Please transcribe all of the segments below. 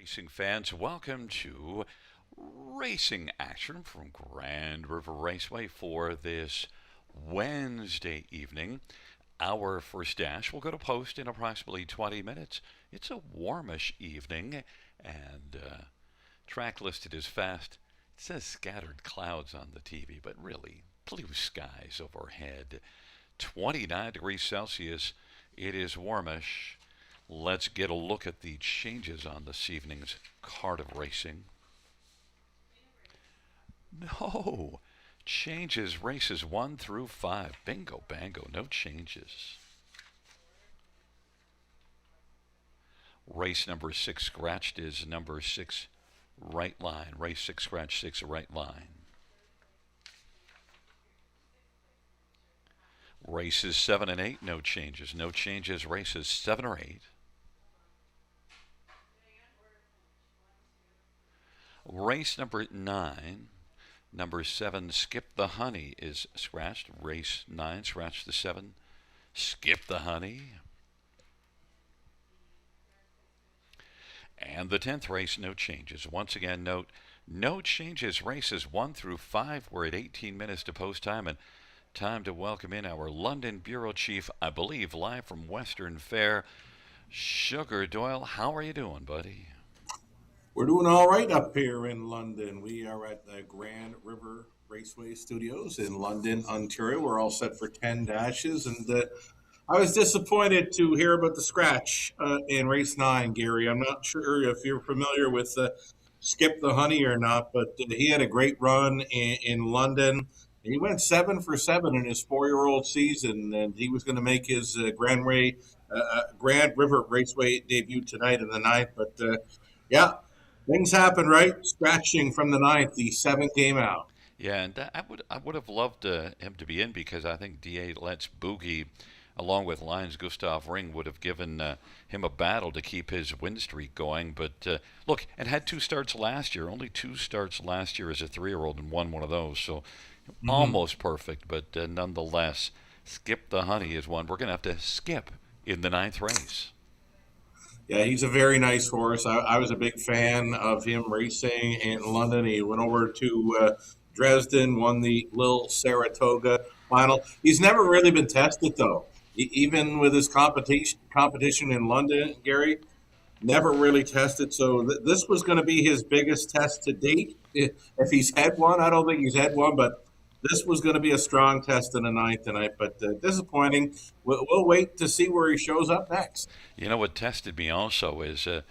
Racing fans, welcome to racing action from Grand River Raceway for this Wednesday evening. Our first dash will go to post in approximately 20 minutes. It's a warmish evening, and track listed as fast. It says scattered clouds on the TV, but really blue skies overhead. 29 degrees Celsius. It is warmish. Let's get a look at the changes on this evening's card of racing. No, changes races 1 through 5. Bingo, bango, no changes. Race number 6 scratched is number 6 right line. Race 6 scratch 6 right line. Races 7 and 8, no changes. No changes, races 7 or 8. Race number 9, number 7, Skip the Honey, is scratched. Race 9, scratch the 7. Skip the Honey. And the 10th race, no changes. Once again, note, no changes. Races 1 through 5. We're at 18 minutes to post time, and time to welcome in our London Bureau Chief, I believe, live from Western Fair. Sugar Doyle, how are you doing, buddy? We're doing all right up here in London. We are at the Grand River Raceway Studios in London, Ontario. We're all set for 10 dashes. And I was disappointed to hear about the scratch in race 9, Gary. I'm not sure if you're familiar with Skip the Honey or not, but he had a great run in London. He went 7 for 7 in his 4-year-old season, and he was going to make his Grand River Raceway debut tonight in the ninth. But yeah, things happen, right? Scratching from the ninth, the seventh game out. Yeah, and I would have loved him to be in because I think Da Let's Boogie, along with Lions Gustav Ring, would have given him a battle to keep his win streak going. But look, and had 2 starts last year, only 2 starts last year as a 3-year-old, and won one of those. So Hmm. almost perfect, but nonetheless, Skip the Honey is one we're going to have to skip in the ninth race. Yeah, he's a very nice horse. I was a big fan of him racing in London. He went over to Dresden, won the Lil Saratoga final. He's never really been tested though. Even with his competition in London, Gary never really tested. So this was going to be his biggest test to date. If he's had one, I don't think he's had one, but this was going to be a strong test in the ninth tonight. But disappointing. We'll wait to see where he shows up next. You know what tested me also is the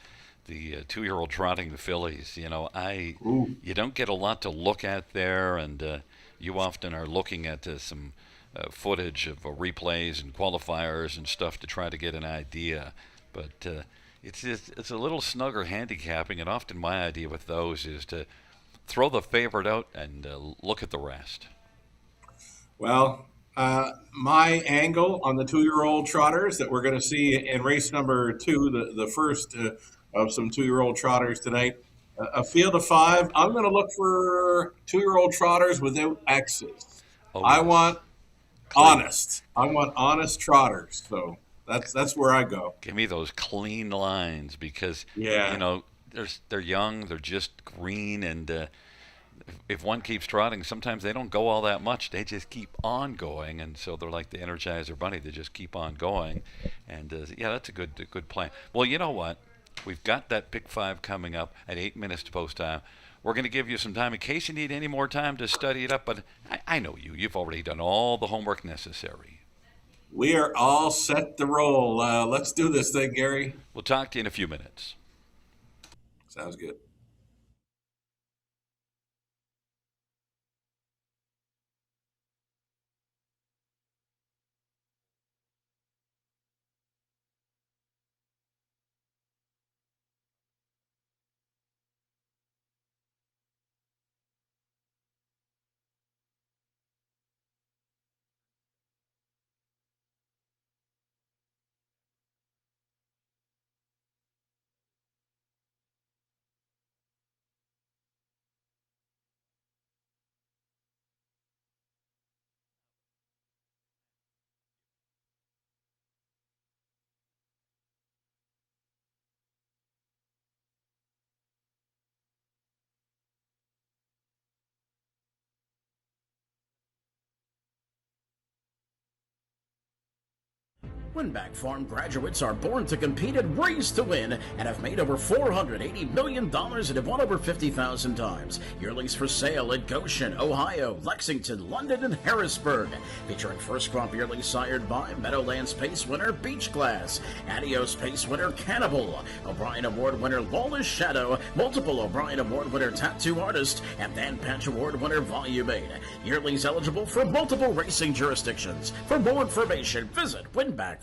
2-year-old trotting the fillies. Ooh. You don't get a lot to look at there, and you often are looking at some footage of replays and qualifiers and stuff to try to get an idea. But it's a little snugger handicapping, and often my idea with those is to throw the favorite out and look at the rest. Well, my angle on the 2-year-old trotters that we're going to see in race number 2, the first of some 2-year-old trotters tonight, a field of 5. I'm going to look for 2-year-old trotters without X's. Oh I yes, want clean. honest. I want honest trotters. So that's where I go. Give me those clean lines because you Yeah. know they're young, they're just green, and if one keeps trotting, sometimes they don't go all that much. They just keep on going, and so they're like the Energizer Bunny. They just keep on going, and yeah, that's a good plan. Well, you know what? We've got that pick five coming up at 8 minutes to post time. We're going to give you some time in case you need any more time to study it up. But I know you. You've already done all the homework necessary. We are all set to roll. Let's do this thing, Gary. We'll talk to you in a few minutes. Sounds good. Winback Farm graduates are born to compete and raised to win and have made over $480 million and have won over 50,000 times. Yearlings for sale at Goshen, Ohio, Lexington, London, and Harrisburg. Featuring first crop yearlings sired by Meadowlands Pace winner Beach Glass, Adios Pace winner Cannibal, O'Brien Award winner Lawless Shadow, multiple O'Brien Award winner Tattoo Artist, and Dan Patch Award winner Volume 8. Yearlings eligible for multiple racing jurisdictions. For more information, visit winbackfarm.com.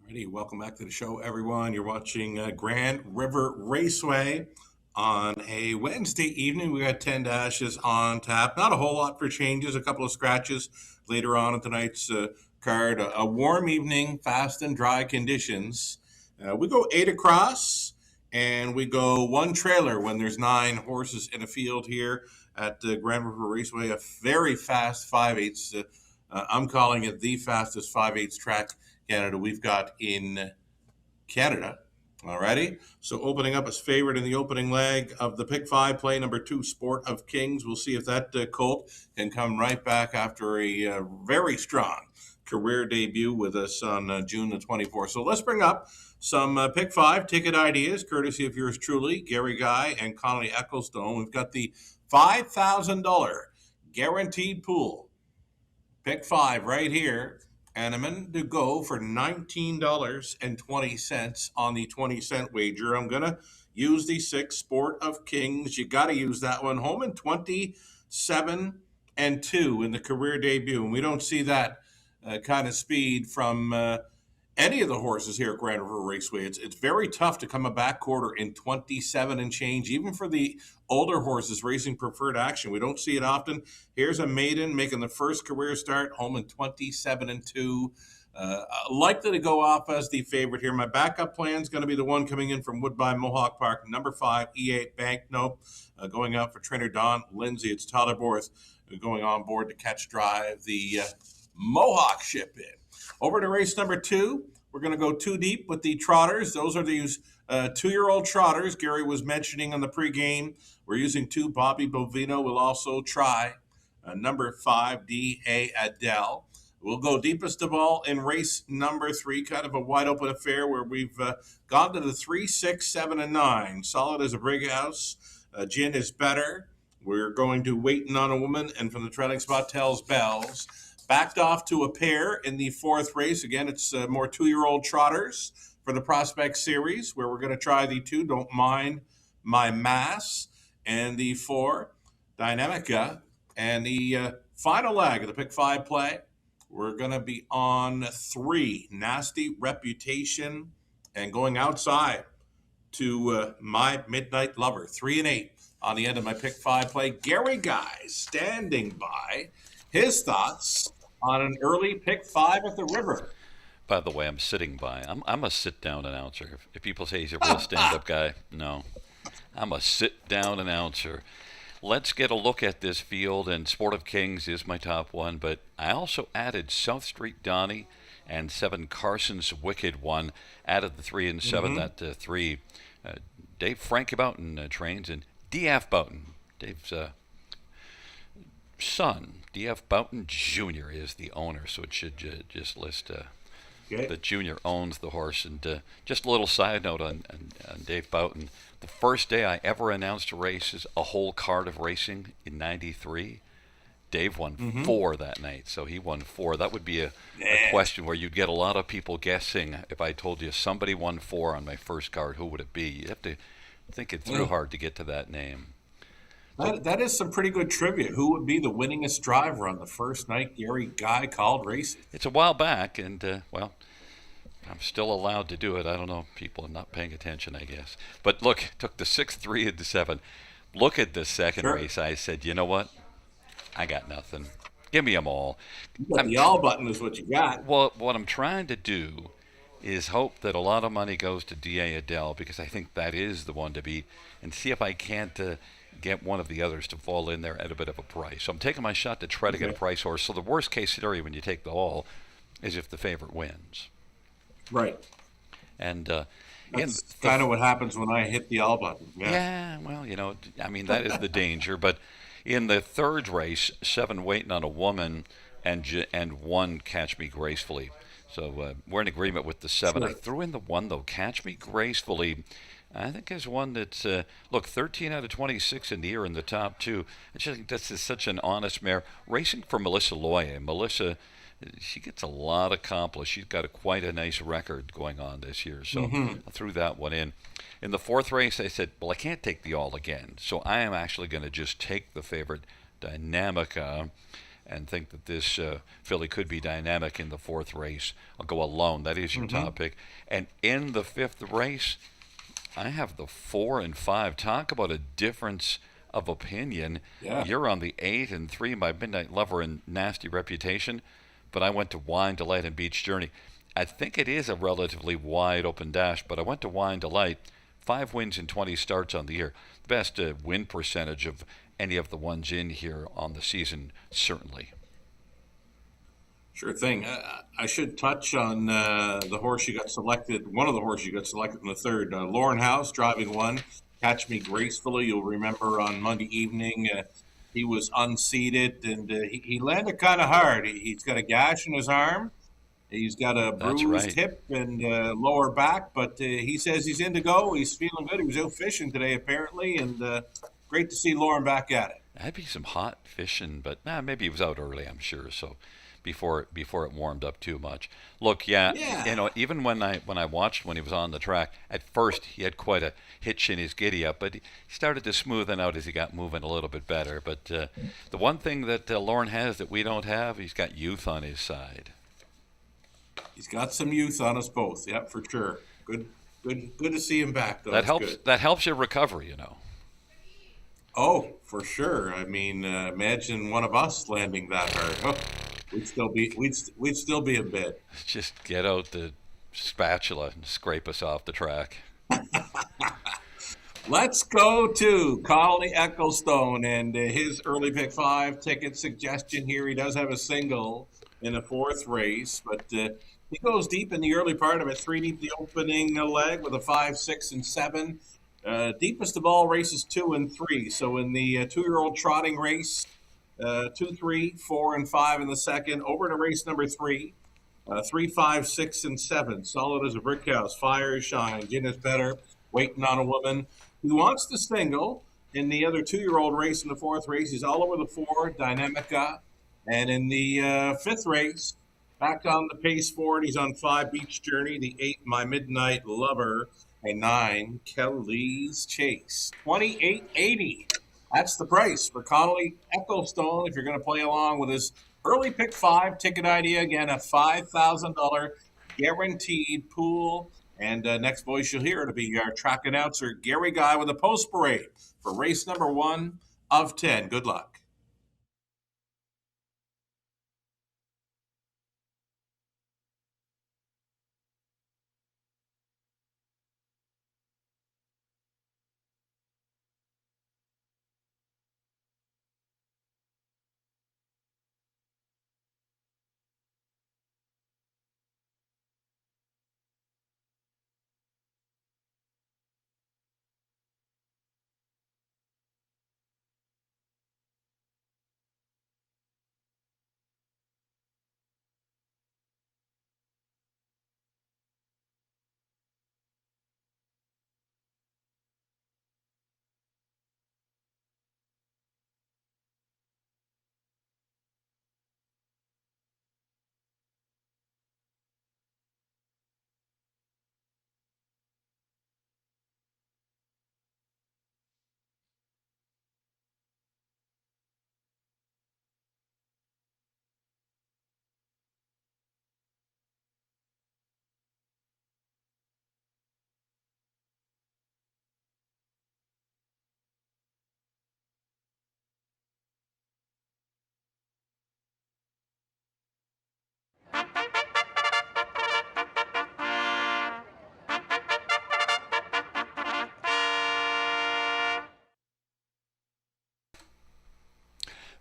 Alrighty, welcome back to the show, everyone. You're watching Grand River Raceway on a Wednesday evening. We got 10 dashes on tap. Not a whole lot for changes, a couple of scratches later on in tonight's card. A warm evening, fast and dry conditions. We go 8 across, and we go one trailer when there's 9 horses in a field here at Grand River Raceway. A very fast 5/8 I'm calling it the fastest 5/8 track Canada we've got in Canada. Alrighty. So opening up as favorite in the opening leg of the pick five play, number 2, Sport of Kings. We'll see if that colt can come right back after a very strong career debut with us on June the 24th. So let's bring up some pick five ticket ideas, courtesy of yours truly, Gary Guy and Connolly Ecclestone. We've got the $5,000 guaranteed pool. Pick five right here. And I'm in to go for $19.20 on the 20-cent wager. I'm going to use the 6 Sport of Kings. You got to use that one. Home in 27-2 in the career debut. And we don't see that kind of speed from any of the horses here at Grand River Raceway. It's very tough to come a back quarter in 27 and change, even for the older horses racing preferred action. We don't see it often. Here's a maiden making the first career start, home in 27-2. Likely to go off as the favorite here. My backup plan is going to be the one coming in from Woodbine Mohawk Park, number 5, E8 Banknote, going out for trainer Don Lindsay. It's Tyler Borth going on board to catch drive the Mohawk ship in. Over to race number 2. We're going to go 2 deep with the trotters. Those are these 2-year-old trotters Gary was mentioning on the pregame. We're using 2. Bobby Bovino will also try number 5, D.A. Adele. We'll go deepest of all in race number 3, kind of a wide open affair where we've gone to the 3, 6, 7, and 9. Solid as a brig house. Gin is better. We're going to Waiting on a Woman, and from the trailing spot tells bells. Backed off to a pair in the 4th race. Again, it's more 2-year-old trotters for the Prospect Series, where we're going to try the 2, Don't Mind My Mass, and the 4, Dynamica. And the final leg of the pick 5 play, we're going to be on 3, Nasty Reputation, and going outside to My Midnight Lover, 3 and 8 on the end of my pick 5 play. Gary Guy standing by. His thoughts on an early pick 5 at the river. By the way, I'm sitting by. I'm a sit-down announcer. If people say he's a real stand-up guy, no. I'm a sit-down announcer. Let's get a look at this field, and Sport of Kings is my top one, but I also added South Street Donnie and 7 Carson's Wicked One. Added the 3 and 7, that 3. Dave Frankie Boughton trains, and D.F. Boughton, Dave's son, D.F. Boughton Jr. is the owner, so it should just list that Jr. owns the horse. And just a little side note on Dave Boughton. The first day I ever announced a race is a whole card of racing in '93. Dave won 4 that night, so he won 4. That would be a question where you'd get a lot of people guessing. If I told you somebody won 4 on my first card, who would it be? You'd have to think it through hard to get to that name. That is some pretty good trivia. Who would be the winningest driver on the first night Gary Guy called racing? It's a while back, and, well, I'm still allowed to do it. I don't know. People are not paying attention, I guess. But look, took the 6, 3, and the 7. Look at the second race. I said, you know what? I got nothing. Give me them all. The all button is what you got. Well, what I'm trying to do is hope that a lot of money goes to D.A. Adele, because I think that is the one to beat, and see if I can't get one of the others to fall in there at a bit of a price. So I'm taking my shot to try to get a price horse. So the worst case scenario when you take the all is if the favorite wins. Right. And that's kind of what happens when I hit the all button. Yeah, well, I mean, that is the danger. But in the 3rd race, 7 Waiting on a Woman and 1 Catch Me Gracefully. So we're in agreement with the 7. Sure. I threw in the 1, though. Catch Me Gracefully, I think, is one that's, 13 out of 26 in the year in the top 2. I just think this is such an honest mare. Racing for Melissa Loyer. Melissa, she gets a lot accomplished. She's got quite a nice record going on this year. So I threw that one in. In the 4th race, I said, well, I can't take the all again. So I am actually going to just take the favorite, Dynamica, and think that this filly could be dynamic in the 4th race. I'll go alone. That is your top pick. And in the 5th race, I have the 4 and 5. Talk about a difference of opinion. Yeah. You're on the 8 and 3, My Midnight Lover and Nasty Reputation, but I went to Wine Delight and Beach Journey. I think it is a relatively wide open dash, but I went to Wine Delight. 5 wins in 20 starts on the year. The best win percentage of any of the ones in here on the season, certainly. Sure thing. I should touch on the horse you got selected. One of the horses you got selected in the third. Lauren House driving one. Catch Me Gracefully. You'll remember on Monday evening he was unseated and he landed kind of hard. He's got a gash in his arm. He's got a That's bruised right. hip and lower back, but he says he's in to go. He's feeling good. He was out fishing today apparently, and great to see Lauren back at it. That'd be some hot fishing, but maybe he was out early, I'm sure. So before it warmed up too much. Look, yeah, Yeah. even when I watched when he was on the track, at first he had quite a hitch in his giddy up, but he started to smoothen out as he got moving a little bit better. But the one thing that Lauren has that we don't have, he's got youth on his side. He's got some youth on us both. Yep, for sure. Good to see him back, though. That That's helps. good. That helps your recovery. Oh, for sure. I mean, imagine one of us landing that hard. Oh, we'd still be in bed. Just get out the spatula and scrape us off the track. Let's go to Collie Ecclestone and his early pick five ticket suggestion here. He does have a single in the fourth race, but he goes deep in the early part of it, three deep the opening leg with a 5, 6, and 7. Deepest of all races 2 and 3. So in the 2-year-old trotting race, 2, 3, 4, and 5 in the second. Over to race number 3, 3, 5, 6, and 7. Solid as a brick house. Fire shine. Gin is better. Waiting on a woman. He wants the single. In the other 2-year-old race in the fourth race, he's all over the 4, Dynamica. And in the fifth race, back on the pace forward, he's on 5, Beach Journey. The 8, My Midnight Lover. And 9, Kelly's Chase. 28.80. That's the price for Connolly Ecclestone. If you're going to play along with his early pick 5 ticket idea, again, a $5,000 guaranteed pool. And next voice you'll hear to be our track announcer, Gary Guy, with a post parade for race number 1 of 10. Good luck.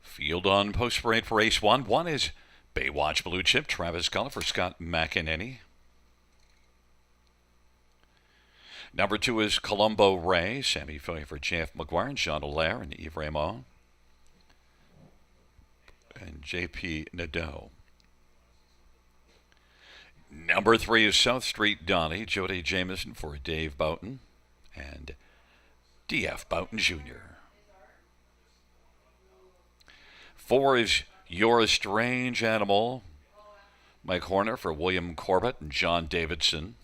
Field on post parade for race 1. 1 is Baywatch Blue Chip, Travis Cullen for Scott McEnany. Number 2 is Colombo Ray, Sammy Foy for Jeff McGuire, and Jean Allaire, and Yves Raymond, and J.P. Nadeau. Number 3 is South Street Donnie, Jody Jameson for Dave Boughton, and D.F. Boughton Jr. 4 is You're a Strange Animal, Mike Horner for William Corbett and John Davidson.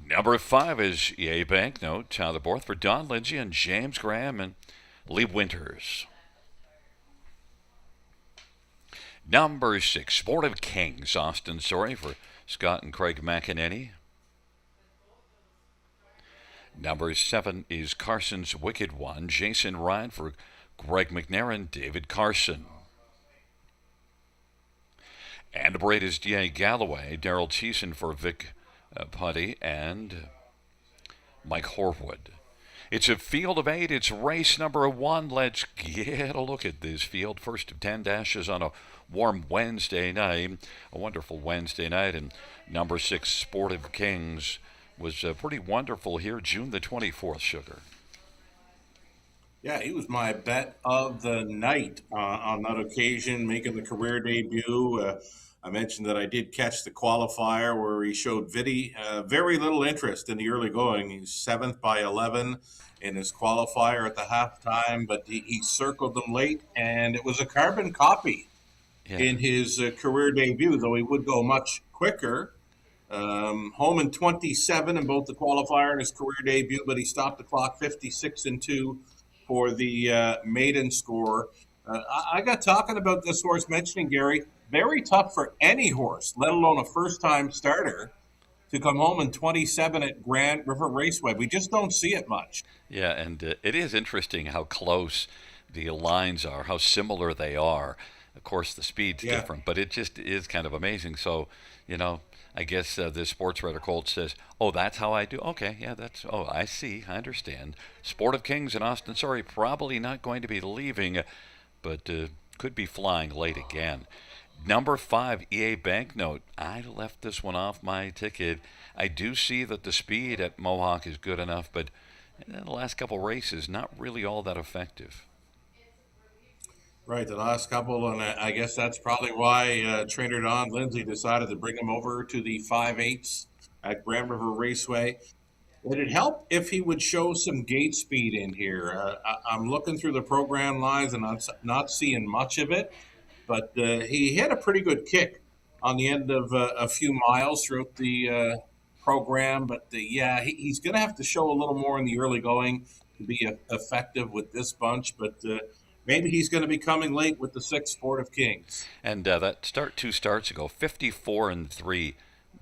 Number 5 is EA Banknote, Tyler Borth for Don Lindsay and James Graham and Lee Winters. Number 6, Sportive Kings, Austin Sorry for Scott and Craig McEnany. Number 7 is Carson's Wicked One, Jason Ryan for Greg McNair and David Carson. And number 8 is D.A. Galloway, Daryl Thiessen for Vic Putty and Mike Horwood. It's a field of 8. It's race number 1. Let's get a look at this field. First of 10 dashes on a warm Wednesday night. A wonderful Wednesday night. And number 6, Sportive Kings, was pretty wonderful here. June the 24th, Sugar. Yeah, he was my bet of the night on that occasion, making the career debut. I mentioned that I did catch the qualifier where he showed very little interest in the early going. He's 7th by 11 in his qualifier at the halftime, but he circled them late, and it was a carbon copy in his career debut, though he would go much quicker. Home in 27 in both the qualifier and his career debut, but he stopped the clock 56-2 for the maiden score. I got talking about this horse, mentioning Gary, very tough for any horse, let alone a first-time starter, to come home in 27 at Grand River Raceway. We just don't see it much. Yeah, and it is interesting how close the lines are, how similar they are. Of course, the speed's different, but it just is kind of amazing. So, I guess the sports writer Colt says, "Oh, that's how I do." Okay, yeah, I see, I understand. Sportive Kings in Austin, Surrey, probably not going to be leaving, but could be flying late again. Number 5, EA Banknote. I left this one off my ticket. I do see that the speed at Mohawk is good enough, but in the last couple races, not really all that effective. Right, the last couple, and I guess that's probably why trainer Don Lindsay decided to bring him over to the 5/8 at Grand River Raceway. It'd help if he would show some gate speed in here. I'm looking through the program lines and not seeing much of it, but he had a pretty good kick on the end of a few miles throughout the program. But he's going to have to show a little more in the early going to be effective with this bunch. But maybe he's going to be coming late with the 6 Sportive Kings. And that start 2 starts ago, 54-3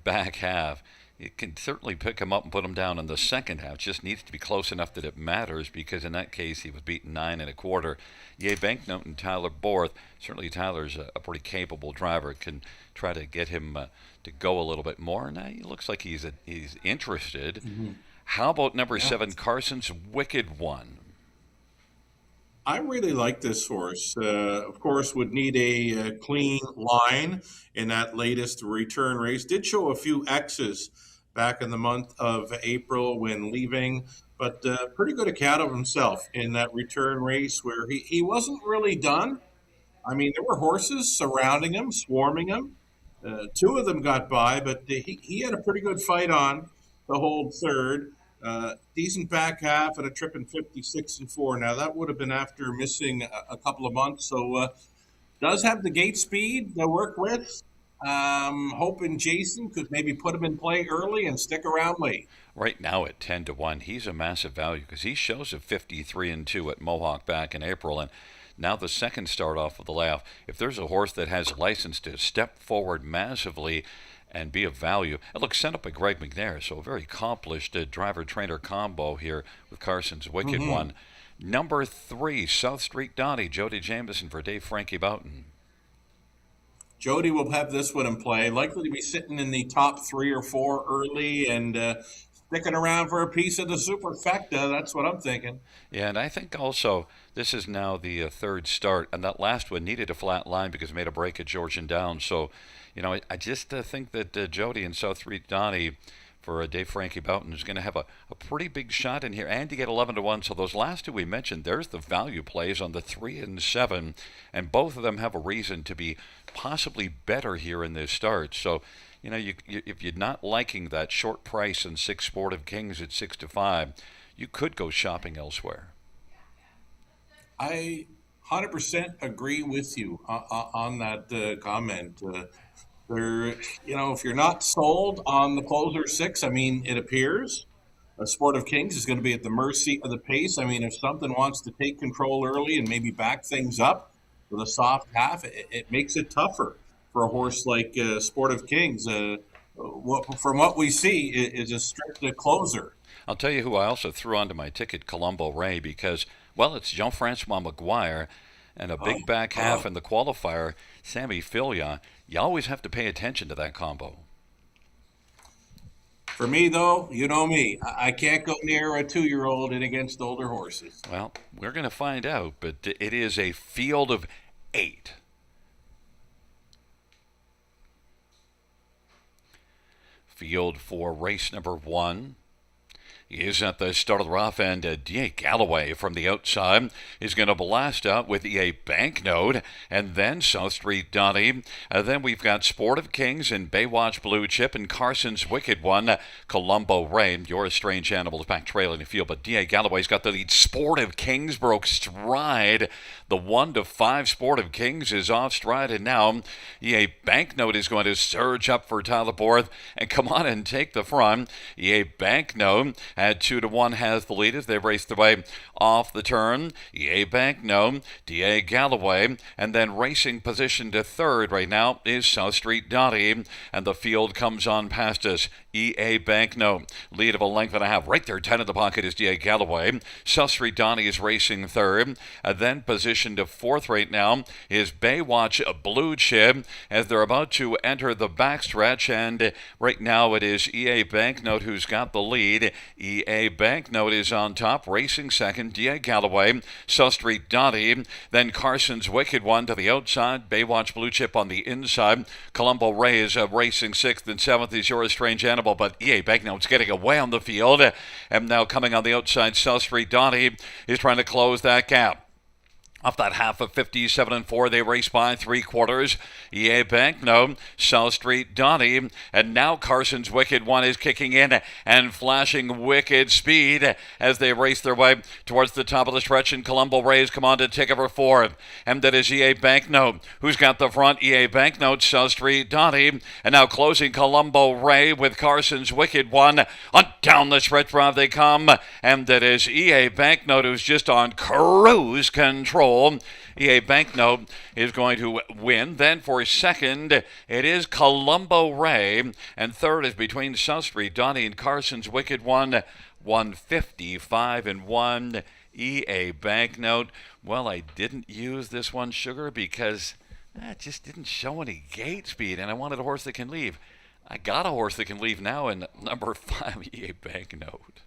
back half. It can certainly pick him up and put him down in the second half. It just needs to be close enough that it matters, because in that case he was beaten 9 1/4. Yay Banknote and Tyler Borth. Certainly Tyler's a pretty capable driver. Can try to get him to go a little bit more. Now he looks like he's interested. Mm-hmm. How about number 7, Carson's Wicked One? I really like this horse. Of course, would need a clean line in that latest return race. Did show a few X's back in the month of April when leaving, but pretty good account of himself in that return race where he wasn't really done. I mean, there were horses surrounding him, swarming him. 2 of them got by, but he had a pretty good fight on to hold third. Decent back half and a trip in 56-4. Now, that would have been after missing a couple of months. So, does have the gate speed to work with. Hoping Jason could maybe put him in play early and stick around late. Right now at 10-1, he's a massive value because he shows a 53-2 at Mohawk back in April. And now the second start off of the layoff. If there's a horse that has a license to step forward massively and be of value. And look, sent up by Greg McNair, so a very accomplished driver-trainer combo here with Carson's Wicked One. Number 3, South Street Donnie, Jody Jameson for Dave Frankie Boughton. Jody will have this one in play, likely to be sitting in the top 3 or 4 early and sticking around for a piece of the superfecta. That's what I'm thinking. Yeah, and I think also this is now the third start, and that last one needed a flat line because it made a break at Georgian Downs. So, I just think that Jody and South Street Donnie for Dave Frankie Boughton is going to have a pretty big shot in here, and to get 11-1. So those last 2 we mentioned, there's the value plays on the 3 and 7, and both of them have a reason to be possibly better here in this start. So, if you're not liking that short price and 6 Sportive Kings at 6-5, you could go shopping elsewhere. I 100% agree with you on that comment. If you're not sold on the closer 6, I mean, it appears a Sportive Kings is going to be at the mercy of the pace. I mean, if something wants to take control early and maybe back things up with a soft half, it makes it tougher for a horse like Sportive Kings. From what we see, is a strict closer. I'll tell you who I also threw onto my ticket, Colombo Ray, because, it's Jean-Francois Maguire and a big back half in the qualifier, Sammy Filia. You always have to pay attention to that combo. For me, though, you know me. I can't go near a 2-year-old and against older horses. Well, we're going to find out, but it is a field of 8. Field for race number 1 is at the start of the rough, and D.A. Galloway from the outside is going to blast out with E.A. Banknote, and then South Street Donnie. Then we've got Sportive Kings and Baywatch Blue Chip and Carson's Wicked One, Colombo Ray. Your Strange Animals back trailing the field, but D.A. Galloway's got the lead. Sportive Kings broke stride. The 1-5 Sportive Kings is off stride, and now E.A. Banknote is going to surge up for Tyler Borth and come on and take the front. E.A. Banknote at 2-1 has the lead as they race their way off the turn. E.A. Banknote, D.A. Galloway, and then racing position to third right now is South Street Dottie, and the field comes on past us. E.A. Banknote, lead of a length and a half. Right there, 10 in the pocket is D.A. Galloway. South Street Donnie is racing third. Then position to fourth right now is Baywatch Blue Chip as they're about to enter the backstretch, and right now it is E.A. Banknote who's got the lead. E.A. Banknote is on top, racing second. D.A. Galloway, South Street Donnie, then Carson's Wicked One to the outside. Baywatch Blue Chip on the inside. Colombo Ray is racing sixth, and seventh is Your Strange Animal, but E.A. Banknote's getting away on the field, and now coming on the outside, South Street Donnie is trying to close that gap. Off that half of 57-4, they race by 3/4. E.A. Banknote, South Street Donnie, and now Carson's Wicked One is kicking in and flashing wicked speed as they race their way towards the top of the stretch, and Colombo Rays come on to take over fourth. And that is E.A. Banknote, who's got the front. E.A. Banknote, South Street Donnie, and now closing Colombo Ray with Carson's Wicked One. On down the stretch drive they come, and that is E.A. Banknote who's just on cruise control. E.A. Banknote is going to win. Then for second, it is Colombo Ray. And third is between South Street Donnie and Carson's Wicked One, 155-1. E.A. Banknote. Well, I didn't use this one, Sugar, because it just didn't show any gate speed, and I wanted a horse that can leave. I got a horse that can leave now in number 5, E.A. Banknote.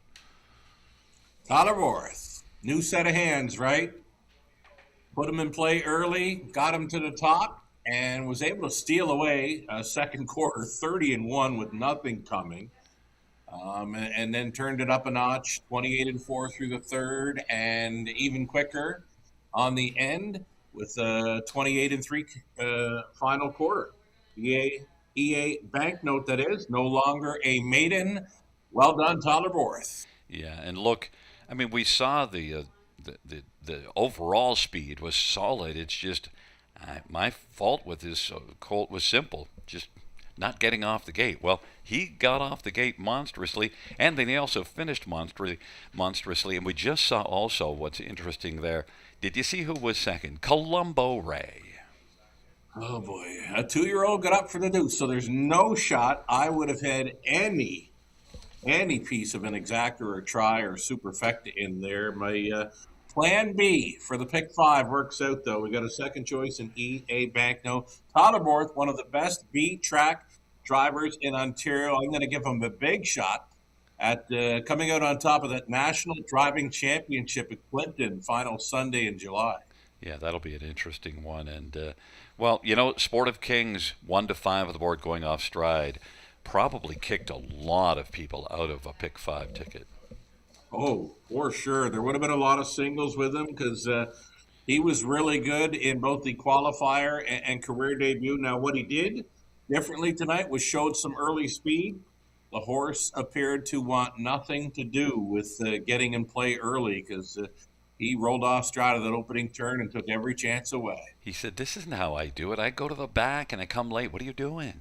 Tyler Borth, new set of hands, right? Put him in play early, got him to the top, and was able to steal away a second quarter 30-1 with nothing coming. And then turned it up a notch, 28-4 through the third, and even quicker on the end with a 28-3 final quarter. EA Banknote, that is, no longer a maiden. Well done, Tyler Borth. Yeah, and look, I mean, we saw the overall speed was solid. It's just my fault with this colt was simple, just not getting off the gate. Well, he got off the gate monstrously, and then he also finished monstrously. And we just saw also what's interesting there. Did you see who was second? Colombo Ray. Oh boy, a 2-year-old got up for the deuce, so there's no shot I would have had any piece of an exacta or a try or superfecta in there. My plan B for the pick 5 works out, though. We got a second choice in E.A. Banknote. Tyler Borth, one of the best B-track drivers in Ontario. I'm going to give him a big shot at coming out on top of that National Driving Championship at Clinton, final Sunday in July. Yeah, that'll be an interesting one. And, well, you know, Sportive Kings, 1-5 of the board going off stride, probably kicked a lot of people out of a pick 5 ticket. Oh, for sure. There would have been a lot of singles with him because he was really good in both the qualifier and career debut. Now, what he did differently tonight was showed some early speed. The horse appeared to want nothing to do with getting in play early because he rolled off stride of that opening turn and took every chance away. He said, "This isn't how I do it. I go to the back and I come late. What are you doing?"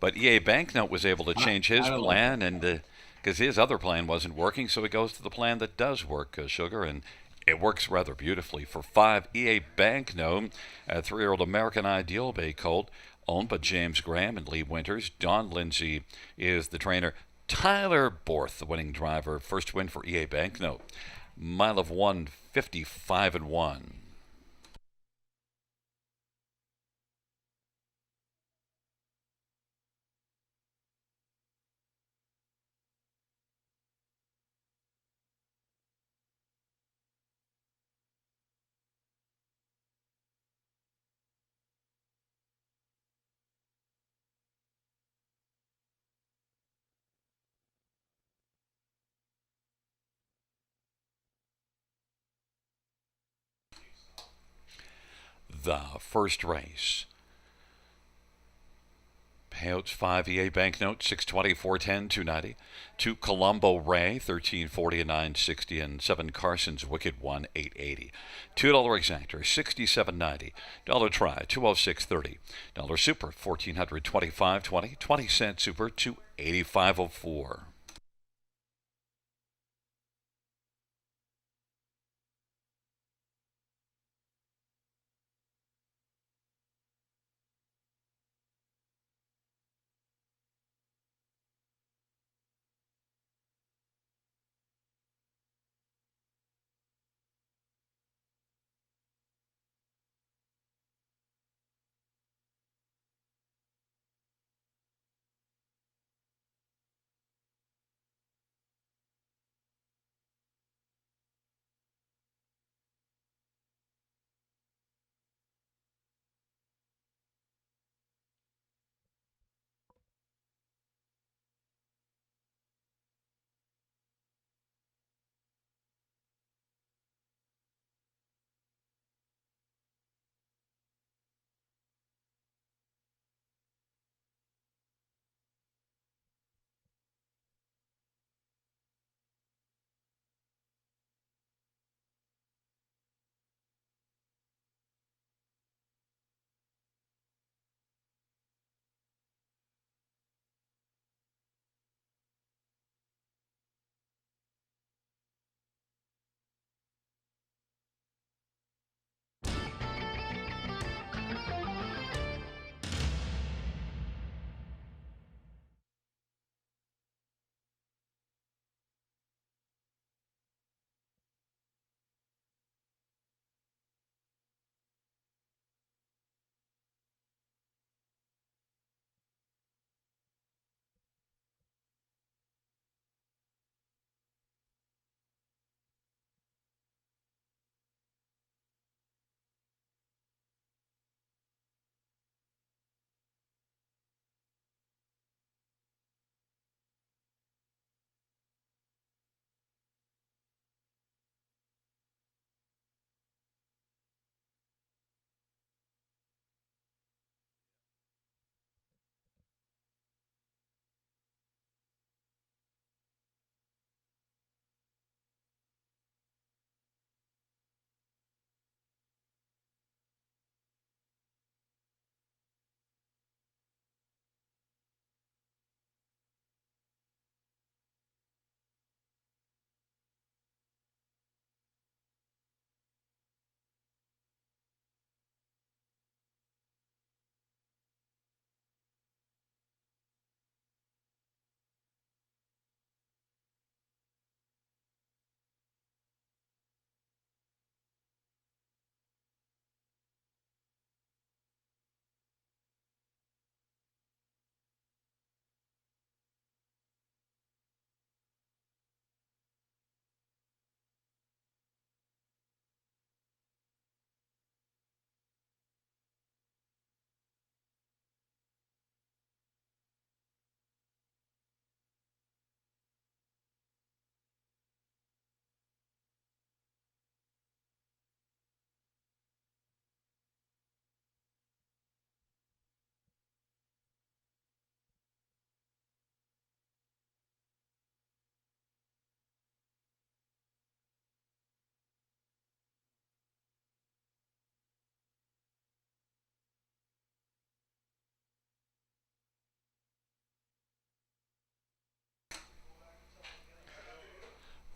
But E.A. Banknote was able to change his plan, and because his other plan wasn't working, so he goes to the plan that does work, Sugar, and it works rather beautifully. For 5, E.A. Banknote, a 3-year-old American Ideal Bay colt, owned by James Graham and Lee Winters. Don Lindsay is the trainer. Tyler Borth, the winning driver. First win for E.A. Banknote. Mile of 155-1. the first race. Payouts 5 EA banknote 620 410 290. 2 Colombo Ray 1340 and 960 and 7 Carson's Wicked 1 880. $2 exactor 67.90. Dollar try 206.30. Dollar super 1425.20. 20-cent super 285.04.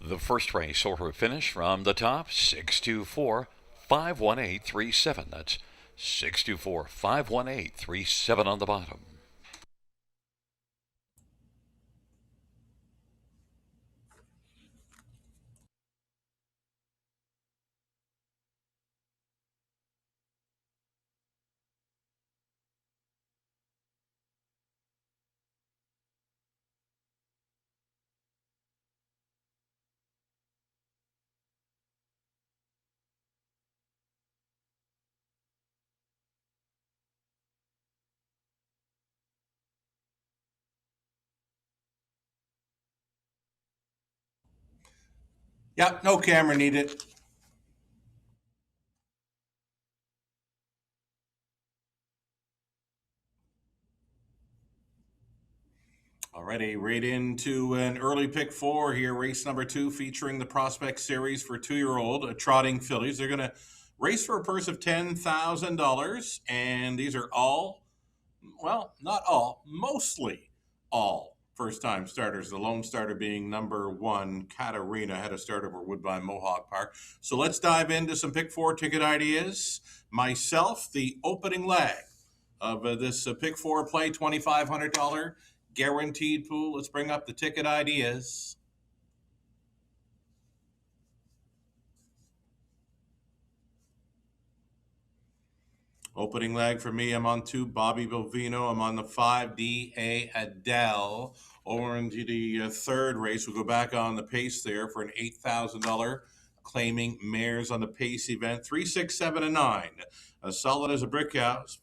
The first race order finish from the top 624 51837. That's 624 51837 on the bottom. Yep, no camera needed. Alrighty, right into an early pick four here, race number two, featuring the Prospect Series for 2-year-old trotting fillies. They're going to race for a purse of $10,000, and these are all, well, not all, mostly all first-time starters. The lone starter being number one, Katarina, had a start over Woodbine Mohawk Park. So let's dive into some pick four ticket ideas. Myself, the opening leg of this pick four play, $2,500 guaranteed pool. Let's bring up the ticket ideas. Opening leg for me, I'm on 2, Bobby Bovino. I'm on the 5, D.A. Adele. Over into the third race, we'll go back on the pace there for an $8,000 claiming mares on the pace event. 3, 6, 7, and 9. Solid as a brick house.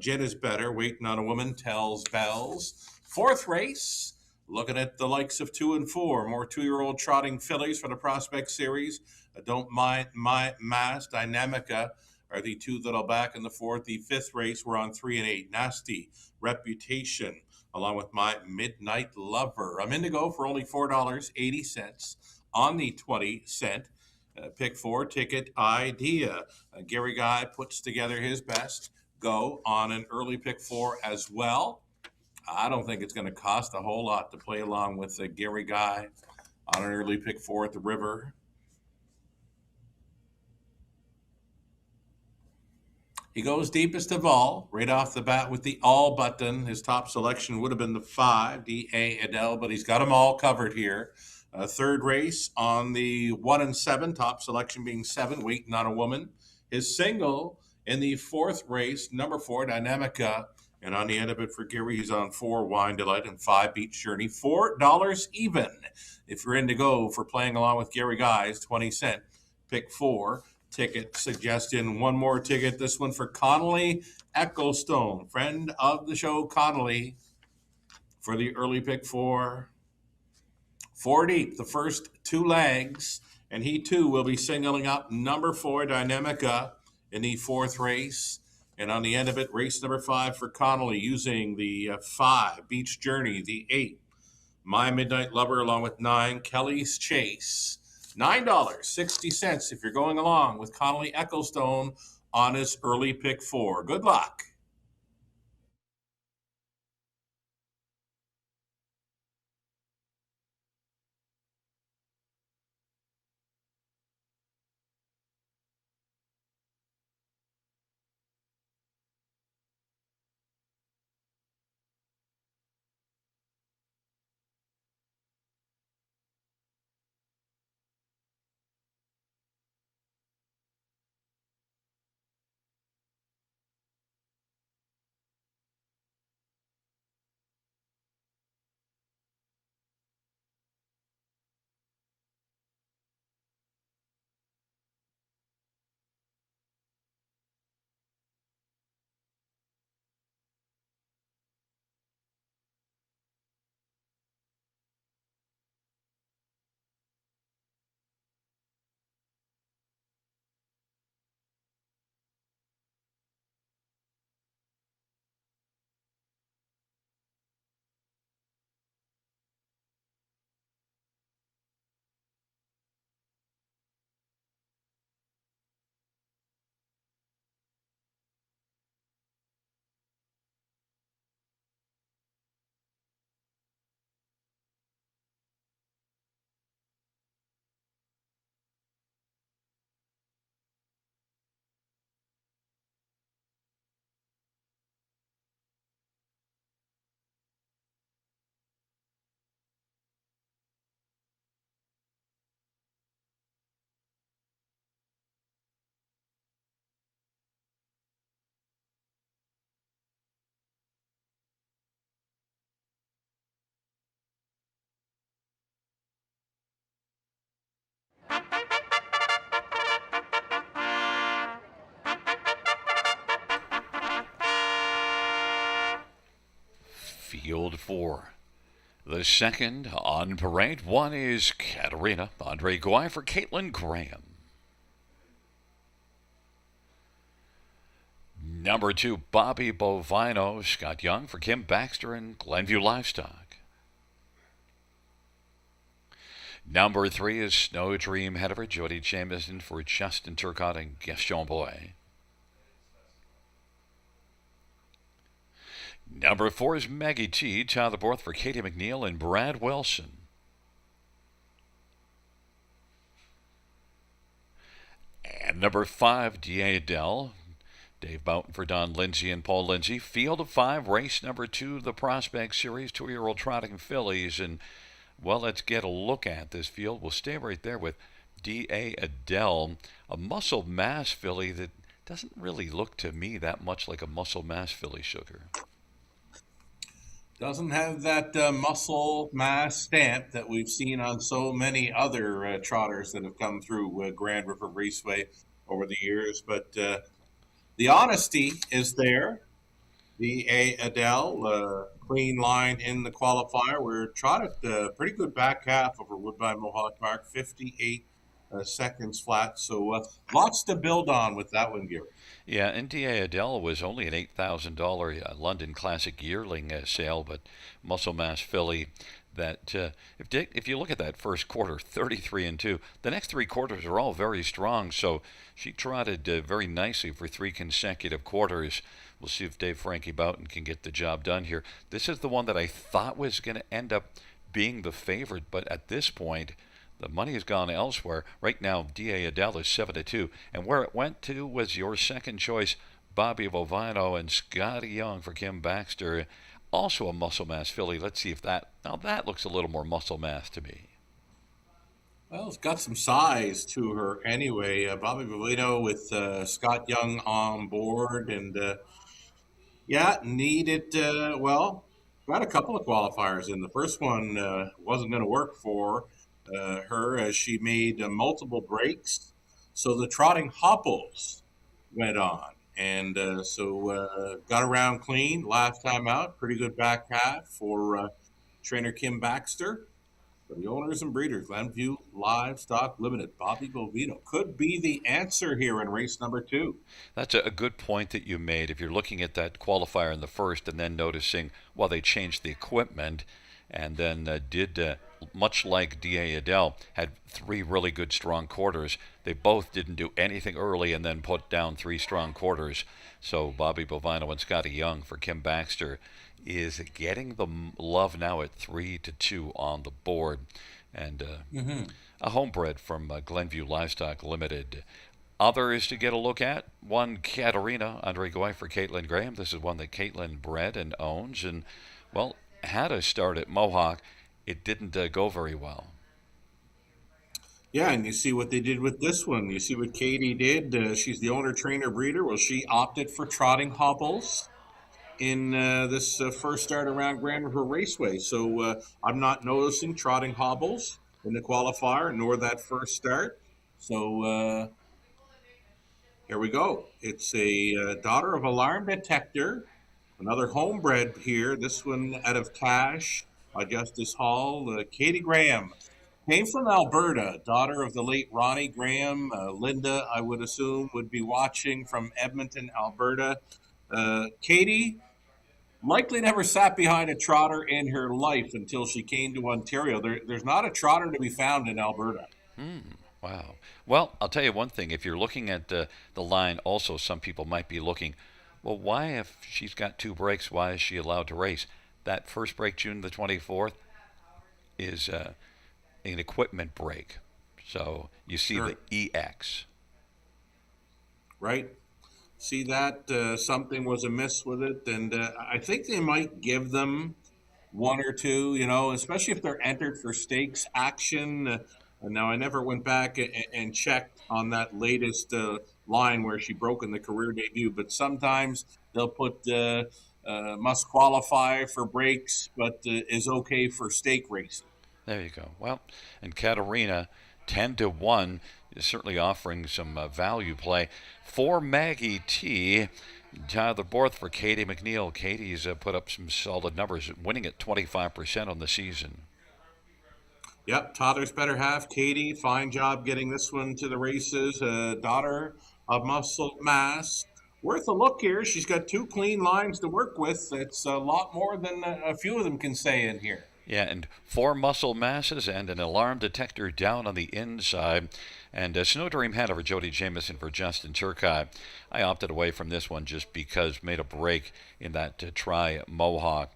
Jen is better. Waiting on a woman tells bells. Fourth race, looking at the likes of 2 and 4. More 2-year-old trotting fillies for the Prospect Series. Don't mind my mass. Dynamica are the 2 that I'll back in the fourth. The fifth race, we're on 3 and 8. Nasty Reputation, along with my Midnight Lover. I'm in to go for only $4.80 on the 20-cent pick four ticket idea. Gary Guy puts together his best go on an early pick four as well. I don't think it's going to cost a whole lot to play along with Gary Guy on an early pick four at the river. He goes deepest of all, right off the bat with the all button. His top selection would have been the 5, D.A. Adele, but he's got them all covered here. Third race on the 1 and 7, top selection being 7, Waiting on a Woman. His single in the fourth race, number 4, Dynamica. And on the end of it for Gary, he's on 4, Wine Delight, and 5, Beach Journey. $4 even if you're in to go for playing along with Gary Guy's 20-cent pick four ticket suggestion. One more ticket, this one for Connolly Ecclestone, friend of the show Connolly, for the early pick four. 4 deep, the first 2 legs, and he too will be singling up number 4, Dynamica, in the fourth race. And on the end of it, race number 5 for Connolly, using the 5, Beach Journey, the 8, My Midnight Lover, along with 9, Kelly's Chase. $9.60 if you're going along with Connolly Ecclestone on his early pick four. Good luck. Field 4. The second on parade. 1 is Katarina, Andre Guy for Caitlin Graham. Number 2, Bobby Bovino, Scott Young for Kim Baxter and Glenview Livestock. Number 3 is Snow Dream Head Jody Jamieson for Justin Turcotte and Gaston Boy. Number 4 is Maggie T. Tie the fourth for Katie McNeil and Brad Wilson. And number 5, D.A. Adele. Dave Boughton for Don Lindsay and Paul Lindsay. Field of 5, race number 2, the Prospect Series, 2-year-old trotting fillies. And, well, let's get a look at this field. We'll stay right there with D.A. Adele, a muscle mass filly that doesn't really look to me that much like a muscle mass filly, Sugar. Doesn't have that muscle mass stamp that we've seen on so many other trotters that have come through Grand River Raceway over the years. But the honesty is there. The Adele, clean line in the qualifier. We're trotted pretty good back half over Woodbine Mohawk Park, 58 seconds flat. So lots to build on with that one, Gary. Yeah, and D.A. Adele was only an $8,000 London Classic yearling sale, but muscle mass filly that if you look at that first quarter, 33-2, the next 3 quarters are all very strong. So she trotted very nicely for 3 consecutive quarters. We'll see if Dave Frankie Boughton can get the job done here. This is the one that I thought was going to end up being the favorite, but at this point, the money has gone elsewhere. Right now, D.A. Adele is 7-2, and where it went to was your second choice, Bobby Bovino and Scotty Young for Kim Baxter. Also a muscle mass filly. Let's see if that looks a little more muscle mass to me. Well, it's got some size to her anyway. Bobby Bovino with Scott Young on board, and needed, got a couple of qualifiers in. The first one wasn't going to work for her as she made multiple breaks. So the trotting hobbles went on. And got around clean last time out. Pretty good back half for trainer Kim Baxter. For the owners and breeders, Glenview Livestock Limited, Bobby Bovino could be the answer here in race number 2. That's a good point that you made. If you're looking at that qualifier in the first and then noticing, well, they changed the equipment and then much like D.A. Adele, had 3 really good strong quarters. They both didn't do anything early and then put down 3 strong quarters. So Bobby Bovino and Scotty Young for Kim Baxter is getting the love now at 3-2 on the board. And a homebred from Glenview Livestock Limited. Others to get a look at, one Katerina, Andre Goy for Caitlin Graham. This is one that Caitlin bred and owns. And, well, had a start at Mohawk. It didn't go very well. Yeah, and you see what they did with this one. You see what Katie did. She's the owner, trainer, breeder. Well, she opted for trotting hobbles in this first start around Grand River Raceway. So I'm not noticing trotting hobbles in the qualifier, nor that first start. So here we go. It's a daughter of Alarm Detector, another homebred here. This one out of Cash by Justice Hall. Katie Graham came from Alberta, daughter of the late Ronnie Graham. Linda, I would assume, would be watching from Edmonton, Alberta. Katie likely never sat behind a trotter in her life until she came to Ontario. There's not a trotter to be found in Alberta. Wow. Well, I'll tell you one thing. If you're looking at the line, also some people might be looking, well, why, if she's got 2 breaks, why is she allowed to race? That first break, June the 24th, is an equipment break. So you see the EX. Right. See that something was amiss with it. And I think they might give them 1 or 2, especially if they're entered for stakes action. And now I never went back and checked on that latest line where she broke in the career debut. But sometimes they'll put must qualify for breaks, but is okay for stake racing. There you go. Well, and Katerina, 10-1, is certainly offering some value play. For Maggie T, tie the fourth for Katie McNeil. Katie's put up some solid numbers, winning at 25% on the season. Yep, Totter's better half. Katie, fine job getting this one to the races. Daughter of Muscle Mass. Worth a look here. She's got 2 clean lines to work with. It's a lot more than a few of them can say in here. Yeah, and 4 muscle masses and an alarm detector down on the inside. And Snow Dream Hanover, Jody Jameson for Justin Turcott. I opted away from this one just because made a break in that try Mohawk.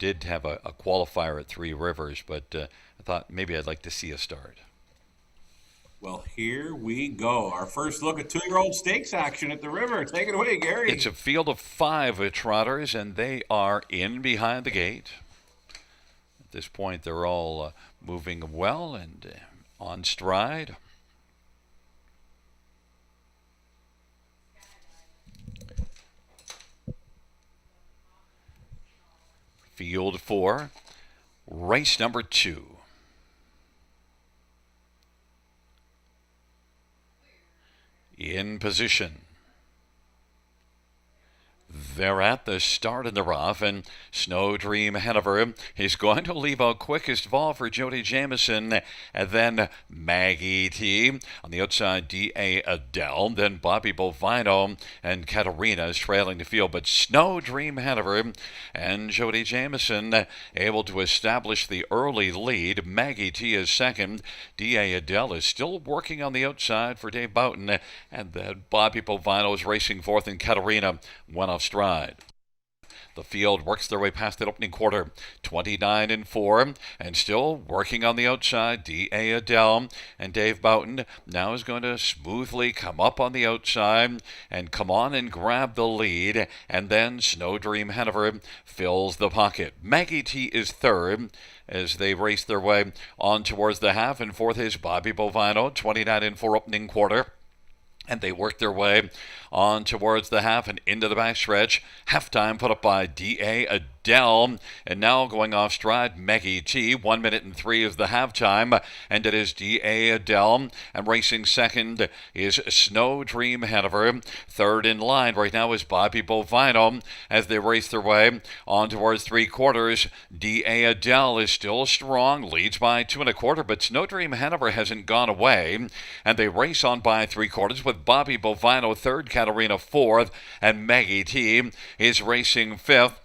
Did have a qualifier at Three Rivers, but I thought maybe I'd like to see a start. Well, here we go. Our first look at 2-year-old stakes action at the river. Take it away, It's Gary. a field of 5 trotters, and they are in behind the gate. At this point, they're all moving well and on stride. Field 4, race number 2. In position. They're at the start in the rough, and Snow Dream Hanover is going to leave out quickest of all for Jody Jameson, and then Maggie T. On the outside, D.A. Adele, then Bobby Bovino, and Katarina is trailing the field, but Snow Dream Hanover and Jody Jameson able to establish the early lead. Maggie T is second. D.A. Adele is still working on the outside for Dave Boughton, and then Bobby Bovino is racing fourth, and Katarina went off stride. The field works their way past that opening quarter, 29-4, and still working on the outside. D.A. Adele and Dave Boughton now is going to smoothly come up on the outside and come on and grab the lead, and then Snow Dream Hanover fills the pocket. Maggie T is third as they race their way on towards the half, and fourth is Bobby Bovino, 29-4 opening quarter. And they work their way on towards the half and into the backstretch. Halftime put up by D.A. Adele. And now going off stride, Maggie T. 1 minute and 3 is the halftime. And it is D.A. Adele. And racing second is Snow Dream Hanover. Third in line right now is Bobby Bovino as they race their way on towards 3/4. D.A. Adele is still strong, leads by 2 1/4, but Snow Dream Hanover hasn't gone away. And they race on by 3/4 with Bobby Bovino third, Katarina fourth, and Maggie T is racing fifth.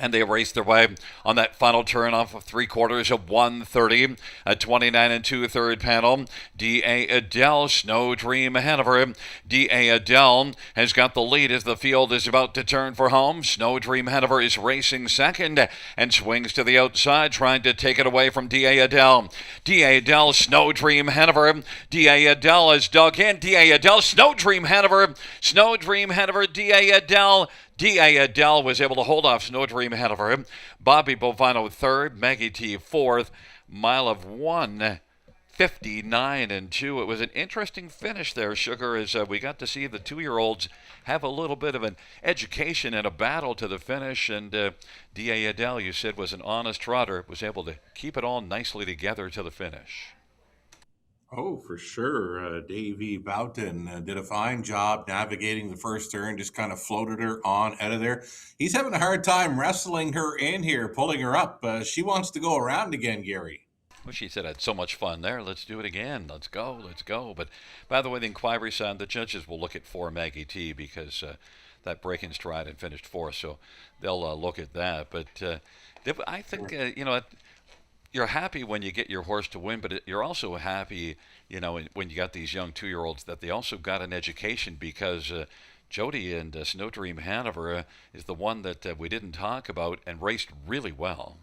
And they race their way on that final turn off of 3/4 of 1:30. A 29-2 third panel. D.A. Adele, Snow Dream Hanover. D.A. Adele has got the lead as the field is about to turn for home. Snow Dream Hanover is racing second and swings to the outside, trying to take it away from D.A. Adele. D.A. Adele, Snow Dream Hanover. D.A. Adele is dug in. D.A. Adele, Snow Dream Hanover. Snow Dream Hanover, D.A. Adele. D.A. Adele was able to hold off Snow Dream Hanover. Bobby Bovino third, Maggie T fourth. Mile of 1:59-2. It was an interesting finish there, Sugar, as we got to see the 2-year-olds have a little bit of an education and a battle to the finish. And D.A. Adele, you said, was an honest trotter, was able to keep it all nicely together to the finish. Oh, for sure. Davey Boughton did a fine job navigating the first turn, just kind of floated her on out of there. He's having a hard time wrestling her in here, pulling her up. She wants to go around again, Gary. Well, she said, I had so much fun there. Let's do it again. Let's go. Let's go. But by the way, the inquiry side, the judges will look at 4 Maggie T because that break in stride and finished fourth. So they'll look at that. But I think, you're happy when you get your horse to win, but you're also happy, when you got these young 2-year-olds that they also got an education because Jody and Snow Dream Hanover is the one that we didn't talk about and raced really well.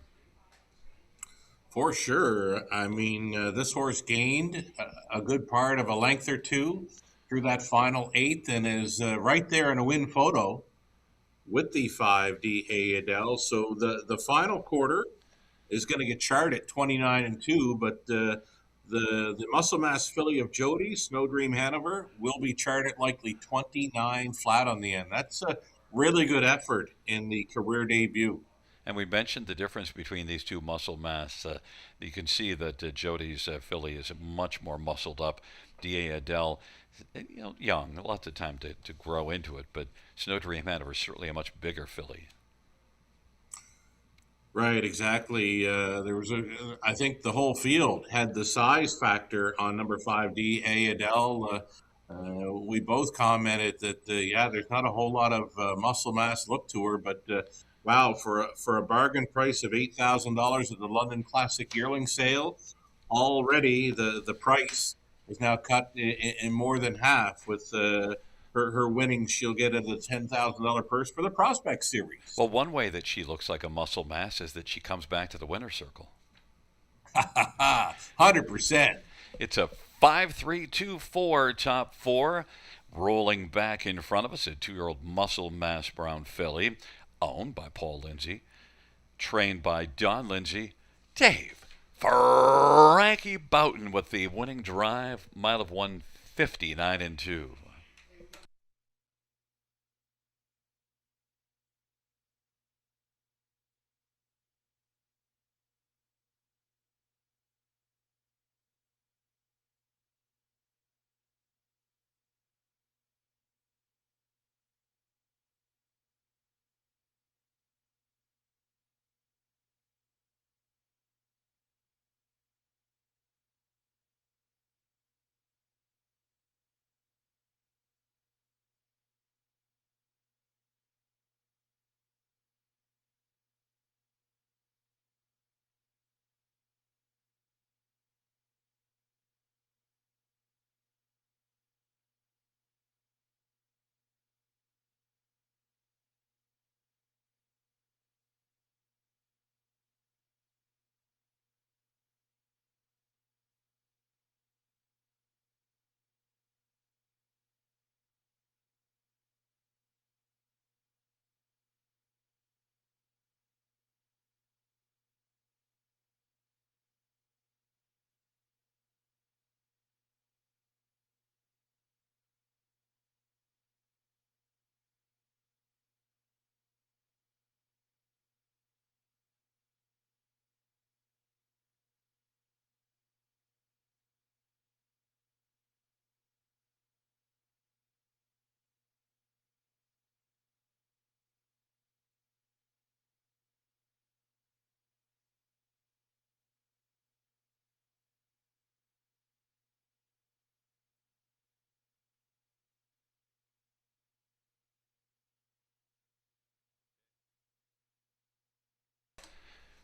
For sure. I mean, this horse gained a good part of a length or two through that final eighth and is right there in a win photo with the 5 D.A. Adele. So the final quarter is going to get charted at 29-2, but the muscle mass filly of Jody, Snow Dream Hanover, will be charted likely 29 flat on the end. That's a really good effort in the career debut. And we mentioned the difference between these two muscle mass. You can see that Jody's filly is much more muscled up. D.A. Adele, young, lots of time to grow into it, but Snow Dream Hanover is certainly a much bigger filly. Right, exactly. I think the whole field had the size factor on number 5 D.A. Adele. We both commented that, there's not a whole lot of muscle mass look to her, but Wow, for a bargain price of $8,000 at the London Classic Yearling Sale, already the price is now cut in more than half. With her winnings, she'll get a $10,000 purse for the Prospect Series. Well, one way that she looks like a muscle mass is that she comes back to the winner's circle. 100%. It's a 5-3-2-4 top four. Rolling back in front of us, a 2-year-old muscle mass brown filly, owned by Paul Lindsay, trained by Don Lindsay. Dave Frankie Boughton with the winning drive, mile of 159 and 2.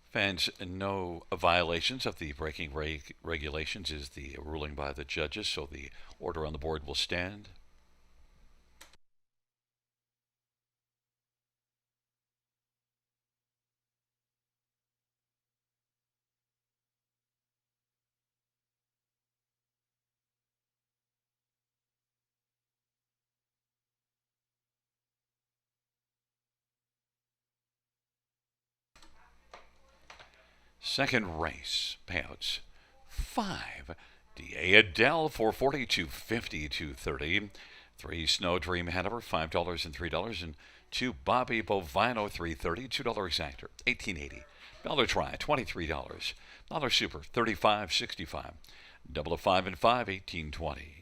Fans, no violations of the braking regulations is the ruling by the judges, so the order on the board will stand. Second race, payouts 5. D.A. Adele, 440, 250, 230. 3. Snow Dream Hanover, $5 and $3. And 2. Bobby Bovino, 330, $2 exactor, 1880. Dollar Try, $23. Dollar Super, 35.65. Double of 5 and 5, 1820.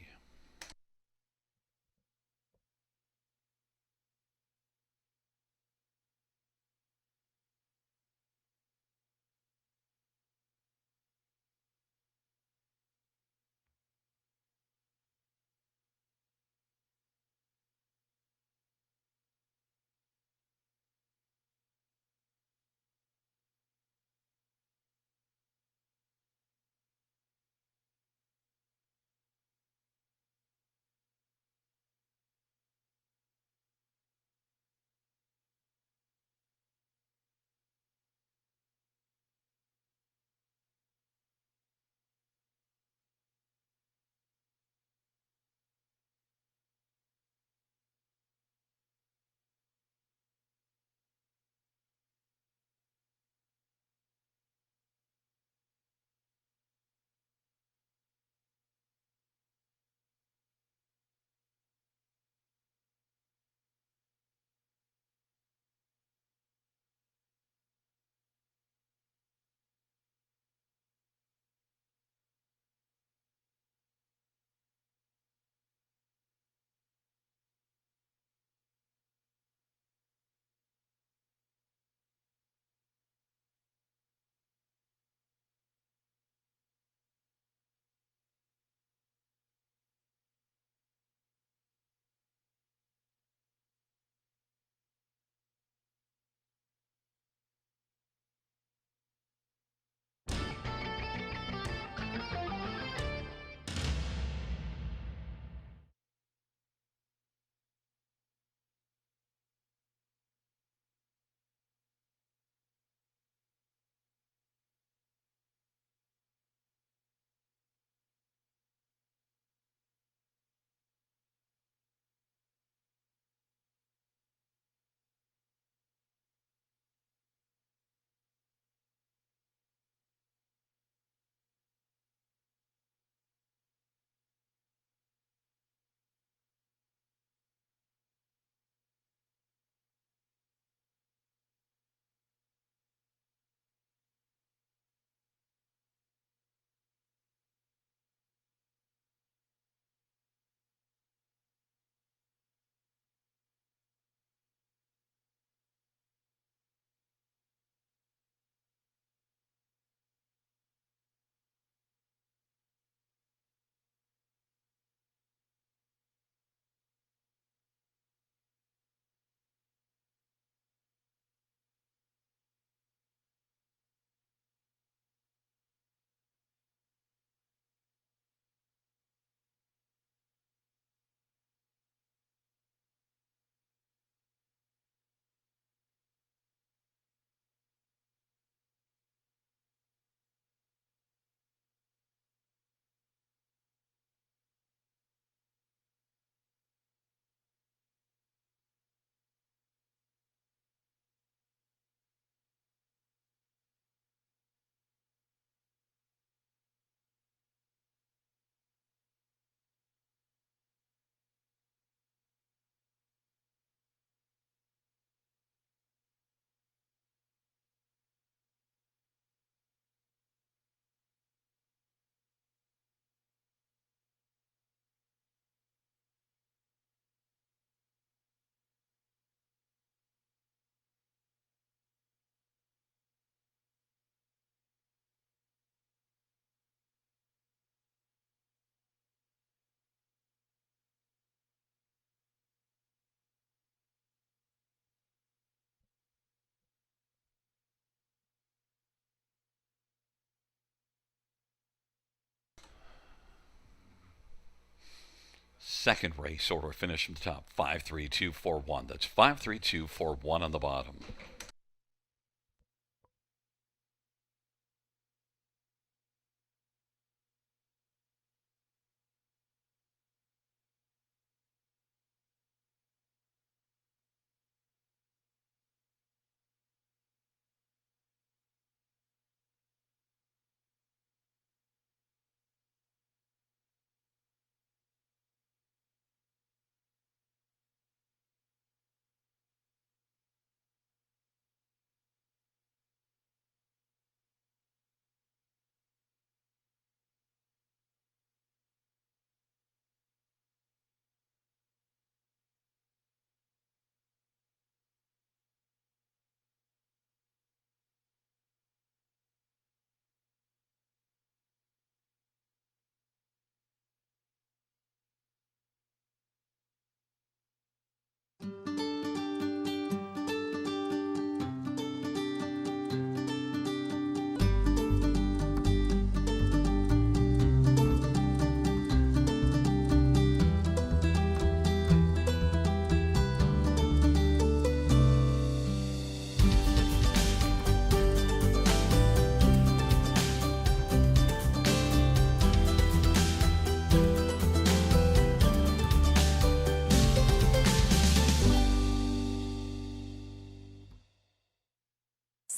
second race order finish from the top. 53241. That's 53241 on the bottom.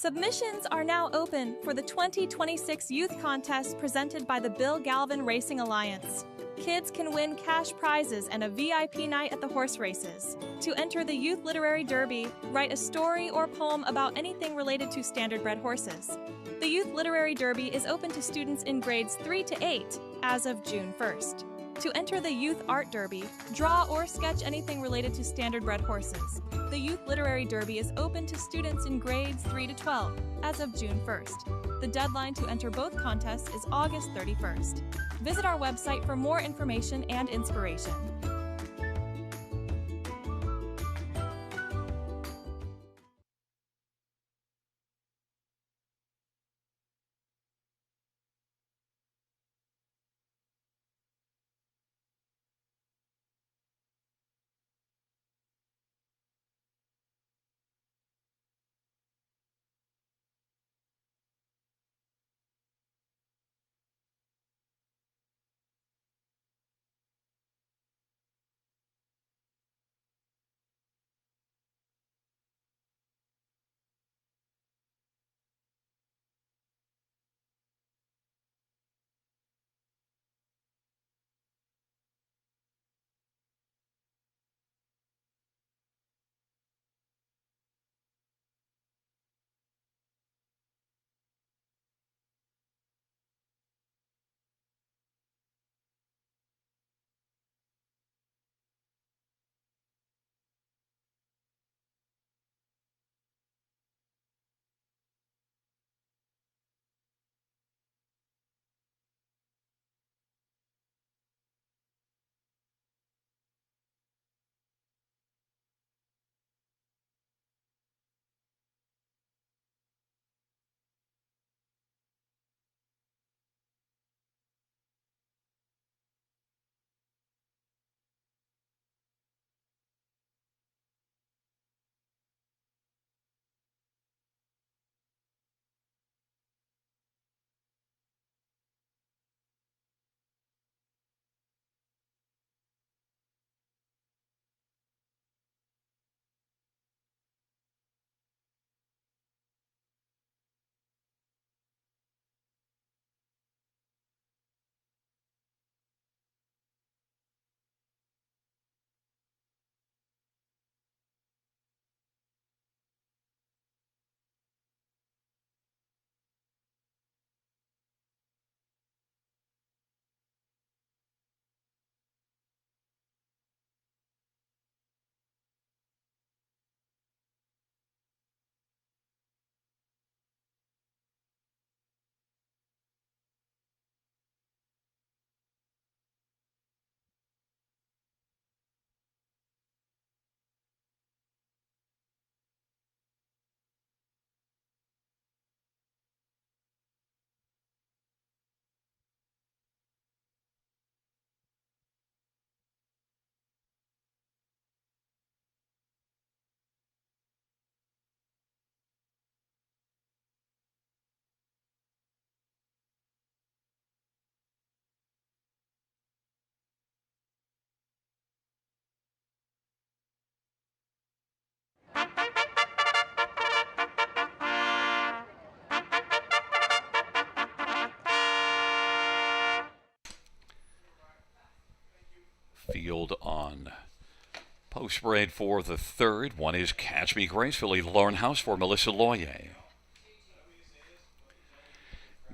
Submissions are now open for the 2026 Youth Contest presented by the Bill Galvin Racing Alliance. Kids can win cash prizes and a VIP night at the horse races. To enter the Youth Literary Derby, write a story or poem about anything related to standardbred horses. The Youth Literary Derby is open to students in grades 3 to 8 as of June 1st. To enter the Youth Art Derby, draw or sketch anything related to standardbred horses. The Youth Literary Derby is open to students in grades 3 to 12 as of June 1st. The deadline to enter both contests is August 31st. Visit our website for more information and inspiration. Field on post parade for the third. One is Catch Me Gracefully, Lauren House for Melissa Loyer.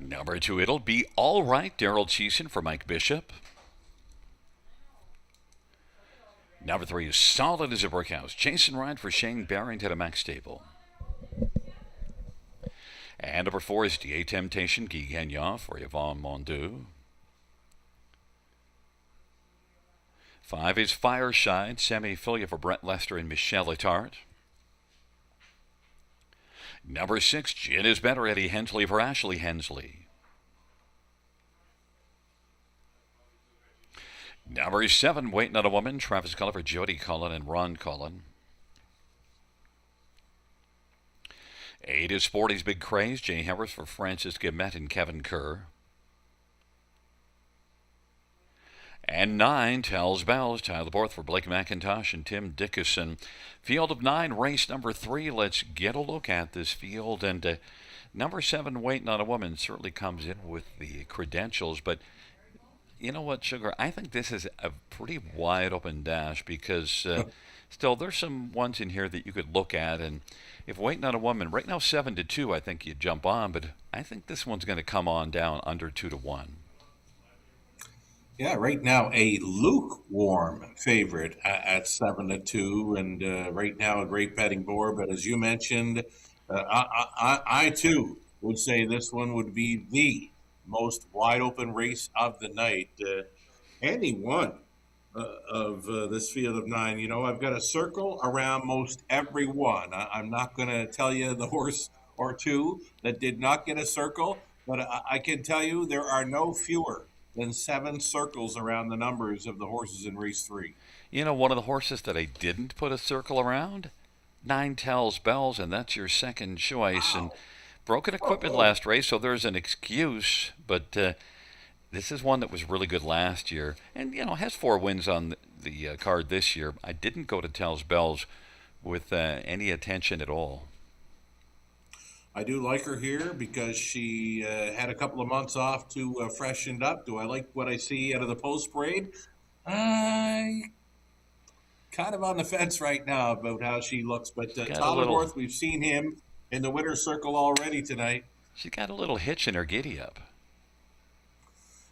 Number 2, It'll Be All Right, Daryl Cheeson for Mike Bishop. Number 3 is Solid as a Brick House, Jason Ryan for Shane Barrington at Max Stable. And number 4 is DA Temptation, Guy Gagnon for Yvonne Mondu. 5 is Fireshine, Sammy Filia for Brett Lester and Michelle Letarte. Number 6, Gin is Better, Eddie Hensley for Ashley Hensley. Number 7, Waiting on a Woman, Travis Cullen for Jody Cullen and Ron Cullen. 8 is Sporty's Big Craze, Jay Harris for Francis Gimet and Kevin Kerr. And 9, Tells Bells, Tyler Borth for Blake McIntosh and Tim Dickerson. Field of 9, race number 3. Let's get a look at this field. And number 7, Waiting on a Woman, certainly comes in with the credentials. But you know what, Sugar? I think this is a pretty wide open dash because still there's some ones in here that you could look at. And if Waiting on a Woman, right now 7-2, I think you'd jump on. But I think this one's going to come on down under 2-1. Yeah, right now a lukewarm favorite at 7-2, and right now a great betting board. But as you mentioned, I too would say this one would be the most wide open race of the night. Any one of this field of 9, you know, I've got a circle around most every one. I'm not going to tell you the horse or two that did not get a circle, but I can tell you there are no fewer than 7 circles around the numbers of the horses in race 3. You know, one of the horses that I didn't put a circle around, 9 Tells Bells, and that's your second choice. Wow. And broken equipment last race, so there's an excuse, but this is one that was really good last year, and you know has 4 wins on the card this year. I didn't go to Tells Bells with any attention at all. I do like her here because she had a couple of months off to freshen up. Do I like what I see out of the post parade? I kind of on the fence right now about how she looks, but Tyler Borth, we've seen him in the winner's circle already tonight. She's got a little hitch in her giddy up.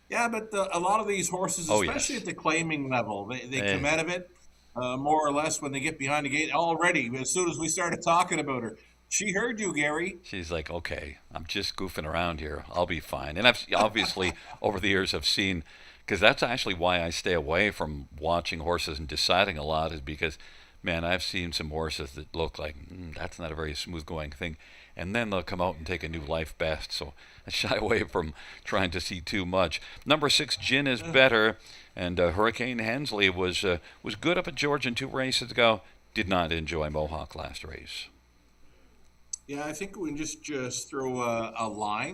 Yeah, but a lot of these horses, especially at the claiming level, they come out of it more or less when they get behind the gate already. As soon as we started talking about her, she heard you, Gary. She's like, okay, I'm just goofing around here. I'll be fine. And I've obviously over the years I've seen, because that's actually why I stay away from watching horses and deciding a lot, is because, man, I've seen some horses that look like that's not a very smooth going thing. And then they'll come out and take a new life best. So I shy away from trying to see too much. Number 6, Gin is Better. And Hurricane Hensley was good up at Georgia 2 races ago. Did not enjoy Mohawk last race. Yeah, I think we can just throw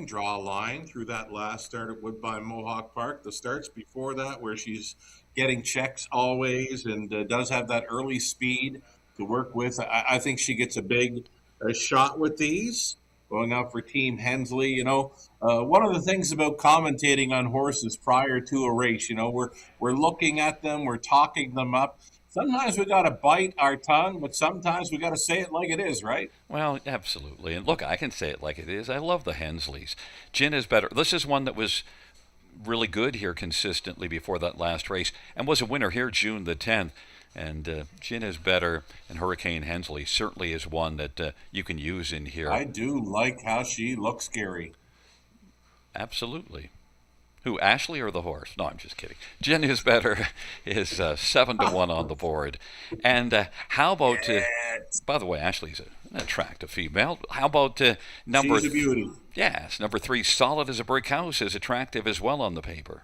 draw a line through that last start at Woodbine Mohawk Park. The starts before that where she's getting checks always and does have that early speed to work with. I think she gets a big shot with these. Going out for Team Hensley, you know, one of the things about commentating on horses prior to a race, you know, we're looking at them, we're talking them up. Sometimes we got to bite our tongue, but sometimes we got to say it like it is, right? Well, absolutely. And look, I can say it like it is. I love the Hensleys. Gin is Better. This is one that was really good here consistently before that last race and was a winner here June the 10th. And Gin is Better and Hurricane Hensley certainly is one that you can use in here. I do like how she looks, Gary. Absolutely. Who, Ashley or the horse? No, I'm just kidding. Gin is Better is 7-1 on the board. And how about, by the way, Ashley's an attractive female. How about number... She's a beauty. Yes, number 3, Solid as a Brick House is attractive as well on the paper.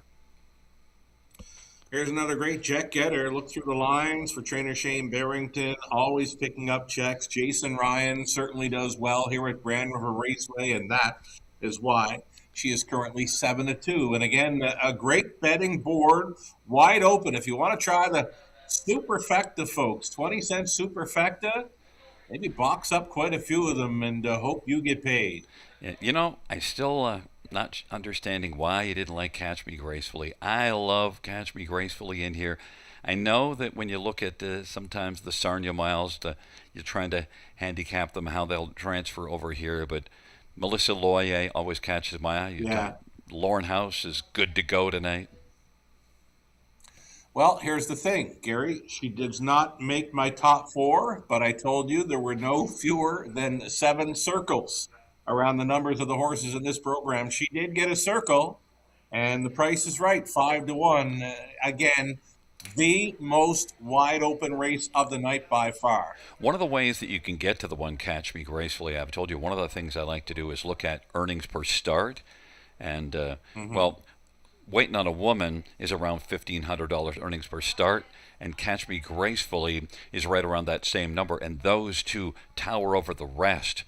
Here's another great jet getter. Look through the lines for trainer Shane Barrington, always picking up checks. Jason Ryan certainly does well here at Grand River Raceway, and that is why she is currently 7-2. And again, a great betting board, wide open. If you want to try the Superfecta, folks, 20-cent Superfecta, maybe box up quite a few of them and hope you get paid. You know, I still not understanding why you didn't like Catch Me Gracefully. I love Catch Me Gracefully in here. I know that when you look at sometimes the Sarnia miles, you're trying to handicap them how they'll transfer over here, but Melissa Loyer always catches my eye. Yeah. Lauren House is good to go tonight. Well, here's the thing, Gary. She does not make my top four, but I told you there were no fewer than 7 circles around the numbers of the horses in this program. She did get a circle, and the price is right, 5-1. Again, the most wide open race of the night by far. One of the ways that you can get to the one Catch Me Gracefully, I've told you, one of the things I like to do is look at earnings per start. And, well, Waiting on a Woman is around $1,500 earnings per start, and Catch Me Gracefully is right around that same number. And those two tower over the rest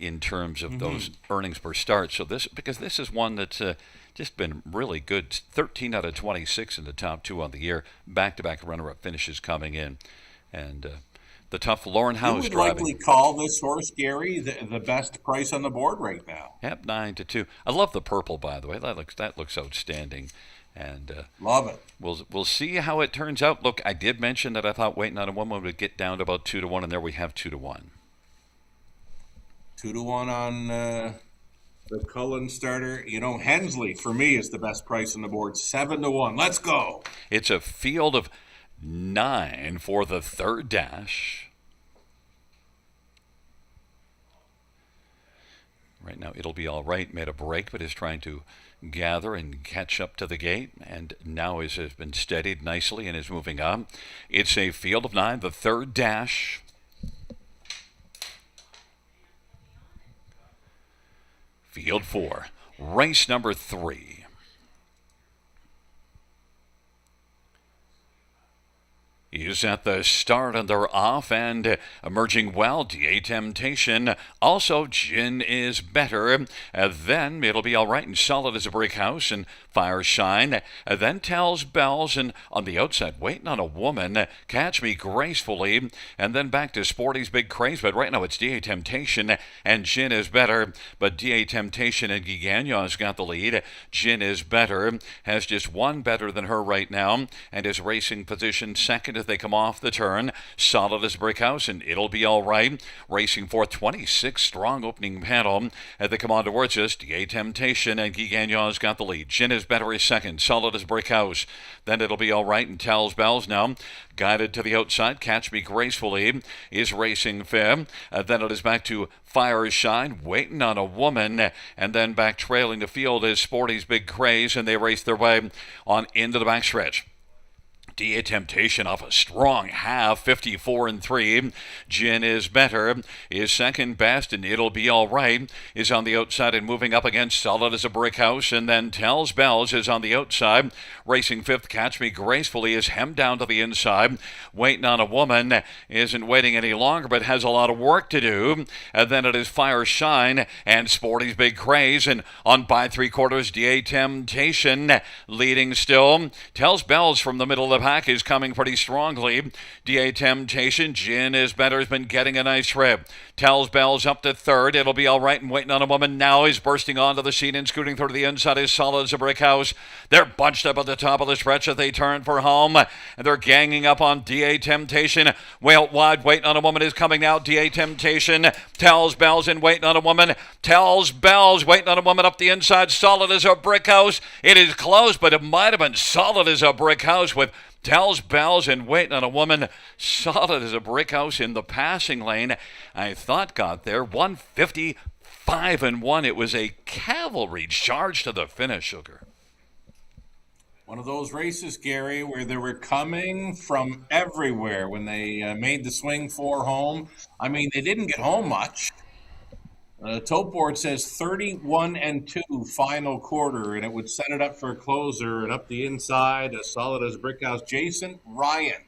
in terms of those earnings per start. So because this is one that's just been really good. 13 out of 26 in the top 2 on the year. Back-to-back runner-up finishes coming in. And the tough Lauren House You would driving. likely call this horse, Gary, the best price on the board right now. Yep, 9-2. I love the purple, by the way. That looks outstanding. And Love it. we'll see how it turns out. Look, I did mention that I thought Waiting on a Woman would get down to about 2-1, and there we have 2-1. 2-1 on the Cullen starter. You know, Hensley, for me, is the best price on the board. 7-1. Let's go. It's a field of 9 for the third dash. Right now, It'll Be All Right made a break, but is trying to gather and catch up to the gate, and now has been steadied nicely and is moving on. It's a field of 9, the third dash. Field 4, race number 3. Is at the start and they're off, and emerging well, DA Temptation. Also, Gin Is Better. Then It'll Be All Right and Solid as a Brick House and Fire Shine. Then Tells Bells, and on the outside, Waiting on a Woman. Catch Me Gracefully. And then back to Sporty's Big Craze, but right now it's DA Temptation and Gin Is Better. But DA Temptation and Giganyo's got the lead. Gin Is Better has just one better than her right now and is racing position second as they come off the turn. Solid as Brick House and It'll Be All Right. Racing for 26 strong opening panel as they come on towards us. DA Temptation and Giganyo's got the lead. Gin Is Better is second. Solid as Brick House. Then It'll Be All Right and Tells Bells now. Guided to the outside. Catch Me Gracefully is racing fifth. Then it is back to Fire Shine, Waiting on a Woman, and then back trailing the field is Sporty's Big Craze, and they race their way on into the backstretch. DA Temptation off a strong half, 54-3. Gin Is Better is second best, and It'll Be All Right is on the outside and moving up against Solid as a Brick House, and then Tells Bells is on the outside. Racing fifth, Catch Me Gracefully is hemmed down to the inside. Waiting on a Woman isn't waiting any longer, but has a lot of work to do. And then it is Fire Shine and Sporty's Big Craze, and on by 3/4, DA Temptation leading still. Tells Bells from the middle of the pack is coming pretty strongly. DA Temptation, Gin Is Better has been getting a nice trip. Tells Bells up to third. It'll Be All Right and Waiting on a Woman now is bursting onto the scene and scooting through to the inside is Solid as a Brick House. They're bunched up at the top of the stretch as they turn for home, and they're ganging up on DA Temptation. Way out wide, Waiting on a Woman is coming now. DA Temptation, Tells Bells and Waiting on a Woman. Tells Bells, Waiting on a Woman up the inside. Solid as a Brick House. It is close, but it might have been Solid as a Brick House with Tells Bells and Waiting on a Woman. Solid as a Brick House in the passing lane. I thought got there. 155-1. It was a cavalry charge to the finish, Sugar. One of those races, Gary, where they were coming from everywhere when they made the swing for home. I mean, they didn't get home much. Tote board says 31-2 final quarter, and it would set it up for a closer. And up the inside, as Solid as a Brick House, Jason Ryan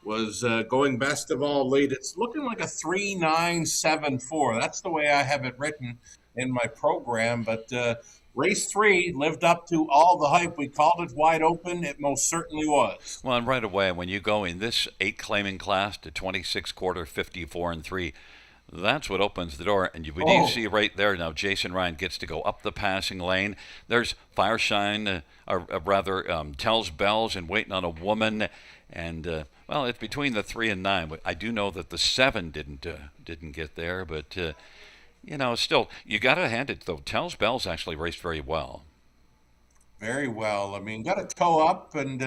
was going best of all late. It's looking like a 3-9-7-4. That's the way I have it written in my program. But race 3 lived up to all the hype. We called it wide open. It most certainly was. Well, and right away, when you go in this 8 claiming class to 26 quarter, 54-3, That's what opens the door. And we do Oh, see right there now Jason Ryan gets to go up the passing lane. There's Fireshine, or rather, Tells Bells and Waiting on a Woman. And, well, it's between the 3 and 9. I do know that the 7 didn't get there. But, still, you got to hand it, though. Tells Bells actually raced very well. very well. I mean, got a toe up, and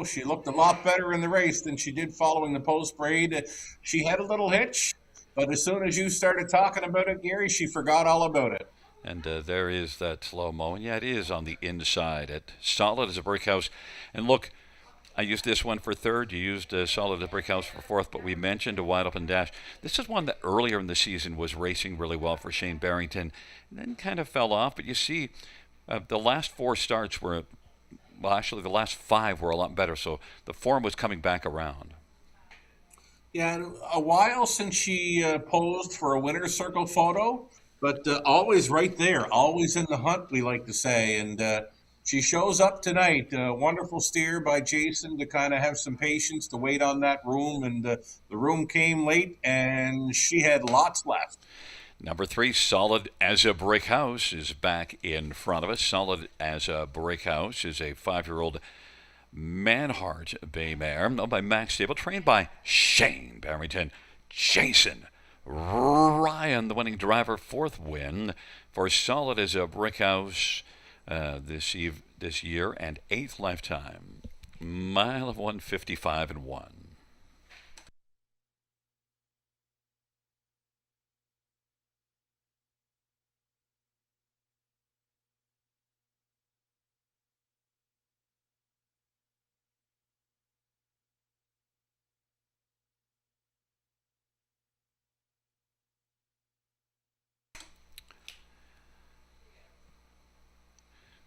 she looked a lot better in the race than she did following the post braid. She had a little hitch, but as soon as you started talking about it, Gary, she forgot all about it. And there is that slow mo. And yeah, it is on the inside. It solid as a brick house. And look, I used this one for third. You used solid as a brick house for fourth, but we mentioned a wide open dash. This is one that earlier in the season was racing really well for Shane Barrington, and then kind of fell off. But you see, the last 4 starts were, well, actually the last 5 were a lot better. So the form was coming back around. Yeah, a while since she posed for a winner's circle photo, but always right there, always in the hunt, we like to say. And she shows up tonight. Wonderful steer by Jason to kind of have some patience to wait on that room. And the room came late, and she had lots left. Number 3, Solid as a Brick House, is back in front of us. Solid as a Brick House is a 5-year-old Manhart Bay Mare, owned by Max Stable, trained by Shane Barrington. Jason Ryan, the winning driver, 4th win for Solid as a Brick House this year, and 8th lifetime. Mile of 155 and 1.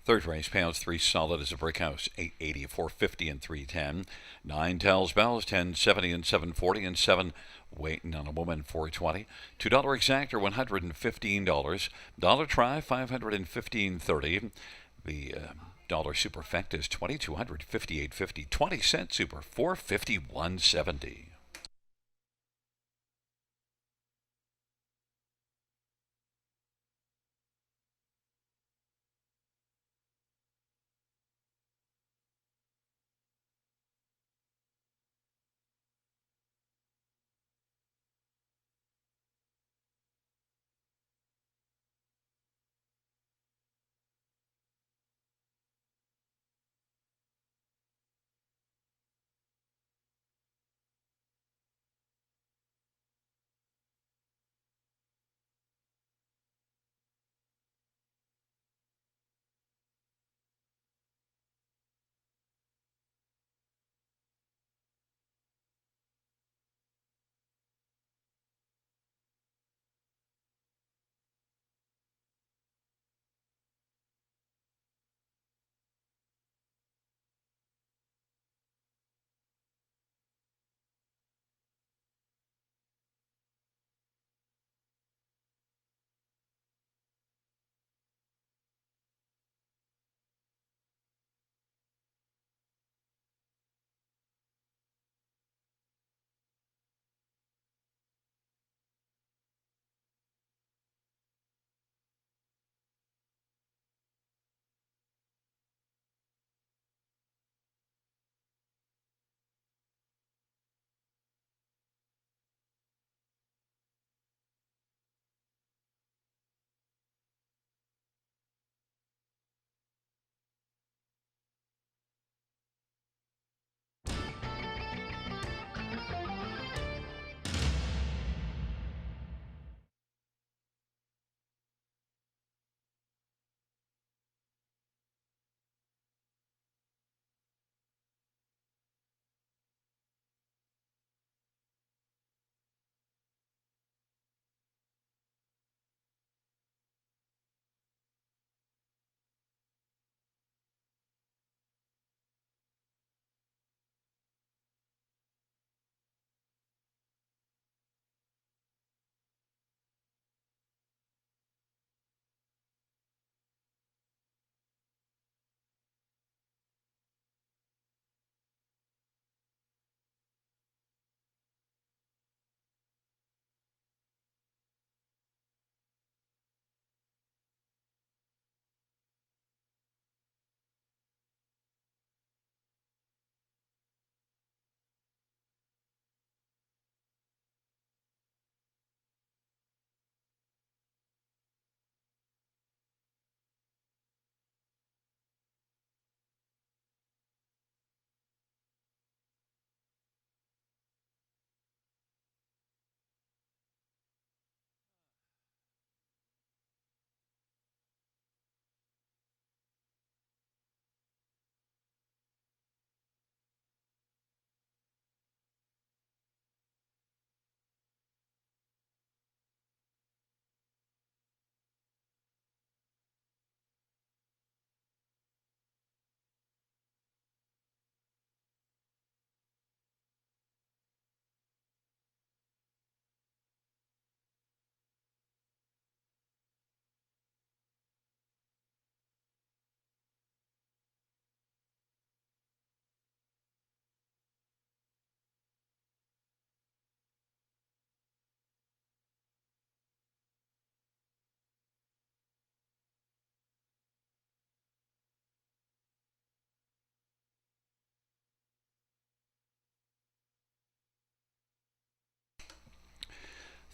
Third race, pounds 3 solid as a brick house, 880, 450, and 310. 9 tells bells, 1070 and 740, and 7 waiting on a woman, 420. $2 exactor, $115. Dollar try, $515.30. The dollar superfecta is $2,258.50. 20-cent super, $451.70.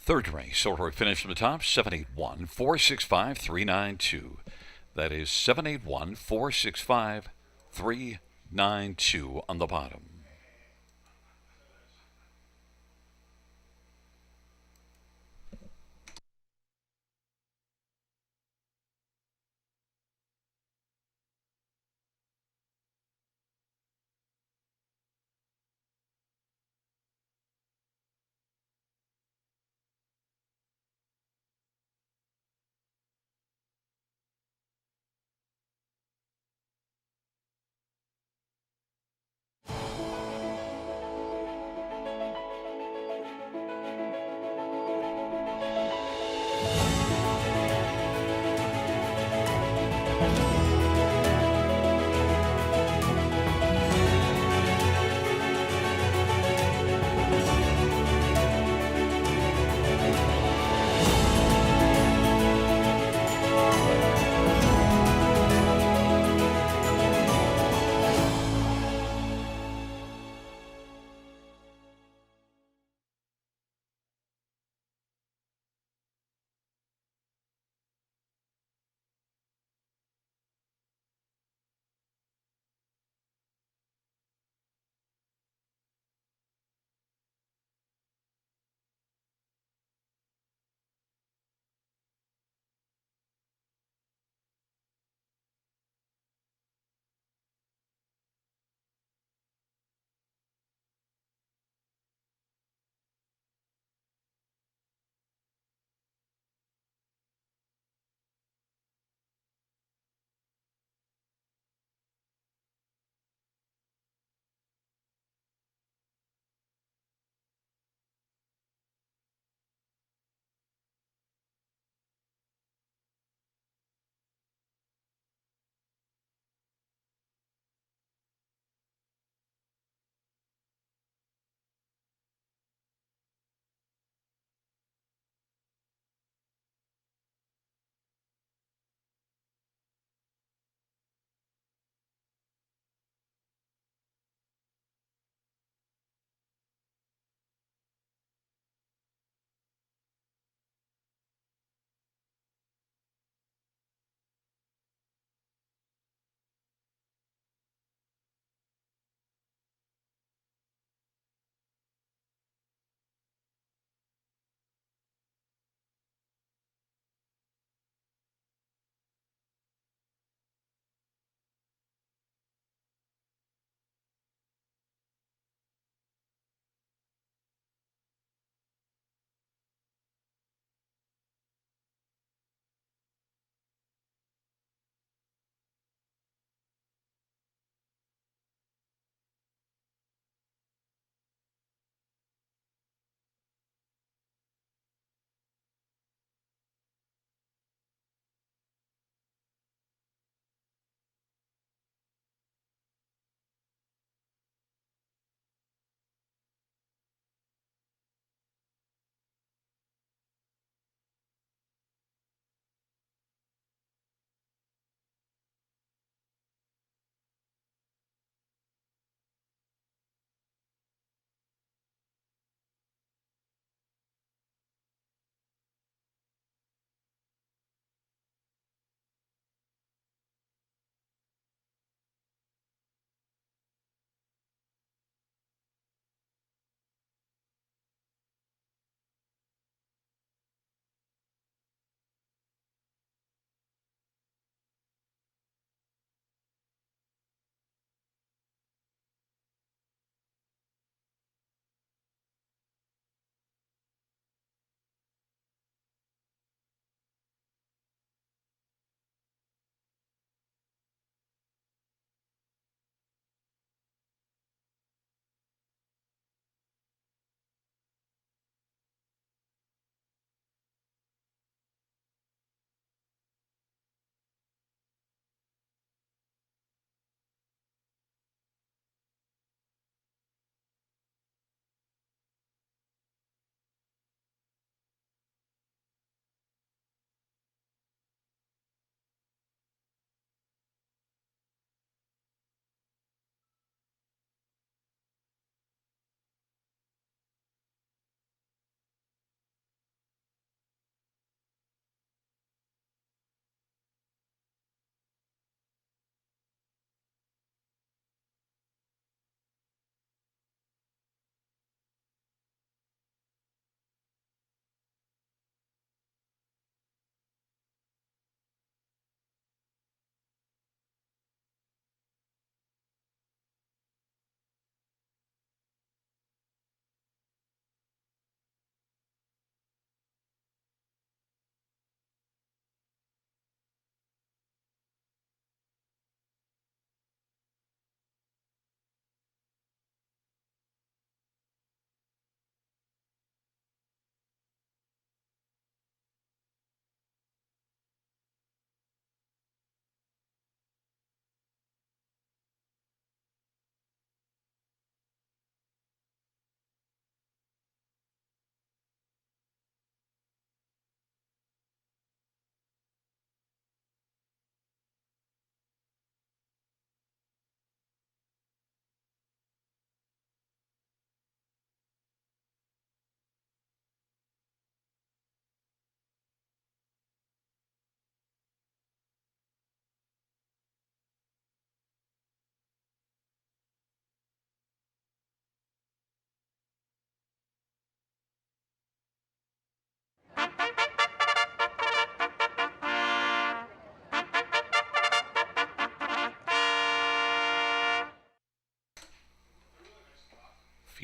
Third race, order finish from the top, 781 465 392. That is 781 465 392 on the bottom.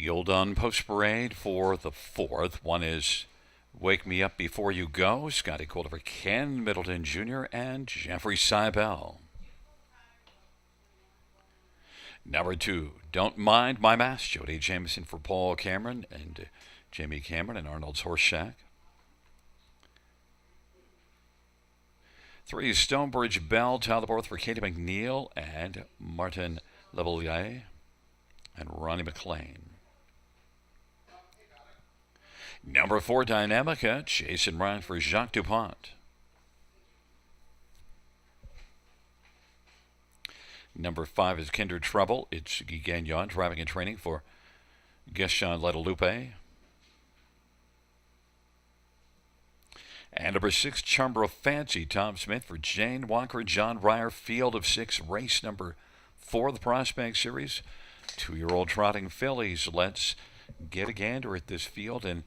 Field on Post Parade for the fourth. One is Wake Me Up Before You Go, Scotty Colder, Ken Middleton Jr., and Jeffrey Seibel. Number 2, Don't Mind My Mask, Jody Jameson for Paul Cameron and Jamie Cameron and Arnold's Horse Shack. 3, Stonebridge Belle, Tyler for Katie McNeil and Martin Levelier and Ronnie McLean. Number 4, Dynamica, Jason Ryan for Jacques Dupont. Number 5 is Kindred Trouble. It's Guy Gagnon driving and training for Gaston Guadalupe. And number 6, Chambro Fancy, Tom Smith for Jane Walker, John Ryer, Field of 6, race number 4 of the Prospect Series. 2-year-old trotting fillies. Let's get a gander at this field. And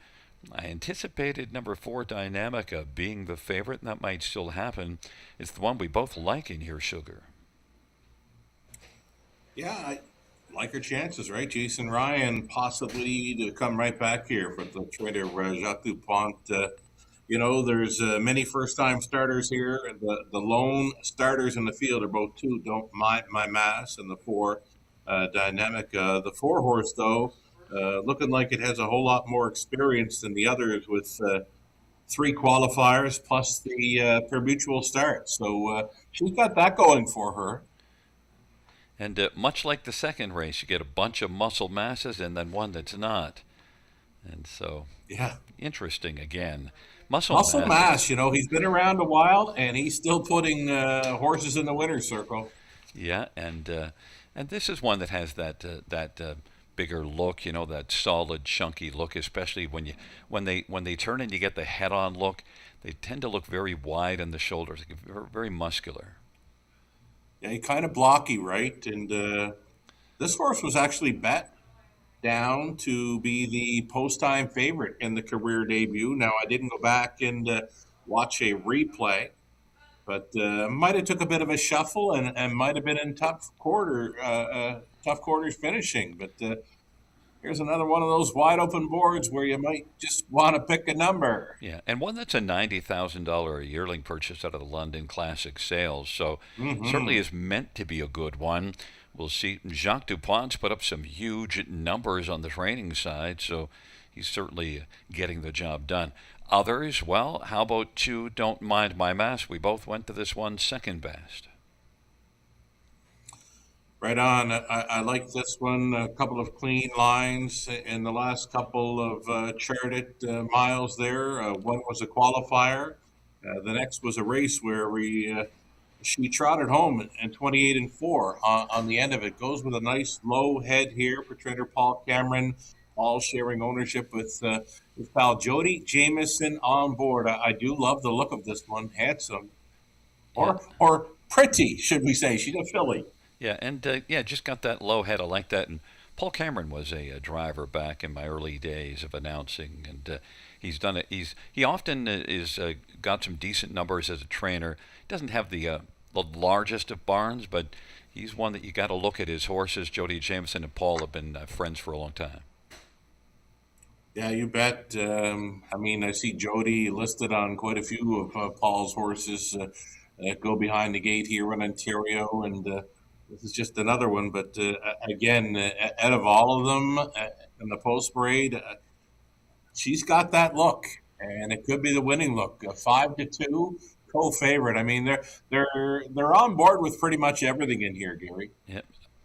I anticipated number 4, Dynamica, being the favorite, and that might still happen. It's the one we both like in here, Sugar. Yeah, I like her chances, right? Jason Ryan possibly to come right back here for the trader Jacques Dupont. There's many first-time starters here. And the lone starters in the field are both 2, Don't Mind My Mass, and the 4, Dynamica. The 4-horse, though, looking like it has a whole lot more experience than the others with 3 qualifiers plus the per mutual start. So she's got that going for her. And much like the second race, you get a bunch of muscle masses and then one that's not. And so, yeah, interesting again. Muscle mass, he's been around a while and he's still putting horses in the winner's circle. Yeah, and this is one that has that bigger look, that solid, chunky look, especially when they turn and you get the head-on look. They tend to look very wide in the shoulders, very muscular. Yeah, he kind of blocky, right? And this horse was actually bet down to be the post-time favorite in the career debut. Now, I didn't go back and watch a replay, but might have took a bit of a shuffle and might have been in tough quarters finishing. But here's another one of those wide open boards where you might just want to pick a number. Yeah, and one that's a $90,000 yearling purchase out of the London Classic sales, so certainly is meant to be a good one. We'll see. Jacques Dupont's put up some huge numbers on the training side, so he's certainly getting the job done. Others, well, how about 2, Don't Mind My Mask? We both went to this one second best. Right on. I like this one. A couple of clean lines in the last couple of charted miles there. One was a qualifier. The next was a race where she trotted home in 28-4 on the end of it. Goes with a nice low head here for trainer Paul Cameron, all sharing ownership with pal Jody Jameson on board. I do love the look of this one. Handsome. Or pretty, should we say. She's a filly. Yeah, and just got that low head. I like that. And Paul Cameron was a driver back in my early days of announcing, and he's done it. He often is got some decent numbers as a trainer. Doesn't have the largest of barns, but he's one that you got to look at his horses. Jody Jameson and Paul have been friends for a long time. Yeah, you bet. I see Jody listed on quite a few of Paul's horses that go behind the gate here in Ontario, and this is just another one. But again, out of all of them in the post parade, she's got that look, and it could be the winning look. 5-2, co-favorite. I mean, they're on board with pretty much everything in here, Gary. Yeah,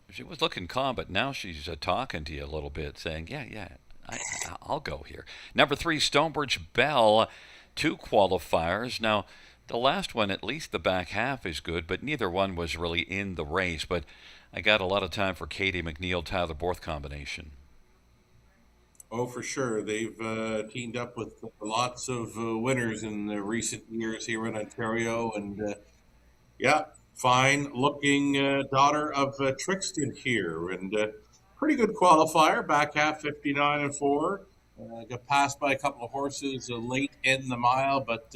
she was looking calm, but now she's talking to you a little bit, saying, "Yeah, I'll go here." Number 3, Stonebridge Belle, 2 qualifiers. Now, the last one, at least the back half is good, but neither one was really in the race. But I got a lot of time for Katie McNeil, Tyler Borth combination. Oh, for sure. They've teamed up with lots of winners in the recent years here in Ontario. And, fine-looking daughter of Trixton here. And pretty good qualifier, back half 59-4. Got passed by a couple of horses late in the mile, but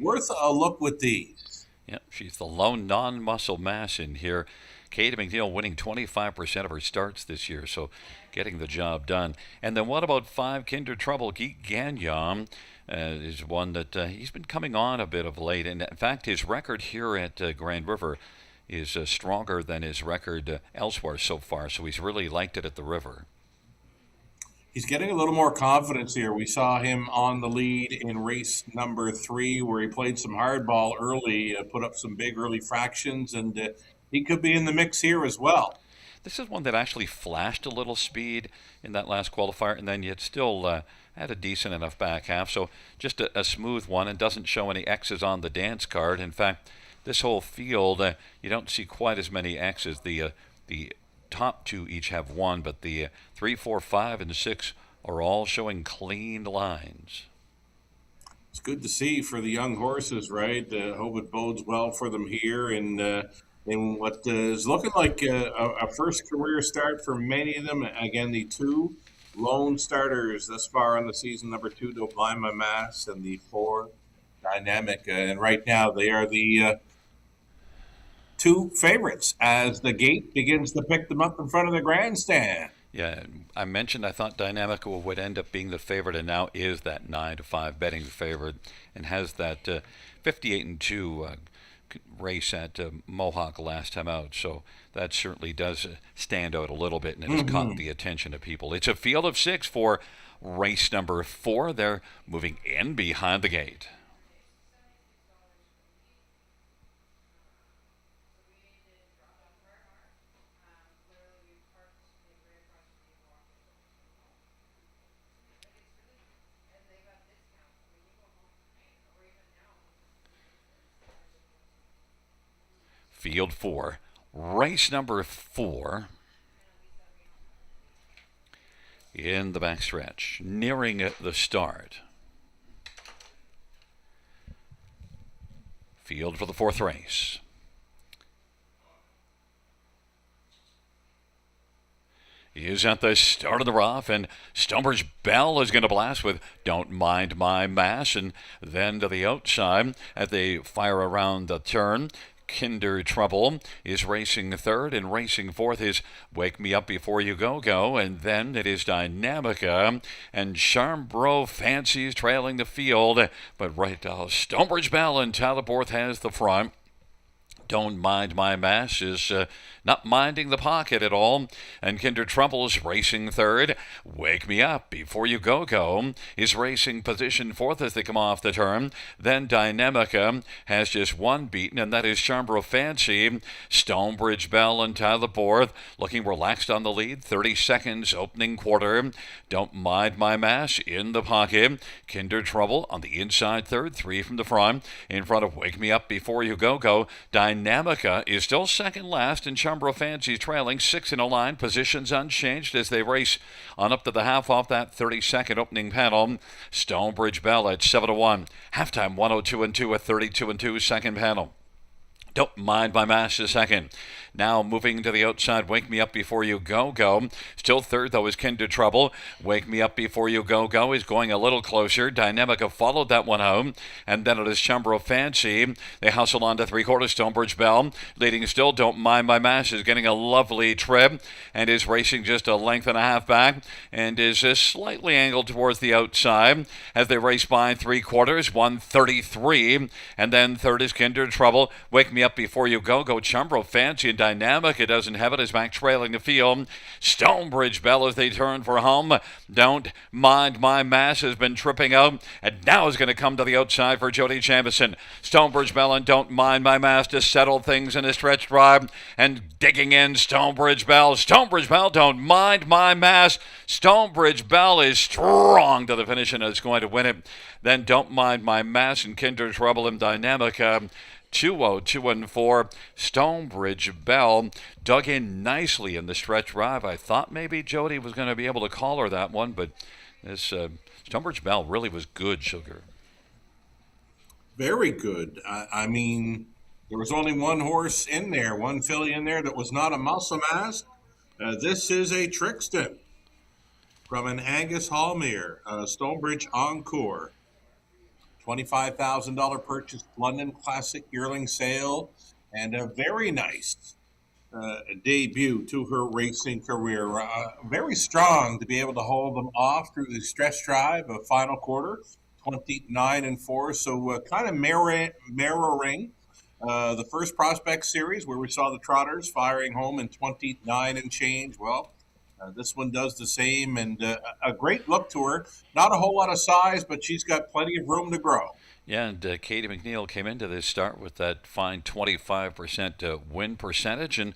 worth a look with these. Yep, she's the lone non-muscle mass in here. Katie McNeil winning 25% of her starts this year, so getting the job done. And then what about 5 Kinder Trouble? Geek Gagnon is one that he's been coming on a bit of late. And in fact, his record here at Grand River is stronger than his record elsewhere so far, so he's really liked it at the river. He's getting a little more confidence here. We saw him on the lead in race number 3, where he played some hardball early, put up some big early fractions, and he could be in the mix here as well. This is one that actually flashed a little speed in that last qualifier, and then yet still had a decent enough back half. So just a smooth one, and doesn't show any X's on the dance card. In fact, this whole field, you don't see quite as many X's. The top 2 each have 1, but the 3, 4, 5, and 6 are all showing clean lines. It's good to see for the young horses, right? Hope it bodes well for them here in what is looking like a first career start for many of them. Again, the 2 lone starters thus far on the season, number 2, Don't Mind My Mass, and the 4, Dynamic. And right now they are the 2 favorites as the gate begins to pick them up in front of the grandstand. Yeah, I mentioned I thought Dynamica would end up being the favorite, and now is that 9-5 betting favorite, and has that 58-2 race at Mohawk last time out. So that certainly does stand out a little bit, and it has caught the attention of people. It's a field of 6 for race number 4. They're moving in behind the gate. Field 4, race number 4, in the backstretch, nearing the start. Field for the 4th race. Is at the start of the rough, and Stonebridge Bell is going to blast with Don't Mind My Mass, and then to the outside as they fire around the turn. Kinder Trouble is racing 3rd, and racing 4th is Wake Me Up Before You Go, and then it is Dynamica, and Charmbro Fancies trailing the field, but right now Stonebridge Bell and Tyler has the front. Don't Mind My Mass is not minding the pocket at all. And Kinder Trouble's racing 3rd. Wake Me Up Before You Go is racing position 4th as they come off the turn. Then Dynamica has just 1 beaten, and that is Charmbro Fancy. Stonebridge Bell and Tyler Borth looking relaxed on the lead. 30 seconds opening quarter. Don't Mind My Mass in the pocket. Kinder Trouble on the inside 3rd. 3 from the front. In front of Wake Me Up Before You Go. Dynamica is still second last, and Charmbro Fancy trailing 6 in a line. Positions unchanged as they race on up to the half off that 32nd opening panel. Stonebridge Bell at 7-1. Halftime 102-2 at 32-2 second panel. Don't Mind My Mass is second. Now moving to the outside, Wake Me Up Before You Go. Still 3rd, though, is Kinder Trouble. Wake Me Up Before You Go is going a little closer. Dynamica followed that one home. And then it is Charmbro Fancy. They hustle on to 3/4. Stonebridge Bell leading still. Don't Mind My Mass is getting a lovely trip and is racing just a length and a half back and is slightly angled towards the outside as they race by 3/4. 1:33. And then 3rd is Kinder Trouble. Wake Me Up Before You Go. Charmbro Fancy and Dynamica doesn't have it as back trailing the field. Stonebridge Bell as they turn for home. Don't Mind My Mass has been tripping out and now is going to come to the outside for Jody Jamieson. Stonebridge Bell and Don't Mind My Mass to settle things in a stretch drive and digging in Stonebridge Bell. Stonebridge Bell, Don't Mind My Mass. Stonebridge Bell is strong to the finish and is going to win it. Then Don't Mind My Mass and Kinder Trouble and Dynamica. 2-0-2-4. Stonebridge Bell dug in nicely in the stretch drive. I thought maybe Jody was going to be able to call her that one, but this Stonebridge Bell really was good, Sugar. Very good. I mean, there was only one horse in there, one filly in there that was not a muscle mass. This is a Trixton from an Angus Hallmere, Stonebridge Encore. $25,000 purchase London Classic yearling sale, and a very nice debut to her racing career. Very strong to be able to hold them off through the stretch drive of final quarter, 29-4. So kind of mirroring the first Prospect Series where we saw the Trotters firing home in 29 and change. Well, this one does the same, and a great look to her. Not a whole lot of size, but she's got plenty of room to grow. Yeah, and Katie McNeil came into this start with that fine 25% win percentage, and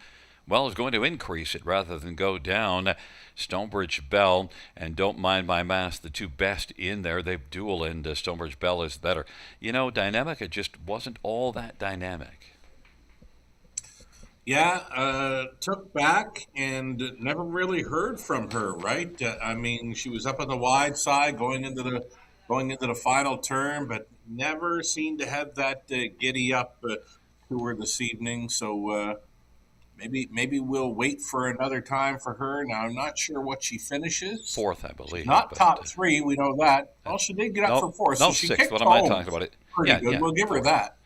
well, is going to increase it rather than go down. Stonebridge Bell and Don't Mind My Mask, the two best in there. They duel, and Stonebridge Bell is better. You know, Dynamica just wasn't all that dynamic. Yeah, took back and never really heard from her. Right? I mean, she was up on the wide side going into the final turn, but never seemed to have that giddy up to her this evening. So maybe we'll wait for another time for her. Now I'm not sure what she finishes. Fourth, I She's believe. not But top three, we know that. Well, she did get up no, for fourth, no, so she sixth. kicked What am I home talking about? It. pretty Yeah, good. yeah, We'll give her fourth. that.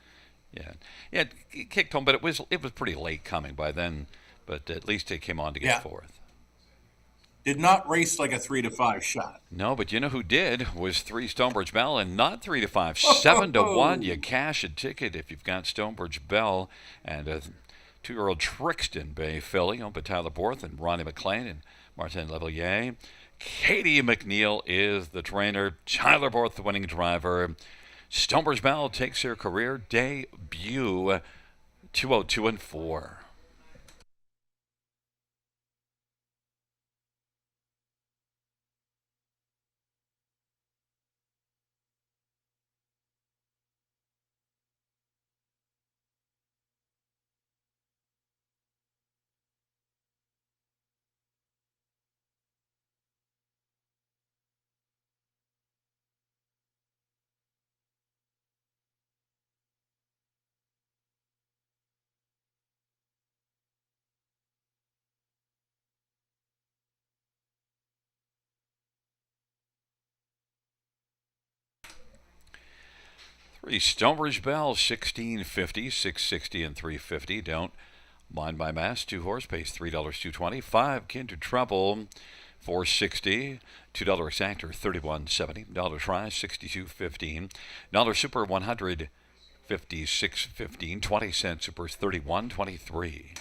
Yeah, yeah, it kicked home, but it was pretty late coming by then. But at least it came on to get Yeah. fourth. Did not race like a 3-5 shot. No, but you know who did was 3 Stonebridge Bell, and not 3-5, 7-1. You cash a ticket if you've got Stonebridge Bell and a 2-year-old Trixton Bay filly, owned by Tyler Borth and Ronnie McLean and Martin Levelier. Katie McNeil is the trainer. Tyler Borth, the winning driver. Stonebridge Bell takes her career debut, 202-4. Three Stonebridge Bell, 1650, 660, and 350. Don't Mind My Mask, 2 horse pace, $3, 220. 5 Kinder Trouble, 460. $2 Exactor, 31.70. Dollars Rise, 62.15. Dollar Super, 100, 56.15. 20-cent Supers, 31.23.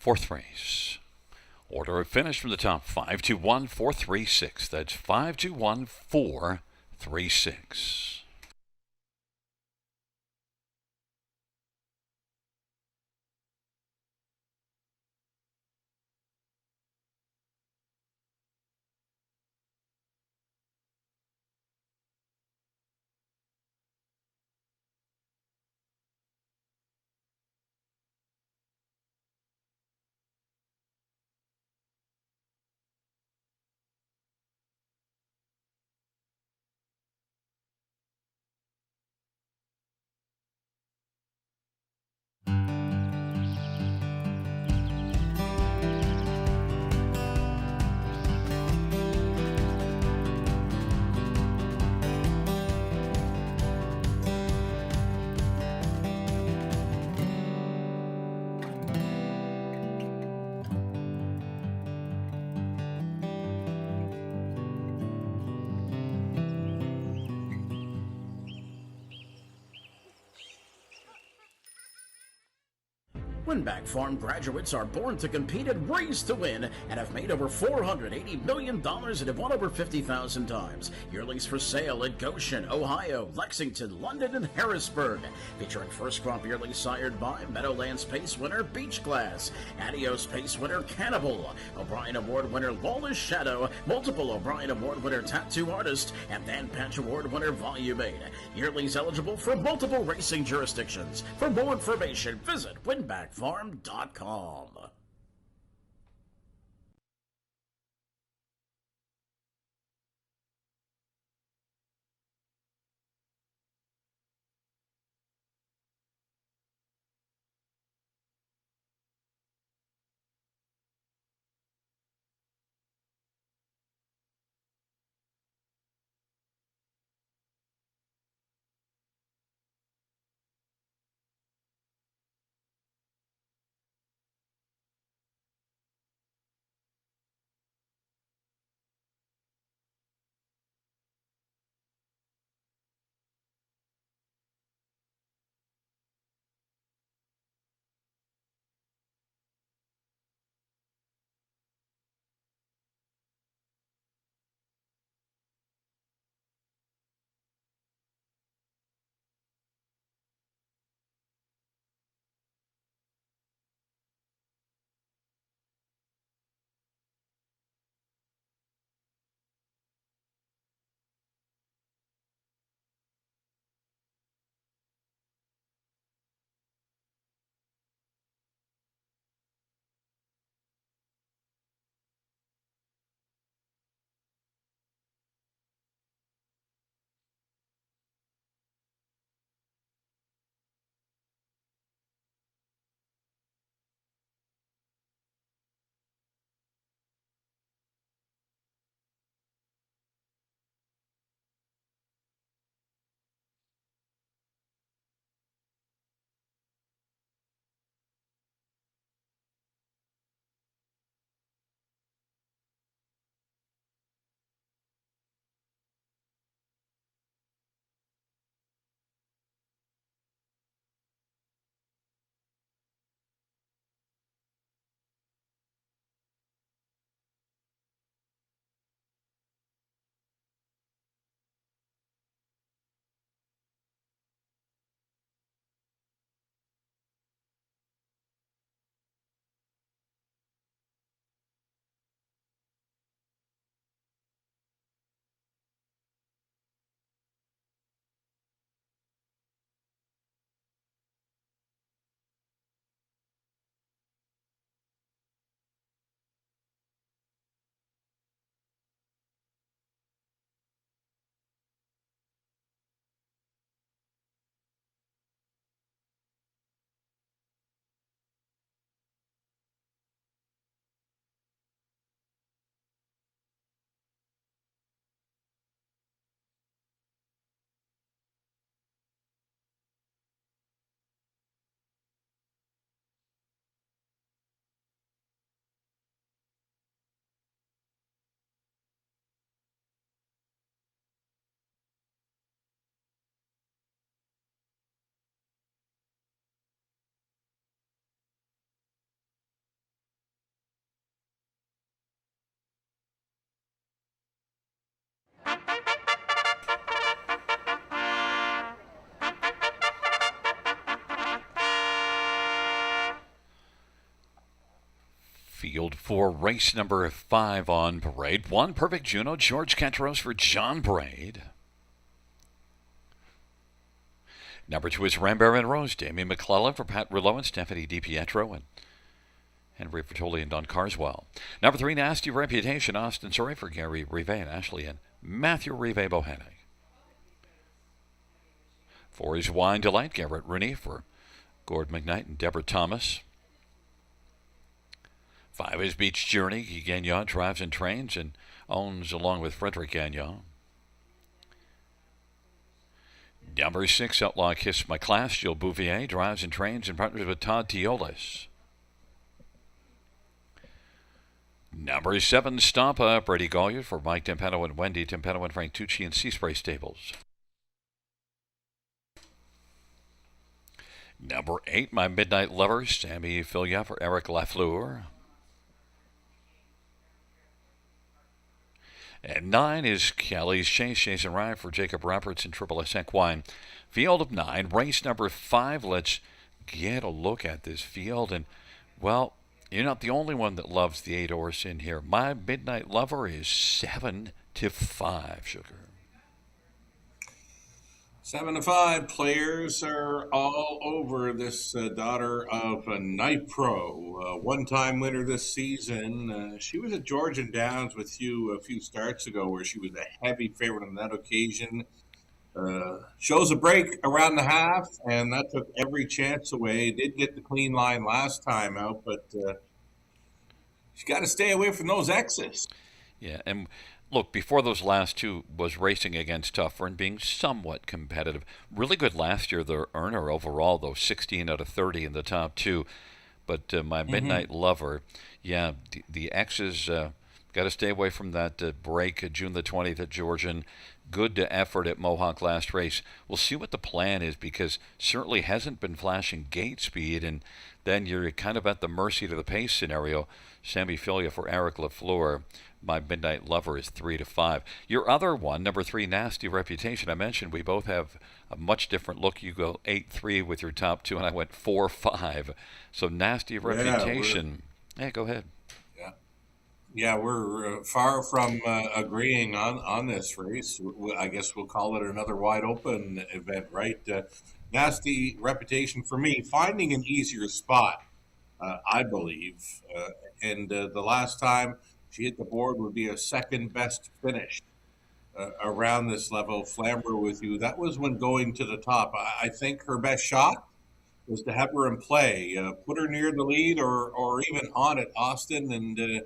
Fourth race. Order of finish from the top: 521436. That's 521436. Winback Farm graduates are born to compete and raised to win and have made over $480 million and have won over 50,000 times. Yearlings for sale at Goshen, Ohio, Lexington, London, and Harrisburg. Featuring first crop yearlings sired by Meadowlands Pace winner Beach Glass, Adios Pace winner Cannibal, O'Brien Award winner Lawless Shadow, multiple O'Brien Award winner Tattoo Artist, and Dan Patch Award winner Volume 8. Yearlings eligible for multiple racing jurisdictions. For more information, visit winbackfarm.com. Field for race number 5 on parade. 1 Perfect Juno, George Ketros for John Braid. Number 2 is Rambar and Rose, Damien McClellan for Pat Rillo and Stephanie DiPietro, and Henry Fertoli and Don Carswell. Number 3, Nasty Reputation, Austin Surrey for Gary Rive and Ashley and Matthew Rive Bohanna. 4 is Wine Delight, Garrett Rooney for Gord McKnight and Deborah Thomas. 5 is Beach Journey. Guy Gagnon drives and trains and owns along with Frederick Gagnon. Number 6, Outlaw Kiss My Class. Jill Bouvier drives and trains and partners with Todd Teolis. Number 7, Stampa. Brady Golliard for Mike Timpano and Wendy Timpano and Frank Tucci and Seaspray Stables. Number 8, My Midnight Lover. Sammy Filia for Eric Lafleur. And 9 is Kelly's Chase, Jason Ryan for Jacob Roberts and Triple S Equine. Field of 9, race number 5. Let's get a look at this field. And, well, you're not the only one that loves the 8 horse in here. My Midnight Lover is 7-5, Sugar. 7-5 players are all over this daughter of a Night Pro, one-time winner this season. She was at Georgian Downs with you a few starts ago, where she was a heavy favorite on that occasion. Shows a break around the half, and that took every chance away. Did get the clean line last time out, but she's got to stay away from those X's. Yeah, and look, before those last 2 was racing against Tougher and being somewhat competitive. Really good last year, the earner overall, though, 16 out of 30 in the top 2. But My Midnight Lover, yeah, the X's got to stay away from that break June the 20th at Georgian. Good effort at Mohawk last race. We'll see what the plan is, because certainly hasn't been flashing gate speed, and then you're kind of at the mercy to the pace scenario. Sammy Filia for Eric Lafleur. My Midnight Lover is 3-5. Your other one, number 3, Nasty Reputation. I mentioned we both have a much different look. You go 8-3 with your top 2, and I went 4-5. So Nasty Reputation. Yeah, go ahead. Yeah, we're far from agreeing on this race. I guess we'll call it another wide open event, right? Nasty Reputation for me, finding an easier spot, I believe. And the last time she hit the board would be a second best finish around this level. Flamber with you. That was when going to the top. I think her best shot was to have her in play, put her near the lead or even on it, Austin, and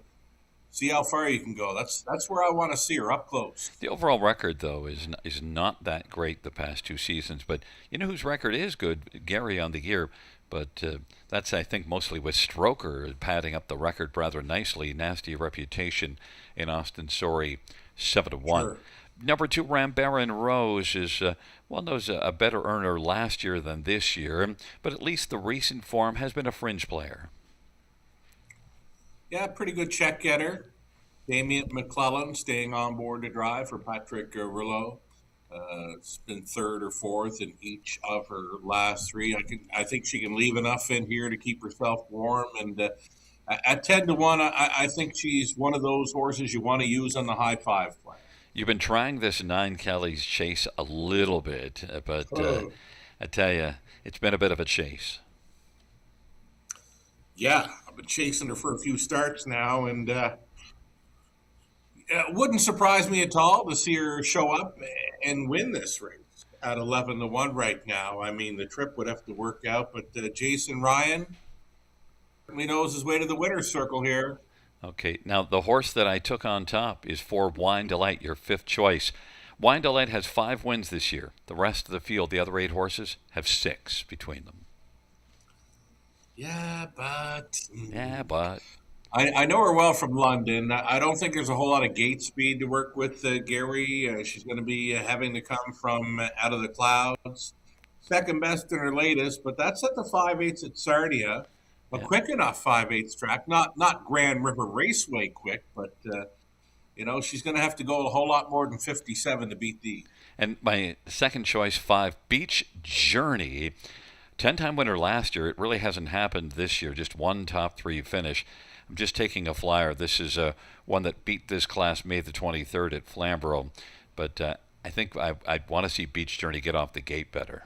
see how far you can go. That's where I want to see her, up close. The overall record, though, is not that great the past 2 seasons. But you know whose record is good? Gary on the year. But that's, I think, mostly with Stroker padding up the record rather nicely. Nasty Reputation in Austin Surrey, 7-1. Sure. Number 2, Rambar and Rose is one of those a better earner last year than this year. But at least the recent form has been a fringe player. Yeah, pretty good check getter. Damien McClellan staying on board to drive for Patrick Rillo. It's been 3rd or 4th in each of her last 3. I think she can leave enough in here to keep herself warm. And at 10-1, I think she's one of those horses you want to use on the high 5 plan. You've been trying this 9 Kelly's Chase a little bit, but I tell you, it's been a bit of a chase. Yeah, I've been chasing her for a few starts now, and it wouldn't surprise me at all to see her show up and win this race at 11-1 right now. I mean, the trip would have to work out, but Jason Ryan certainly knows his way to the winner's circle here. Okay, now the horse that I took on top is for Wine Delight, your 5th choice. Wine Delight has 5 wins this year. The rest of the field, the other 8 horses, have 6 between them. Yeah, but I know her well from London. I don't think there's a whole lot of gate speed to work with Gary. She's going to be having to come from out of the clouds. Second best in her latest, but that's at the 5/8 at Sarnia. A quick enough 5/8 track. Not Grand River Raceway quick, but she's going to have to go a whole lot more than 57 to beat these. And my second choice, 5, Beach Journey. 10-time winner last year. It really hasn't happened this year. Just one top 3 finish. I'm just taking a flyer. This is one that beat this class May the 23rd at Flamborough. But I think I'd want to see Beach Journey get off the gate better.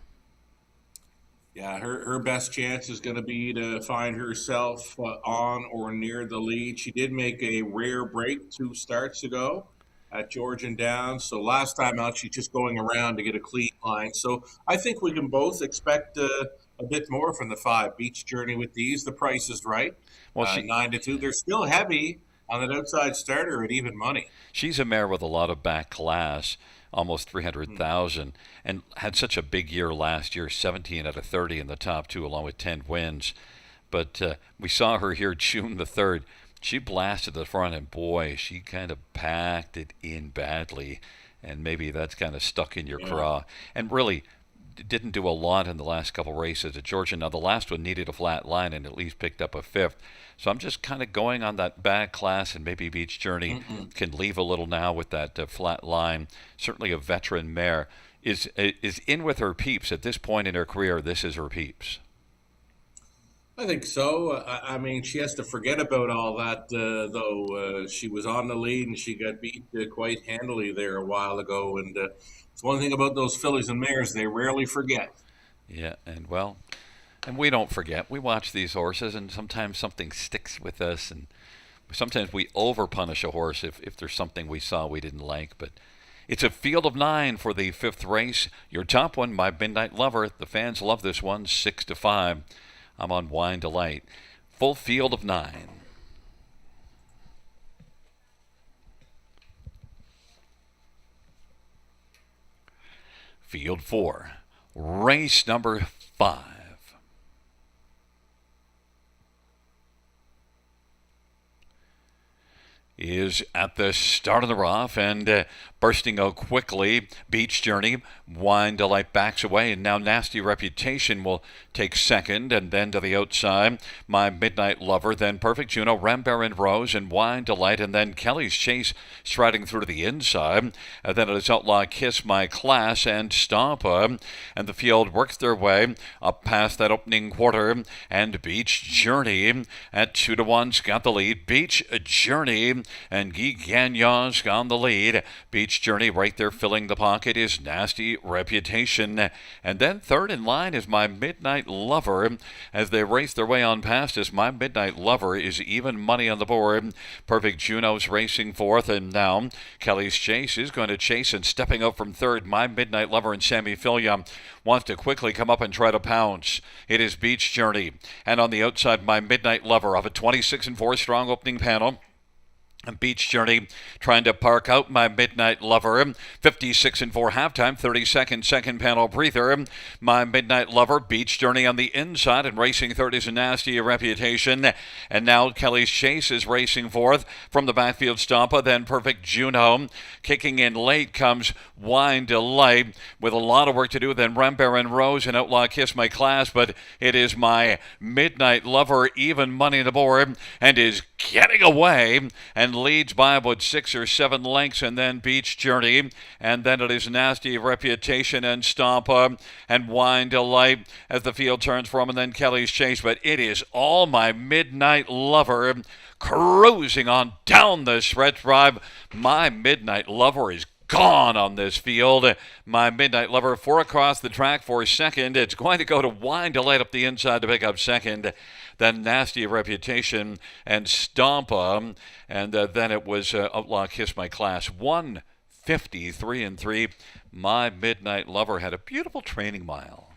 Yeah, her best chance is going to be to find herself on or near the lead. She did make a rare break 2 starts ago at Georgian Downs. So last time out, she's just going around to get a clean line. So I think we can both expect a bit more from the 5 Beach Journey with these. The price is right. Well, 9-2. They're still heavy on that outside starter at even money. she's a mare with a lot of back class, almost 300,000, and had such a big year last year, 17 out of 30 in the top 2, along with 10 wins. But we saw her here June the 3rd. She blasted the front, and boy, she kind of packed it in badly. And maybe that's kind of stuck in your craw. And really didn't do a lot in the last couple races at Georgia. Now, the last one needed a flat line and at least picked up a 5th. So I'm just kind of going on that back class, and maybe Beach Journey can leave a little now with that flat line. Certainly a veteran mare is in with her peeps at this point in her career. This is her peeps. I think so. I mean, she has to forget about all that, though. She was on the lead and she got beat quite handily there a while ago. And it's one thing about those fillies and mares, they rarely forget. Yeah, and well, and we don't forget. We watch these horses, and sometimes something sticks with us, and sometimes we over-punish a horse if there's something we saw we didn't like. But it's a field of 9 for the 5th race. Your top one, My Midnight Lover. The fans love this one, 6-5. I'm on Wine Delight. Full field of 9. Field 4. Race number 5. Is at the start of the rough and bursting out quickly. Beach Journey, Wine Delight backs away, and now Nasty Reputation will take second, and then to the outside, My Midnight Lover, then Perfect Juno, Rambaran Rose, and Wine Delight, and then Kelly's Chase striding through to the inside. And then it is Outlaw Kiss My Class and Stompa, and the field works their way up past that opening quarter, and Beach Journey at 2-1's got the lead. Beach Journey and Guy Gagnon's got the lead. Beach Journey right there filling the pocket is Nasty Reputation. And then third in line is My Midnight Lover. As they race their way on past us, My Midnight Lover is even money on the board. Perfect Juno's racing fourth, and now Kelly's Chase is going to chase, and stepping up from third, My Midnight Lover and Sammy Filia wants to quickly come up and try to pounce. It is Beach Journey. And on the outside, My Midnight Lover off a 26-4 strong opening panel. Beach Journey trying to park out My Midnight Lover. 56-4 halftime, 32nd second panel breather. My Midnight Lover, Beach Journey on the inside, and racing third is a Nasty Reputation. And now Kelly's Chase is racing fourth from the backfield. Stompa, then Perfect Juno. Kicking in late comes Wine Delight with a lot of work to do. Then Rambaran Rose and Outlaw Kiss My Class, but it is My Midnight Lover, even money on the board, and is getting away and leads by about 6 or 7 lengths, and then Beach Journey, and then it is Nasty Reputation and Stompa and Wine Delight as the field turns for him, and then Kelly's Chase, but it is all My Midnight Lover cruising on down the stretch drive. My Midnight Lover is gone on this field. My Midnight Lover 4 across the track for second. It's going to go to Wine Delight up the inside to pick up second. Then Nasty Reputation and Stompa, and then it was Outlaw Kiss My Class. 153-3. My Midnight Lover had a beautiful training mile.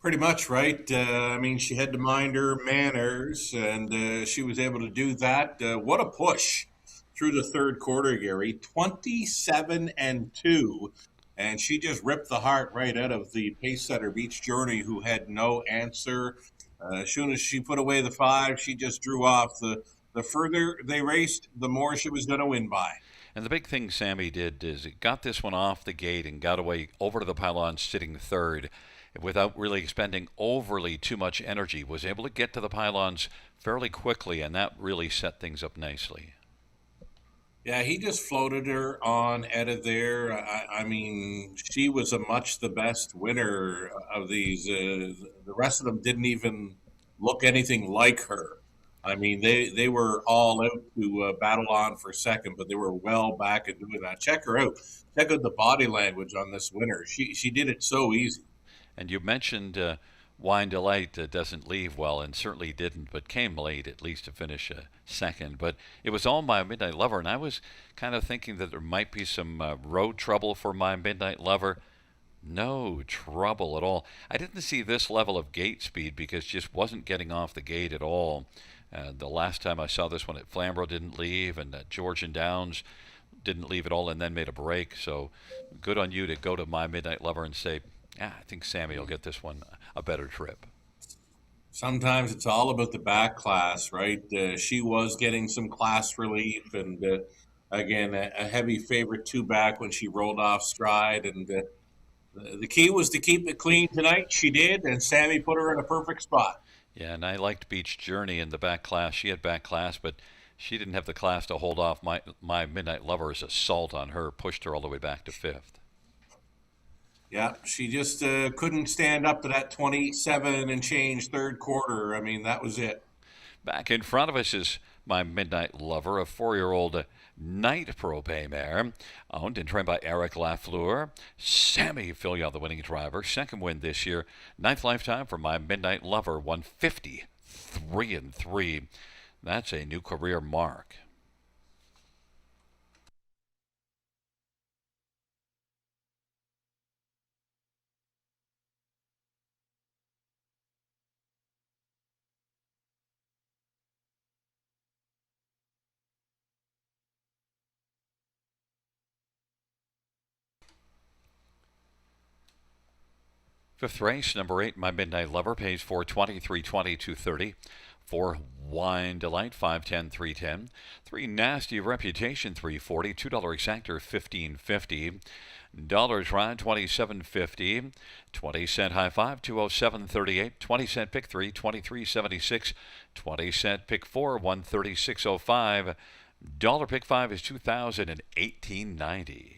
Pretty much, right? I mean, she had to mind her manners, and she was able to do that. What a push through the third quarter, Gary. 27-2. And she just ripped the heart right out of the pace setter, Beach Journey, who had no answer. As soon as she put away the 5, she just drew off. The further they raced, the more she was going to win by. And the big thing Sammy did is it got this one off the gate and got away over to the pylon sitting third without really expending overly too much energy. Was able to get to the pylons fairly quickly, and that really set things up nicely. Yeah, he just floated her on out of there. I mean, she was a much the best winner of these. The rest of them didn't even look anything like her. I mean, they were all out to battle on for second, but they were well back in doing that. Check her out. Check out the body language on this winner. She did it so easy. And you mentioned Wine Delight doesn't leave well, and certainly didn't, but came late at least to finish second. But it was all My Midnight Lover, and I was kind of thinking that there might be some road trouble for My Midnight Lover. No trouble at all. I didn't see this level of gate speed because just wasn't getting off the gate at all. The last time I saw this one at Flamborough didn't leave, and Georgian Downs didn't leave at all, and then made a break. So good on you to go to My Midnight Lover and say, I think Sammy will get this one a better trip. Sometimes it's all about the back class, right? She was getting some class relief, and again, a heavy favorite two back when she rolled off stride. And the key was to keep it clean tonight. She did, and Sammy put her in a perfect spot. Yeah, and I liked Beach Journey in the back class. She had back class, but she didn't have the class to hold off my Midnight Lover's assault on her, pushed her all the way back to fifth. Yeah, she just couldn't stand up to that 27 and change third quarter. I mean, that was it. Back in front of us is My Midnight Lover, a 4-year-old Night Propane mare, owned and trained by Eric Lafleur. Sammy Fillion, the winning driver, second win this year. Ninth lifetime for My Midnight Lover, 150, 3-3. That's a new career mark. Fifth race, number 8, My Midnight Lover, pays 420, 320, 230. 4, Wine Delight, 510, 310. 3, Nasty Reputation, 340. $2 exactor, 1550. Dollars ride, 2750. 20-cent high five, 207.38. 20-cent pick 3, 23.76. 20-cent pick 4, 136.05. Dollar pick 5 is 2018.90.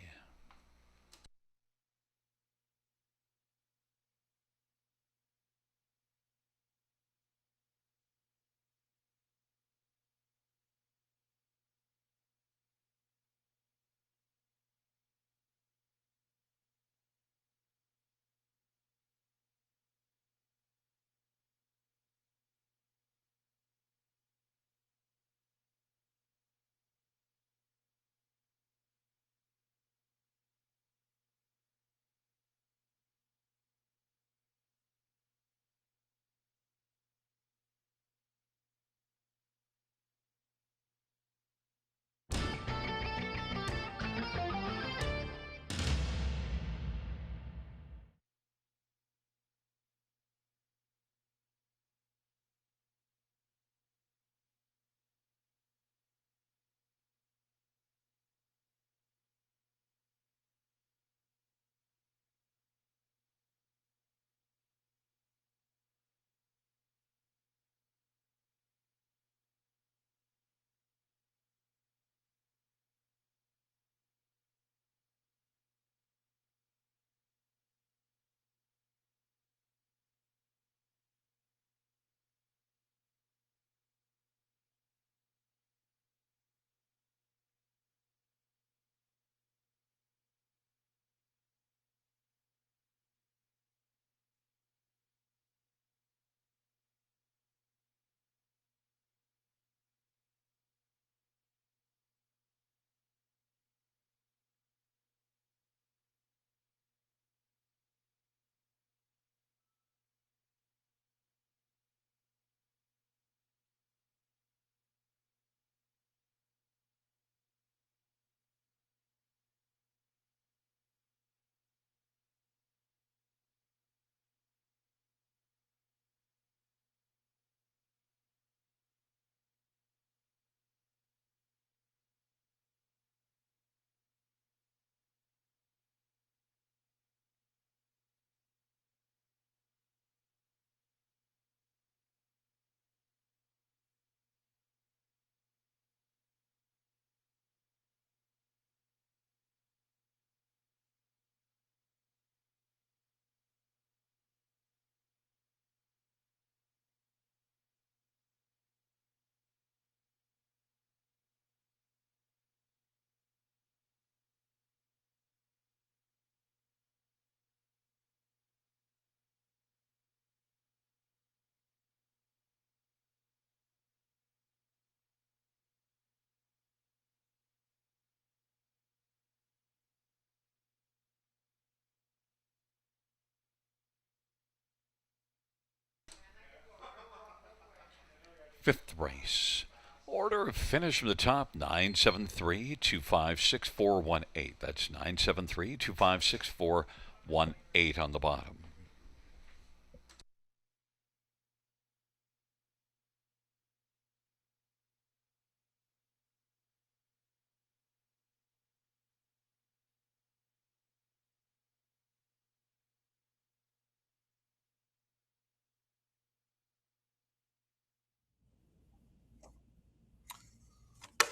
Fifth race. Order of finish from the top 973 256 418. That's 973 256 418 on the bottom.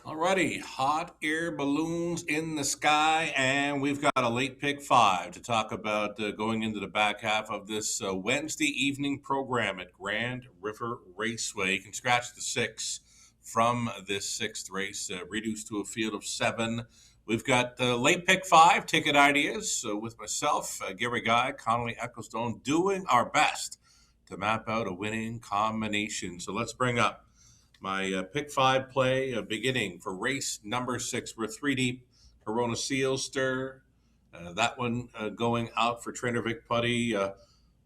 Alrighty, hot air balloons in the sky, and we've got a late pick five to talk about going into the back half of this Wednesday evening program at Grand River Raceway. You can scratch the six from this sixth race, reduced to a field of seven. We've got late pick five ticket ideas with myself, Gary Guy, Connolly Ecclestone, doing our best to map out a winning combination. So let's bring up my pick five play beginning for race number six. We're three deep. Corona Seal Stir. That one going out for trainer Vic Putty.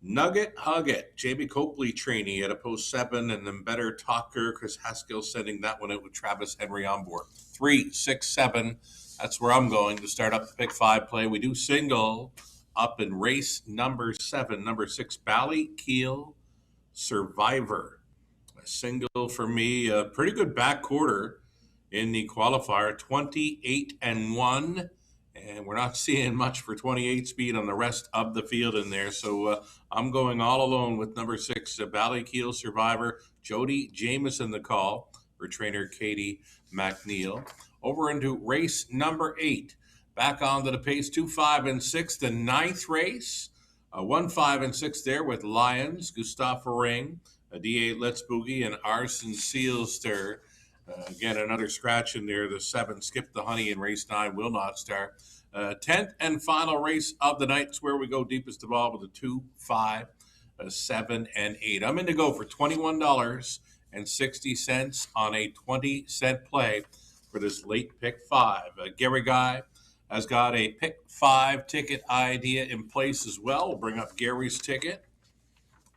Nugget Hug It. JB Copley trainee at a post seven, and then Better Talker. Chris Haskell sending that one out with Travis Henry on board. 3, 6, 7. That's where I'm going to start up the pick five play. We do single up in race number seven. Number 6, Bally Keel Survivor. Single for me, a pretty good back quarter in the qualifier, 28-1, and we're not seeing much for 28 speed on the rest of the field in there. So I'm going all alone with number 6, Ballykeel Survivor. Jody Jameson the call for trainer Katie McNeil. Over into race number 8. Back onto the pace, 2, 5, and 6. The ninth race, 1, 5, and 6 there with Lions, Gustave Ring, a D8 Let's Boogie, and Arson Seal Stir. Again, another scratch in there. The 7, Skip the Honey, in race 9 will not start. 10th and final race of the night is where we go deepest of all with a 2, 5, 7, and 8. I'm in to go for $21.60 on a 20-cent play for this late pick 5. Gary Guy has got a pick 5 ticket idea in place as well. We'll bring up Gary's ticket,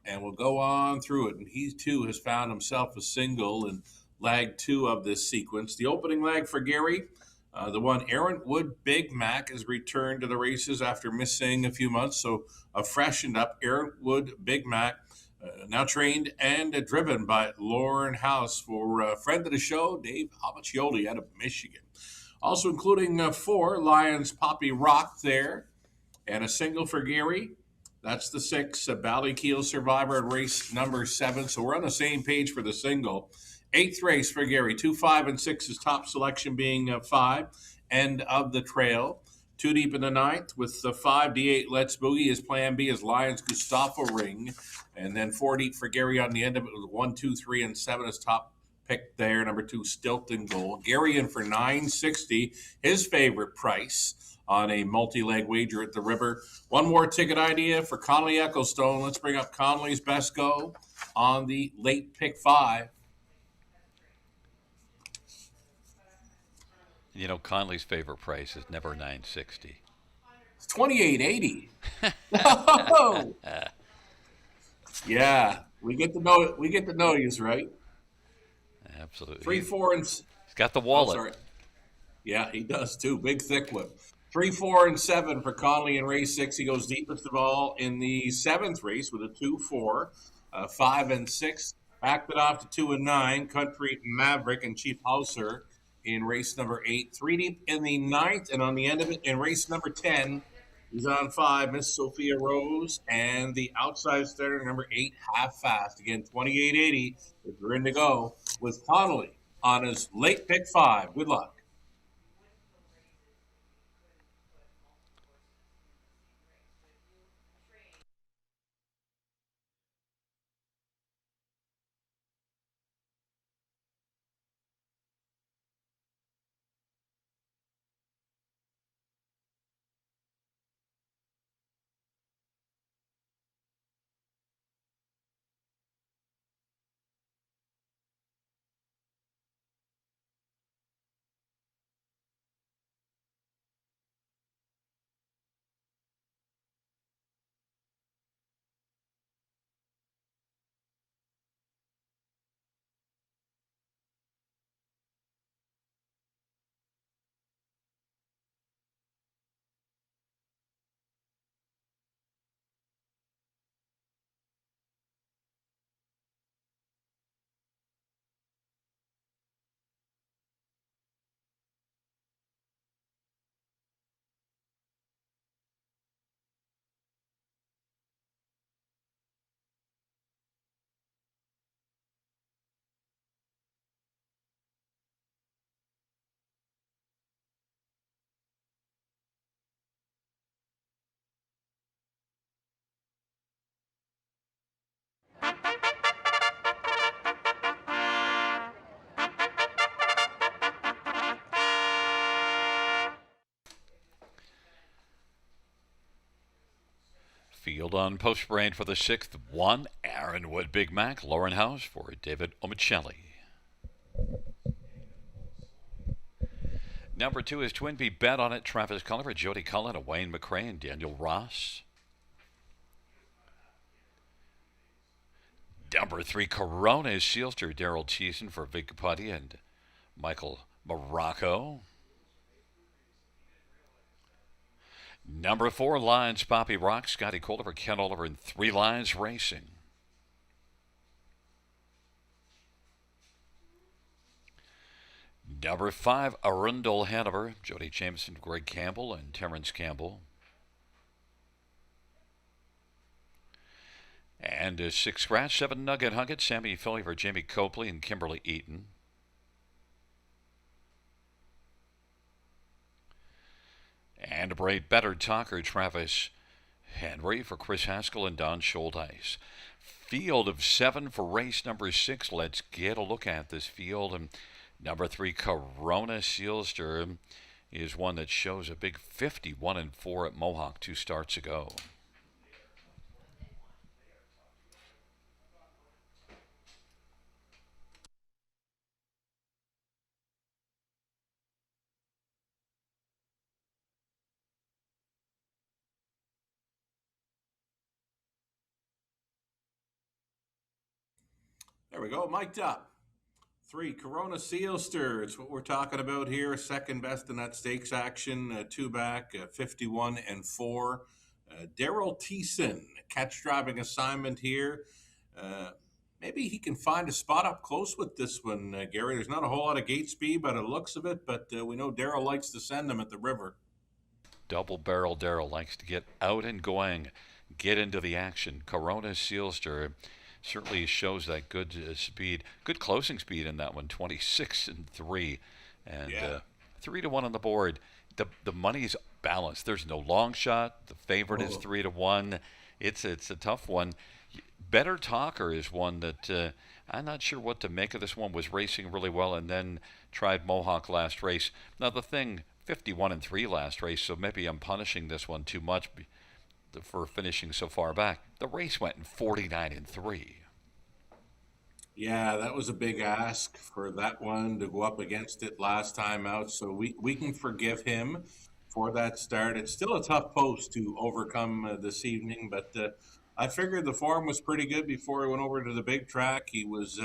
and we'll go on through it. And he, too, has found himself a single in leg 2 of this sequence. The opening leg for Gary, the one Aaron Wood Big Mac has returned to the races after missing a few months. So a freshened up Aaron Wood Big Mac, now trained and driven by Lauren House for a friend of the show, Dave Abaccioli out of Michigan. Also including 4, Lions Poppy Rock there, and a single for Gary. That's the 6, Ballykeel Survivor in race number 7. So we're on the same page for the single. 8th race for Gary, 2, 5, and 6. His top selection being 5, End of the Trail. 2 deep in the 9th with the 5, D8 Let's Boogie. His plan B is Lions Gustavo Ring. And then 4 deep for Gary on the end of it with 1, 2, 3, and 7. His top pick there, number 2, Stilton Gold. Gary in for $9.60, his favorite price on a multi-leg wager at the river. One more ticket idea for Connolly Ecclestone. Let's bring up Connolly's best go on the late pick 5. You know, Conley's favorite price is never $9.60. It's $28.80. Oh! Yeah, we get to know you, right? Absolutely. 3, 4, and He's got the wallet. sorry. Yeah, he does too. Big thick one. 3, 4, and 7 for Connolly in race 6. He goes deepest of all in the 7th race with a 2, 4, 5, and 6. Backed it off to 2 and 9. Country Maverick and Chief Hauser in race number 8. 3 deep in the 9th, and on the end of it in race number 10, he's on 5, Miss Sophia Rose, and the outside starter number 8, Half Fast. Again, $28.80 if you're in to go with Connolly on his late pick 5. Good luck. Field on post parade for the 6th one. Aaronwood Big Mac. Lauren House for David Omicelli. Number 2 is Twin Bee Bet on it. Travis Culliver, Jody Cullen, Wayne McCray, and Daniel Ross. Number 3, Corona is Sealster, Daryl Thiessen for Vic Putty and Michael Morocco. Number 4, Lions Poppy Rock, Scotty Colliver, Ken Oliver, and 3 Lions Racing. Number 5, Arundel Hanover, Jody Jameson, Greg Campbell, and Terrence Campbell. And 6 Scratch, 7 Nugget Hugget, Sammy Philly for Jamie Copley and Kimberly Eaton. And a Braid Better Talker, Travis Henry for Chris Haskell and Don Schuldeis. Field of 7 for race number 6. Let's get a look at this field. And number 3, Corona Sealster, is one that shows a big 51-4 at Mohawk 2 starts ago. There we go, mic'd up. 3, Corona Sealster. It's what we're talking about here. Second best in that stakes action. 2 back, 51-4. Daryl Thiessen, catch driving assignment here. Maybe he can find a spot up close with this one, Gary. There's not a whole lot of gate speed by the looks of it, but we know Daryl likes to send them at the river. Double barrel Daryl likes to get out and going, get into the action. Corona Sealster certainly shows that good speed, good closing speed in that one, 26-3, and 3-1 on the board. The money's balanced. There's no long shot. The favorite is 3-1. It's a tough one. Better Talker is one that I'm not sure what to make of. This one was racing really well and then tried Mohawk last race. Now the thing, 51-3 last race, so maybe I'm punishing this one too much for finishing so far back. The race went in 49-3. Yeah, that was a big ask for that one to go up against it last time out. So we can forgive him for that start. It's still a tough post to overcome this evening, but I figured the form was pretty good before he went over to the big track. He was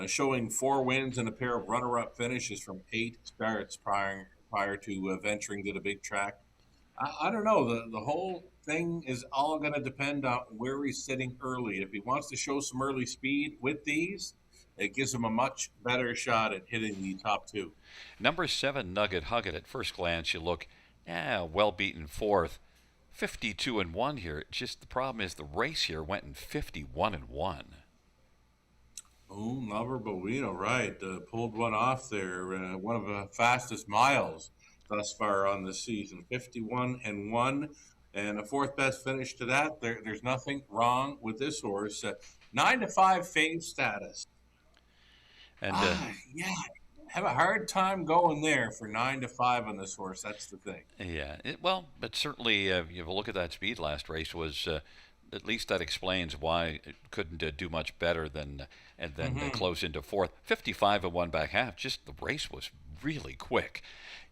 showing 4 wins and a pair of runner-up finishes from 8 starts prior to venturing to the big track. I don't know. The whole thing is all going to depend on where he's sitting early. If he wants to show some early speed with these, it gives him a much better shot at hitting the top 2. Number 7, Nugget Hugget. At first glance, you look, well beaten 4th. 52-1 here. Just the problem is the race here went in 51-1. Oh, Lover Bovino, right. Pulled one off there. One of the fastest miles thus far on the season. 51-1. And a 4th best finish to that. There's nothing wrong with this horse. 9-5 fave status. And have a hard time going there for 9-5 on this horse. That's the thing. Yeah, but certainly, you look at that speed last race was. At least that explains why it couldn't do much better than close into 4th. 55-1 back half. Just the race was really quick.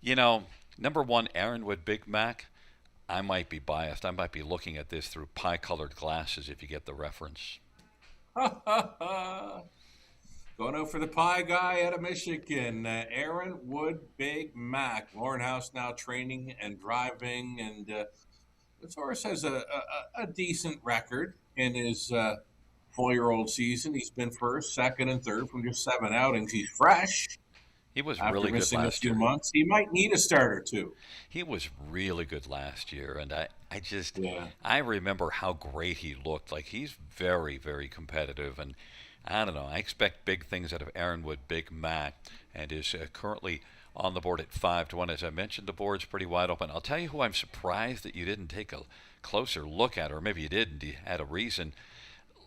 You know, number 1, Aaronwood Big Mac. I might be biased. I might be looking at this through pie-colored glasses, if you get the reference. Going out for the pie guy out of Michigan, Aaronwood Big Mac. Lauren House now training and driving, and this horse has a decent record in his 4-year-old season. He's been first, second, and third from just 7 outings. He's fresh. He was After really good missing last a few year. months, he might need a start or two. He was really good last year, and I remember how great he looked. Like, he's very, very competitive, and I don't know. I expect big things out of Aaronwood Big Mac, and is currently on the board at 5-1. As I mentioned, the board's pretty wide open. I'll tell you who I'm surprised that you didn't take a closer look at, or maybe you did and you had a reason.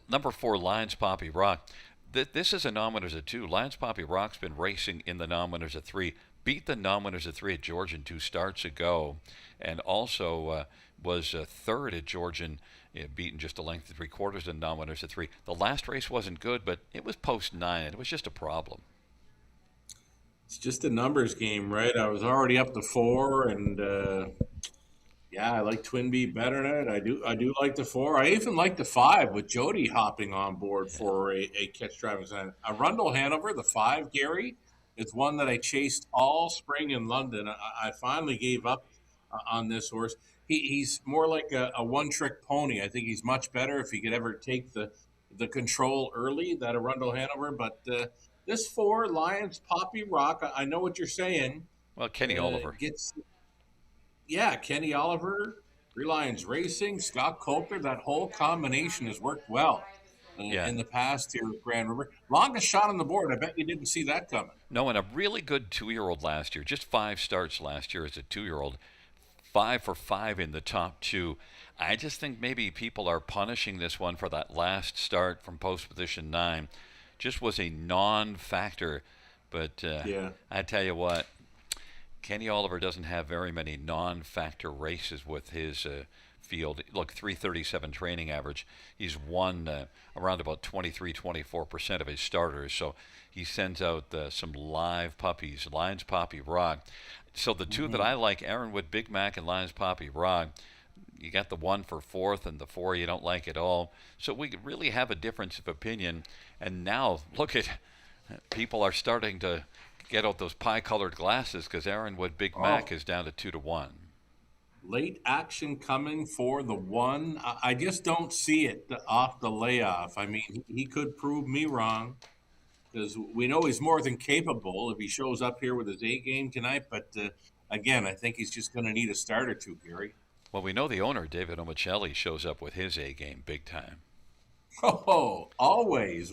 Number 4, Lions Poppy Rock. This is a non-winners at 2. Lions Poppy Rock's been racing in the non-winners at 3. Beat the non-winners at 3 at Georgian 2 starts ago, and also was 3rd at Georgian beaten just a length of 3/4 and non-winners at 3. The last race wasn't good, but it was post 9. It was just a problem. It's just a numbers game, right? I was already up to 4, and yeah, I like Twin B better than it. I do like the 4. I even like the 5 with Jody hopping on board for a catch driving assignment. A Rundle Hanover, the 5, Gary, it's one that I chased all spring in London. I finally gave up on this horse. He's more like a one-trick pony. I think he's much better if he could ever take the control early, that Arundel Hanover. But this 4, Lions Poppy Rock, I know what you're saying. Well, Kenny Oliver. Kenny Oliver, Three Lions Racing, Scott Coulter, that whole combination has worked well in the past here with Grand River. Longest shot on the board. I bet you didn't see that coming. No, and a really good 2-year-old last year. Just 5 starts last year as a 2-year-old. 5 for 5 in the top 2. I just think maybe people are punishing this one for that last start from post position 9. Just was a non-factor. But I tell you what, Kenny Oliver doesn't have very many non-factor races with his field. Look, 337 training average. He's won around about 23-24% of his starters. So he sends out some live puppies, Lions Poppy Rock. So the 2 that I like, Aaronwood Big Mac and Lions Poppy Rock, you got the 1 for 4th and the 4 you don't like at all. So we really have a difference of opinion. And now, look at, people are starting to get out those pie-colored glasses because Aaronwood Big Mac is down to 2-1. Late action coming for the 1. I just don't see it off the layoff. I mean, he could prove me wrong, because we know he's more than capable if he shows up here with his A game tonight. But again, I think he's just going to need a start or 2, Gary. Well, we know the owner, David Omicelli, shows up with his A game big time. Oh, always.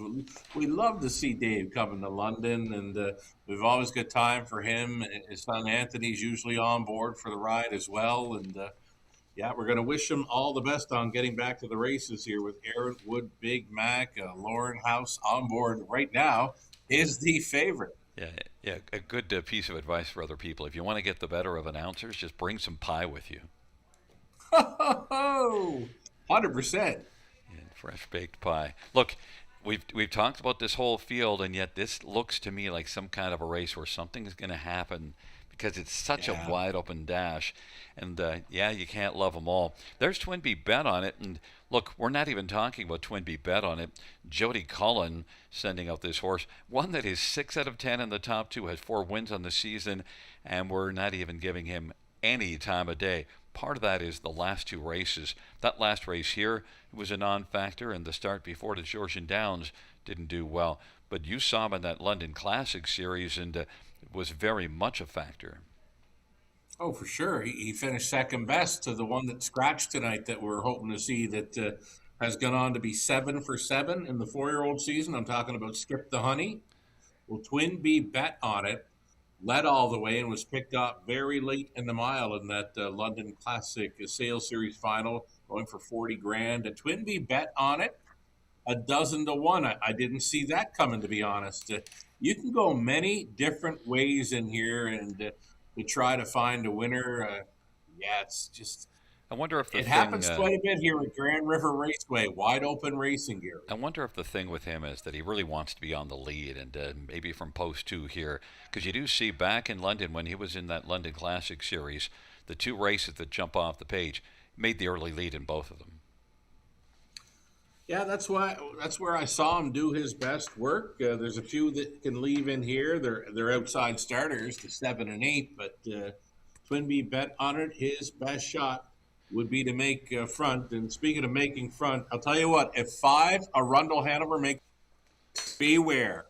We love to see Dave coming to London, and we've always got time for him. His son Anthony's usually on board for the ride as well. And we're going to wish him all the best on getting back to the races here with Aaron Wood, Big Mac, Lauren House on board right now is the favorite. Yeah, a good piece of advice for other people. If you want to get the better of announcers, just bring some pie with you. 100%. Fresh baked pie. Look, we've talked about this whole field, and yet this looks to me like some kind of a race where something's going to happen because it's such a wide open dash. And you can't love them all. There's Twin B Bet on it, and look, we're not even talking about Twin B Bet on it. Jody Cullen sending out this horse, one that is 6 out of 10 in the top 2, has 4 wins on the season, and we're not even giving him any time of day. Part of that is the last 2 races. That last race here was a non-factor, and the start before the Georgian Downs didn't do well. But you saw him in that London Classic Series, and it was very much a factor. Oh, for sure. He finished second best to the one that scratched tonight that we're hoping to see that has gone on to be 7 for 7 in the 4-year-old season. I'm talking about Skip the Honey. Well, Twin B Bet on it. Led all the way and was picked up very late in the mile in that London Classic Sales Series final, going for 40 grand. A Twin B Bet on it, 12 to 1. I didn't see that coming, to be honest. You can go many different ways in here and to try to find a winner. It's just, I wonder if it happens quite a bit here at Grand River Raceway, wide open racing here. I wonder if the thing with him is that he really wants to be on the lead, and maybe from post 2 here, because you do see back in London when he was in that London Classic Series, the 2 races that jump off the page, made the early lead in both of them. Yeah, that's where I saw him do his best work. There's a few that can leave in here. They're outside starters, the 7 and 8, but Twin B Bet on it, his best shot would be to make front. And speaking of making front, I'll tell you what, if 5, Arundel Hanover makes, beware.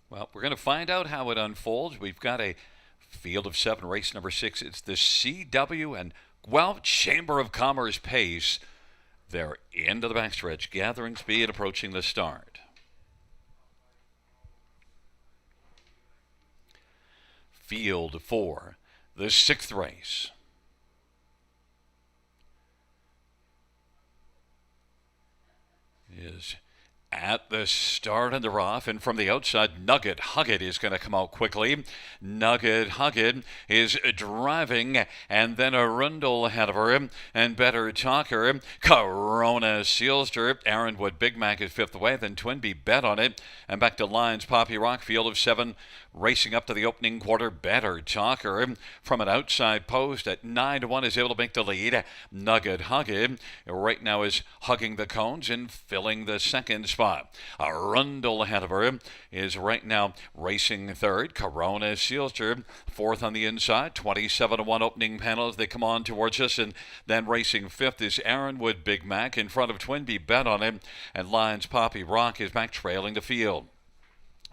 Well, we're going to find out how it unfolds. We've got a field of 7, race number 6. It's the CW and Guelph Chamber of Commerce pace. They're into the backstretch, gathering speed, approaching the start. Field 4, the 6th race. Is At the start and they're off, and from the outside, Nugget Hugget is going to come out quickly. Nugget Hugget is driving, and then Arundel ahead of her, and Better Talker. Corona Sealster. Aaronwood Big Mac is fifth away, then Twinbee bet on it, and back to Lions Poppy Rock. Field of seven racing up to the opening quarter. Better Talker from an outside post at 9-1 is able to make the lead. Nugget Hugget right now is hugging the cones and filling the second spot. Arundel ahead of her is right now racing third. Corona Sealster fourth on the inside. 27-1 opening panel as they come on towards us, and then racing fifth is Aaronwood Big Mac in front of Twinbee bet on him, and Lions Poppy Rock is back trailing the field.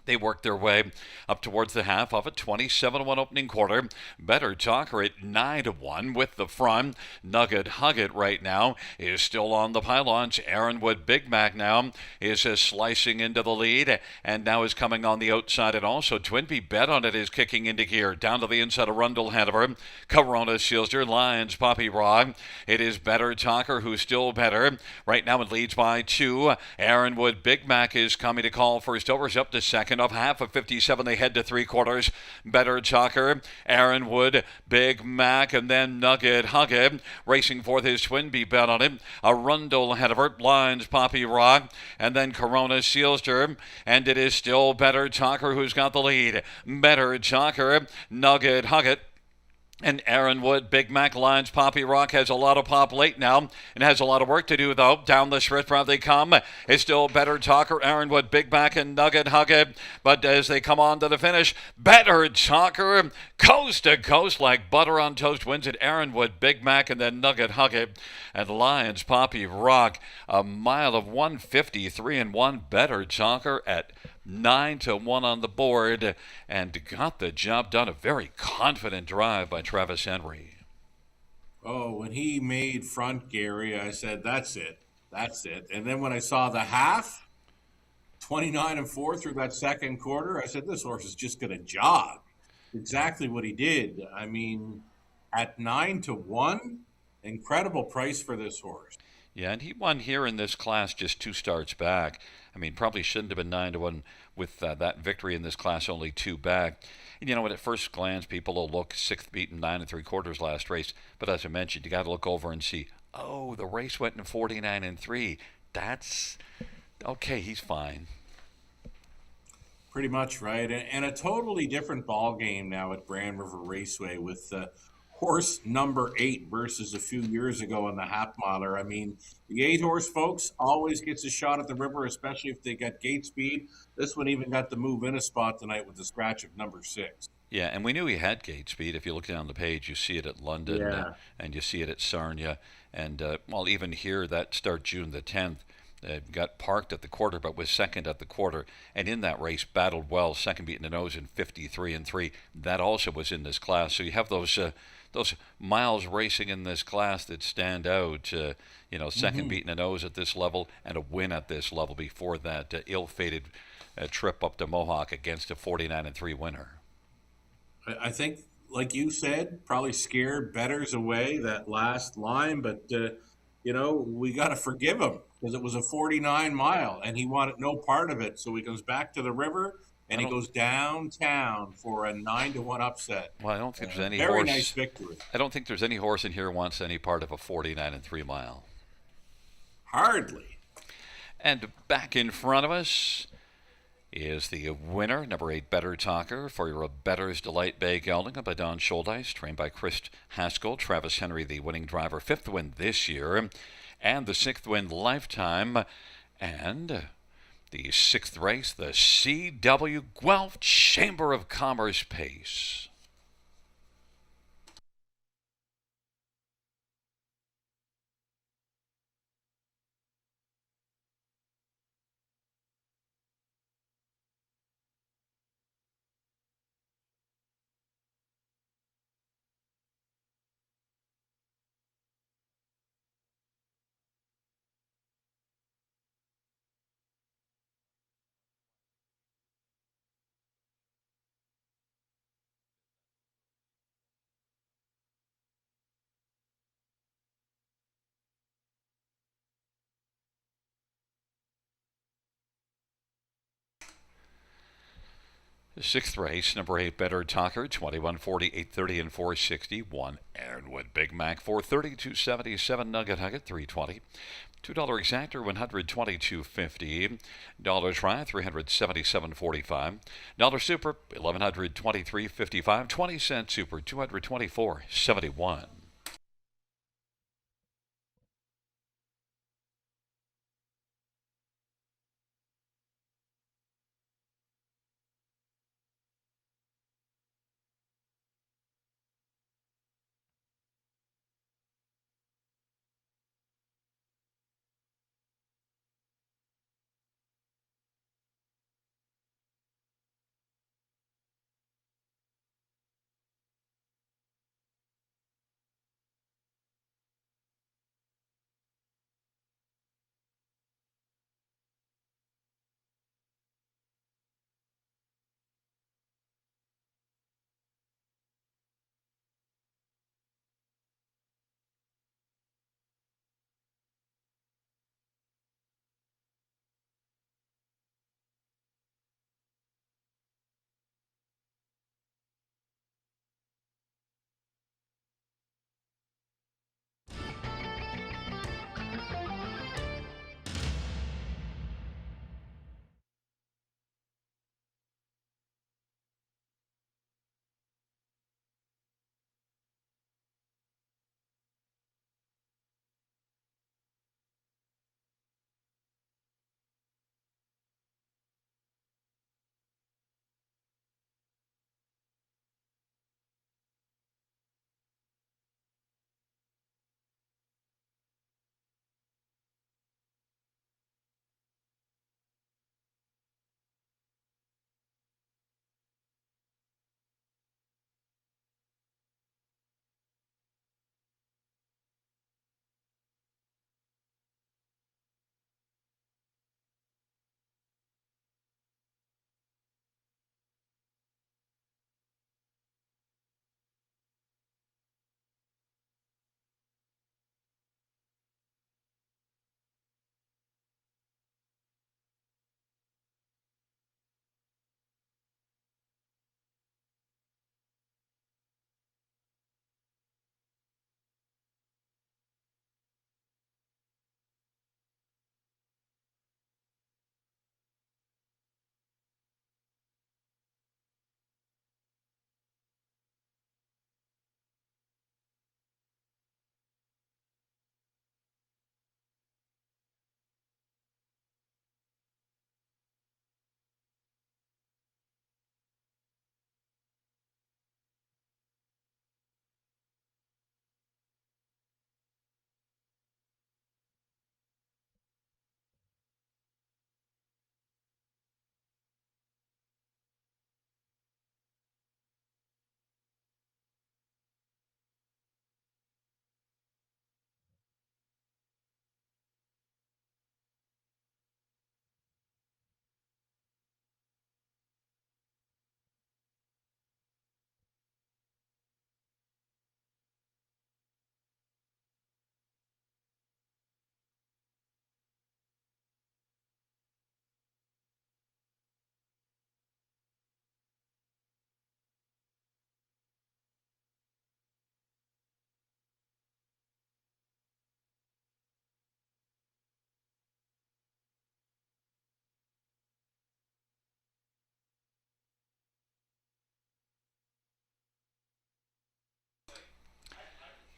They work their way up towards the half of a 27-1 opening quarter. Better Talker at 9-1 with the front. Nugget Hugget right now is still on the pylons. Aaronwood Big Mac now is slicing into the lead and now is coming on the outside, and also Twinbee bet on it is kicking into gear. Down to the inside of Rundle Hanover. Corona Sealster, Lions Poppy Rock. It is Better Talker who's still better. Right now it leads by 2. Aaronwood Big Mac is coming to call first overs up to second. Of half of 57, they head to three quarters. Better Talker, Aaronwood, Big Mac, and then Nugget Hugget. Racing fourth is Twinbee bet on it. Arundel ahead of her, Lions Poppy Rock, and then Corona Sealster. And it is still Better Talker who's got the lead. Better Talker, Nugget Hugget, and Aaronwood Big Mac. Lions Poppy Rock has a lot of pop late now and has a lot of work to do, though. Down the stretch where they come, it's still Better Talker, Aaronwood Big Mac, and Nugget Hugget. But as they come on to the finish, Better Talker, coast to coast like butter on toast, wins it. Aaronwood Big Mac, and then Nugget Hugget. And Lions Poppy Rock, a mile of 153-1. Better Talker at 9-1 on the board, and got the job done. A very confident drive by Travis Henry. Oh, when he made front, Gary, I said, that's it. That's it. And then when I saw the half, 29-4 through that second quarter, I said, this horse is just going to jog. Exactly what he did. I mean, at 9-1, incredible price for this horse. Yeah, and he won here in this class just 2 starts back. I mean, probably shouldn't have been 9-1 with that victory in this class, only 2 back. And you know what? At first glance, people will look 6th beaten 9 3/4 last race. But as I mentioned, you got to look over and see, oh, the race went in 49-3. That's okay. He's fine. Pretty much, right? And a totally different ball game now at Grand River Raceway with horse number 8 versus a few years ago on the half miler. I mean, the 8-horse folks always gets a shot at the river, especially if they get gate speed. This one even got to move in a spot tonight with the scratch of number 6. Yeah, and we knew he had gate speed. If you look down the page, you see it at London, and you see it at Sarnia. And, well, even here, that start June the 10th, got parked at the quarter, but was second at the quarter. And in that race, battled well, second beaten the nose in 53-3. That also was in this class. So you have those miles racing in this class that stand out. Second beaten the nose at this level and a win at this level before that ill-fated trip up to Mohawk against a 49-3 winner. I think, like you said, probably scared bettors away that last line, but we got to forgive him because it was a 49 mile and he wanted no part of it. So he comes back to the river and he goes downtown for a 9-1 upset. Well, I don't think there's any very horse. Nice victory. I don't think there's any horse in here who wants any part of a 49-3 mile. Hardly. And back in front of us is the winner, number 8, Better Talker, for your Better's Delight Bay Gelding by Don Scholdice, trained by Chris Haskell. Travis Henry, the winning driver, 5th win this year, and the 6th win lifetime. And the 6th race, the CW Guelph Chamber of Commerce Pace. Sixth race, number 8, Better Talker, 2140, 830, and 460. 1 Ironwood Big Mac, 430, 277, Nugget Hugget, 320. $2 exactor, 122.50. Dollar try, 377.45. Dollar super, 1123.55. 20-cent super, 224.71.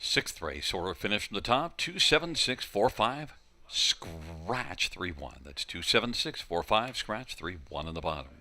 Sixth race, order finish from the top, 27645. Scratch 3-1. That's 27645, scratch 3-1 in the bottom.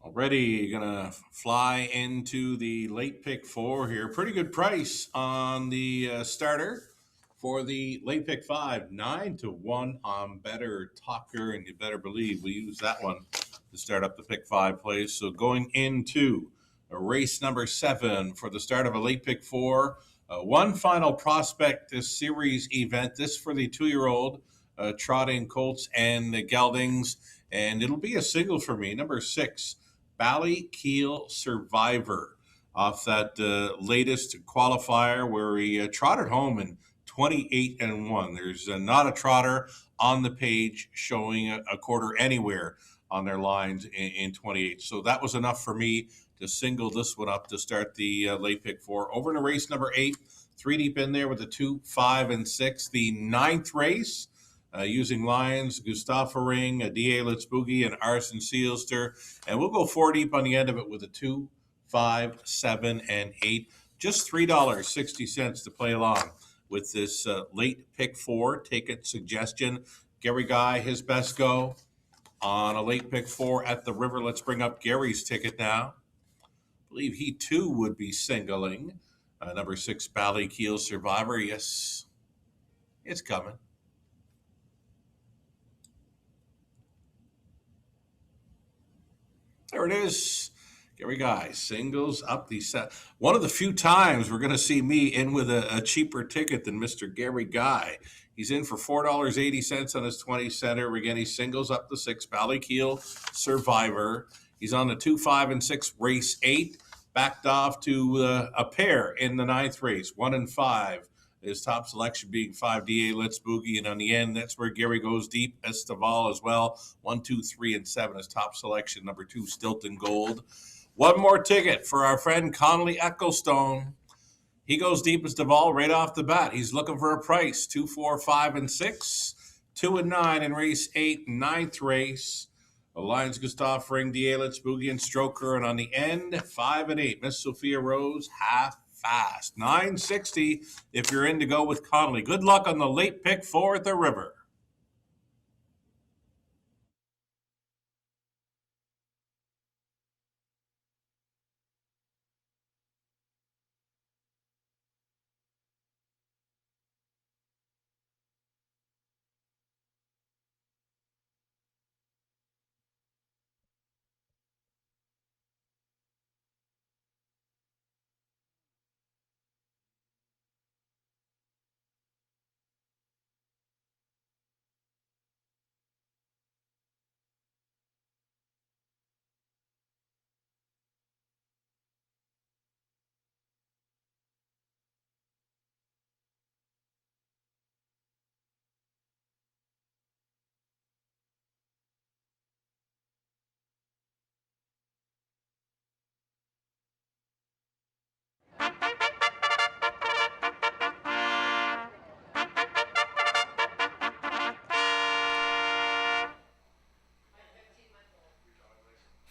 Already gonna fly into the late pick four here. Pretty good price on the starter for the late pick five, 9-1 on Better Talker, and you better believe we use that one to start up the pick five plays. So going into a race number 7 for the start of a late pick four, one final prospect this series event. This for the 2-year-old trotting colts and the geldings, and it'll be a single for me. Number 6. Keel Survivor off that latest qualifier where he trotted home in 28-1. There's not a trotter on the page showing a quarter anywhere on their lines in 28. So that was enough for me to single this one up to start the late pick four. Over to race number 8, 3 deep in there with the 2, 5, and 6. The 9th race. Using Lions, Gustafa Ring, D.A. Let's Boogie, and Arson Sealster. And we'll go 4 deep on the end of it with a 2, 5, 7, and 8. Just $3.60 to play along with this late pick four ticket suggestion. Gary Guy, his best go on a late pick four at the river. Let's bring up Gary's ticket now. I believe he too would be singling. Number 6, Keel Survivor. Yes, it's coming. There it is. Gary Guy singles up the set. One of the few times we're going to see me in with a cheaper ticket than Mr. Gary Guy. He's in for $4.80 on his 20 center. Again, he singles up the 6, Keel Survivor. He's on the 2, 5, and 6 race 8. Backed off to a pair in the 9th race, 1 and 5. His top selection being 5, D.A. Let's Boogie. And on the end, that's where Gary goes deep. Esteval as well. 1, 2, 3, and 7. His top selection, number 2, Stilton Gold. One more ticket for our friend Connolly Ecclestone. He goes deep as Deval right off the bat. He's looking for a price. 2, 4, 5, and 6. 2 and 9 in race 8, 9th race. Lions, Gustav Ring, D.A. Let's Boogie, and Stroker. And on the end, 5 and 8. Miss Sophia Rose, half fast. 960 if you're in to go with Connolly. Good luck on the late pick four at the river.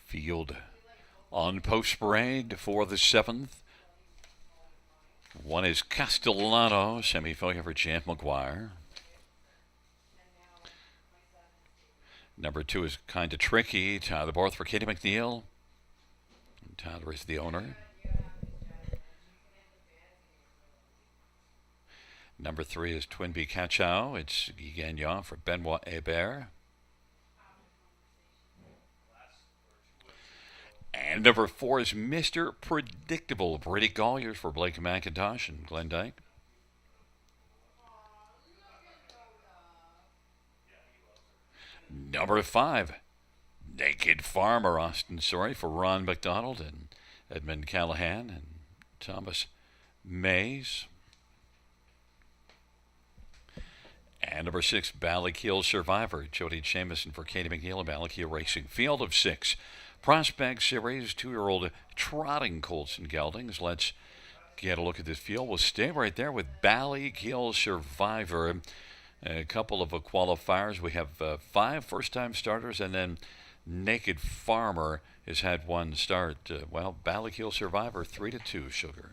Field on post parade for the 7th. 1 is Castellano, semi-failure for Champ McGuire. Number 2 is Kind of Tricky, Tyler Barth for Katie McNeil. And Tyler is the owner. Number 3 is Twin Bee Cachao. It's Guy Gagnon for Benoit Hebert. And number 4 is Mr. Predictable, Brady Colliers for Blake McIntosh and Glenn Dyke. Number 5, Naked Farmer, Austin Sorry for Ron McDonald and Edmund Callahan and Thomas Mays. And number 6, Keel Survivor, Jody Jamison for Katie McNeil and Ballakeel Racing. Field of 6. Prospect Series, 2-year-old trotting colts and geldings. Let's get a look at this field. We'll stay right there with Keel Survivor. A couple of qualifiers. We have 5 first-time starters, and then Naked Farmer has had 1 start. Keel Survivor, 3-2, Sugar.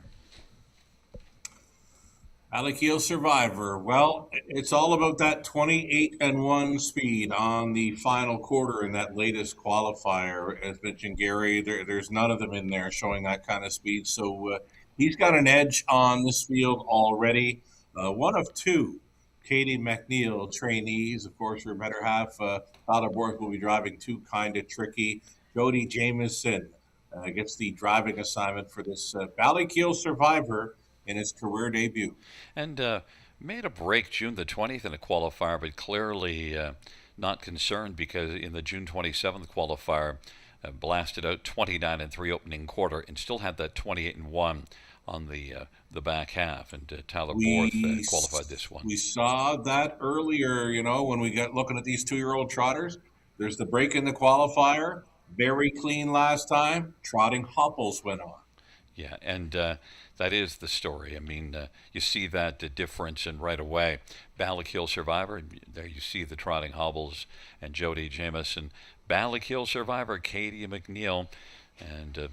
Alakeel Survivor. Well, it's all about that 28-1 speed on the final quarter in that latest qualifier. As mentioned, Gary, there's none of them in there showing that kind of speed. So he's got an edge on this field already. One of two Katie McNeil trainees. Of course, her better half, Tyler Borth, will be driving two kind of tricky. Jody Jamieson gets the driving assignment for this Ballykeel Survivor in his career debut. And made a break June the 20th in a qualifier, but clearly not concerned because in the June 27th qualifier, blasted out 29-3 opening quarter and still had that 28-1 on the back half. And Tyler Borth qualified this one. We saw that earlier, when we got looking at these 2-year-old trotters. There's the break in the qualifier. Very clean last time. Trotting hobbles went on. Yeah, and that is the story. I mean, you see that difference, and right away, Ballykeel Survivor, there you see the trotting hobbles and Jody Jamieson. Ballykeel Survivor, Katie McNeil, and,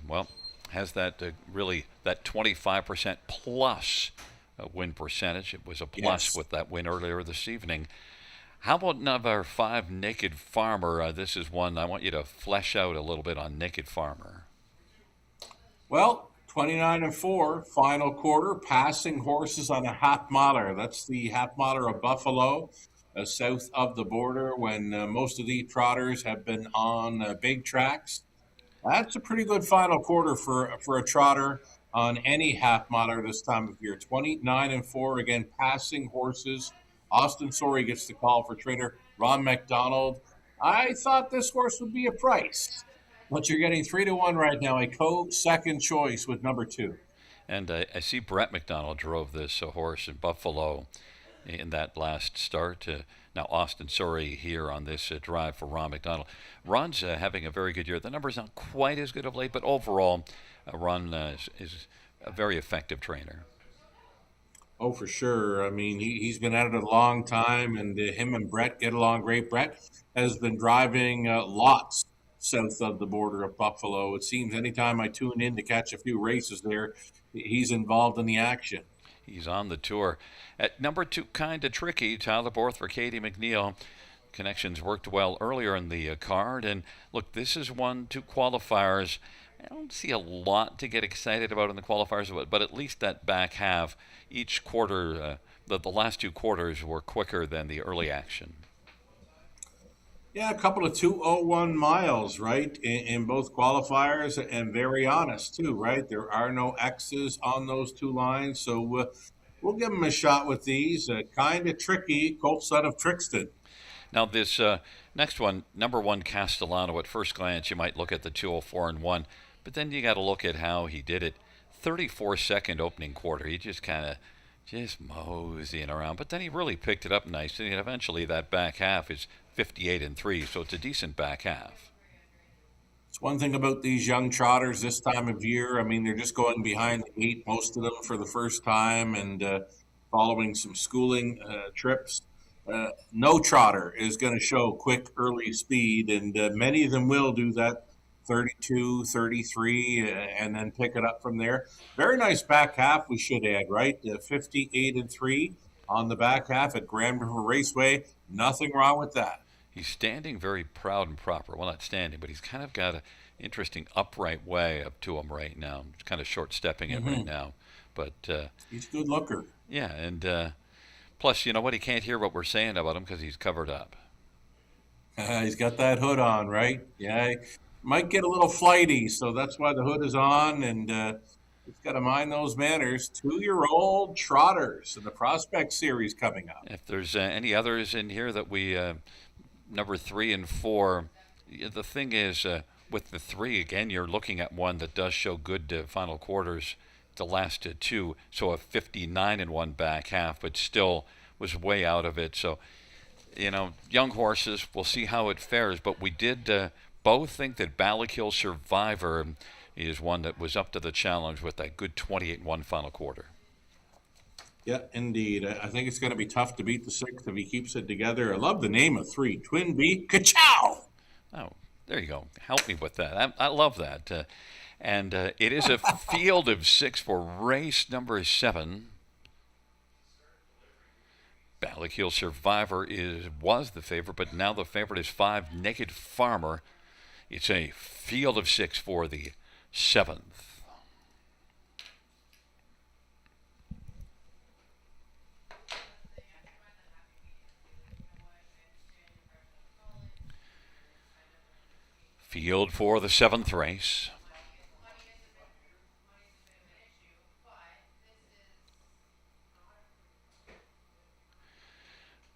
has that really that 25% plus win percentage. It was a plus with that win earlier this evening. How about number 5, Naked Farmer? This is one I want you to flesh out a little bit on Naked Farmer. Well, 29-4, final quarter, passing horses on a half miler. That's the half miler of Buffalo, south of the border, when most of the trotters have been on big tracks. That's a pretty good final quarter for a trotter on any half miler this time of year. 29-4, again, passing horses. Austin Sorey gets the call for trainer Ron McDonald. I thought this horse would be a price, but you're getting 3-1 right now, a second choice with number 2. And I see Brett McDonald drove this horse in Buffalo in that last start. Now Austin Sorey here on this drive for Ron McDonald. Ron's having a very good year. The number's not quite as good of late, but overall, Ron is a very effective trainer. Oh, for sure. I mean, he's been at it a long time, and him and Brett get along great. Brett has been driving lots south of the border of Buffalo. It seems anytime I tune in to catch a few races there, he's involved in the action. He's on the tour. At number 2, kind of tricky, Tyler Borth for Katie McNeil. Connections worked well earlier in the card. And look, this is 2 qualifiers. I don't see a lot to get excited about in the qualifiers, but at least that back half, each quarter, the last 2 quarters were quicker than the early action. Yeah, a couple of 2:01 miles, right, in both qualifiers, and very honest, too, right? There are no X's on those 2 lines, so we'll give them a shot with these. Kind of tricky, Colt Son of Trixton. Now, this next one, number 1, Castellano, at first glance, you might look at the 2:04-1, but then you got to look at how he did it. 34-second opening quarter. He just kind of moseying around, but then he really picked it up nicely, and eventually that back half is 58-3, so it's a decent back half. It's one thing about these young trotters this time of year. I mean, they're just going behind the gate, most of them for the first time, and following some schooling trips. No trotter is going to show quick early speed, and many of them will do that 32, 33, and then pick it up from there. Very nice back half, we should add, right? 58-3 on the back half at Grand River Raceway. Nothing wrong with that. He's standing very proud and proper. Well, not standing, but he's kind of got an interesting upright way up to him right now. He's kind of short-stepping it right now. But he's a good looker. Yeah, and plus, you know what? He can't hear what we're saying about him because he's covered up. He's got that hood on, right? Yeah, might get a little flighty, so that's why the hood is on, and he's got to mind those manners. 2-year-old trotters in the Prospect Series coming up. If there's any others in here that we, number 3 and 4, the thing is, with the 3, again, you're looking at one that does show good final quarters, the last 2, so a 59-1 back half, but still was way out of it. So, young horses, we'll see how it fares, but we did both think that Ballykeel Survivor is one that was up to the challenge with that good 28-1 final quarter. Yeah, indeed. I think it's going to be tough to beat the 6th if he keeps it together. I love the name of 3, Twin B. Ka-chow! Oh, there you go. Help me with that. I love that. And it is a field of 6 for race number 7. Ballakeel Survivor was the favorite, but now the favorite is 5 Naked Farmer. It's a field of 6 for the 7th. Field for the 7th race.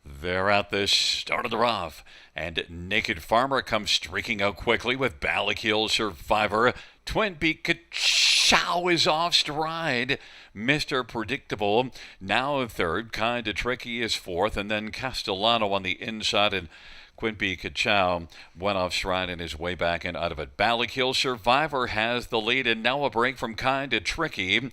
They're at the start of the rough, and Naked Farmer comes streaking out quickly with Ballakeel Survivor. Twin Peak Chow is off stride. Mr. Predictable now third. Kinda Tricky is fourth, and then Castellano on the inside, and Quimby Kachow went off stride in his way back and out of it. Ballakeel Survivor has the lead, and now a break from Kinda Tricky.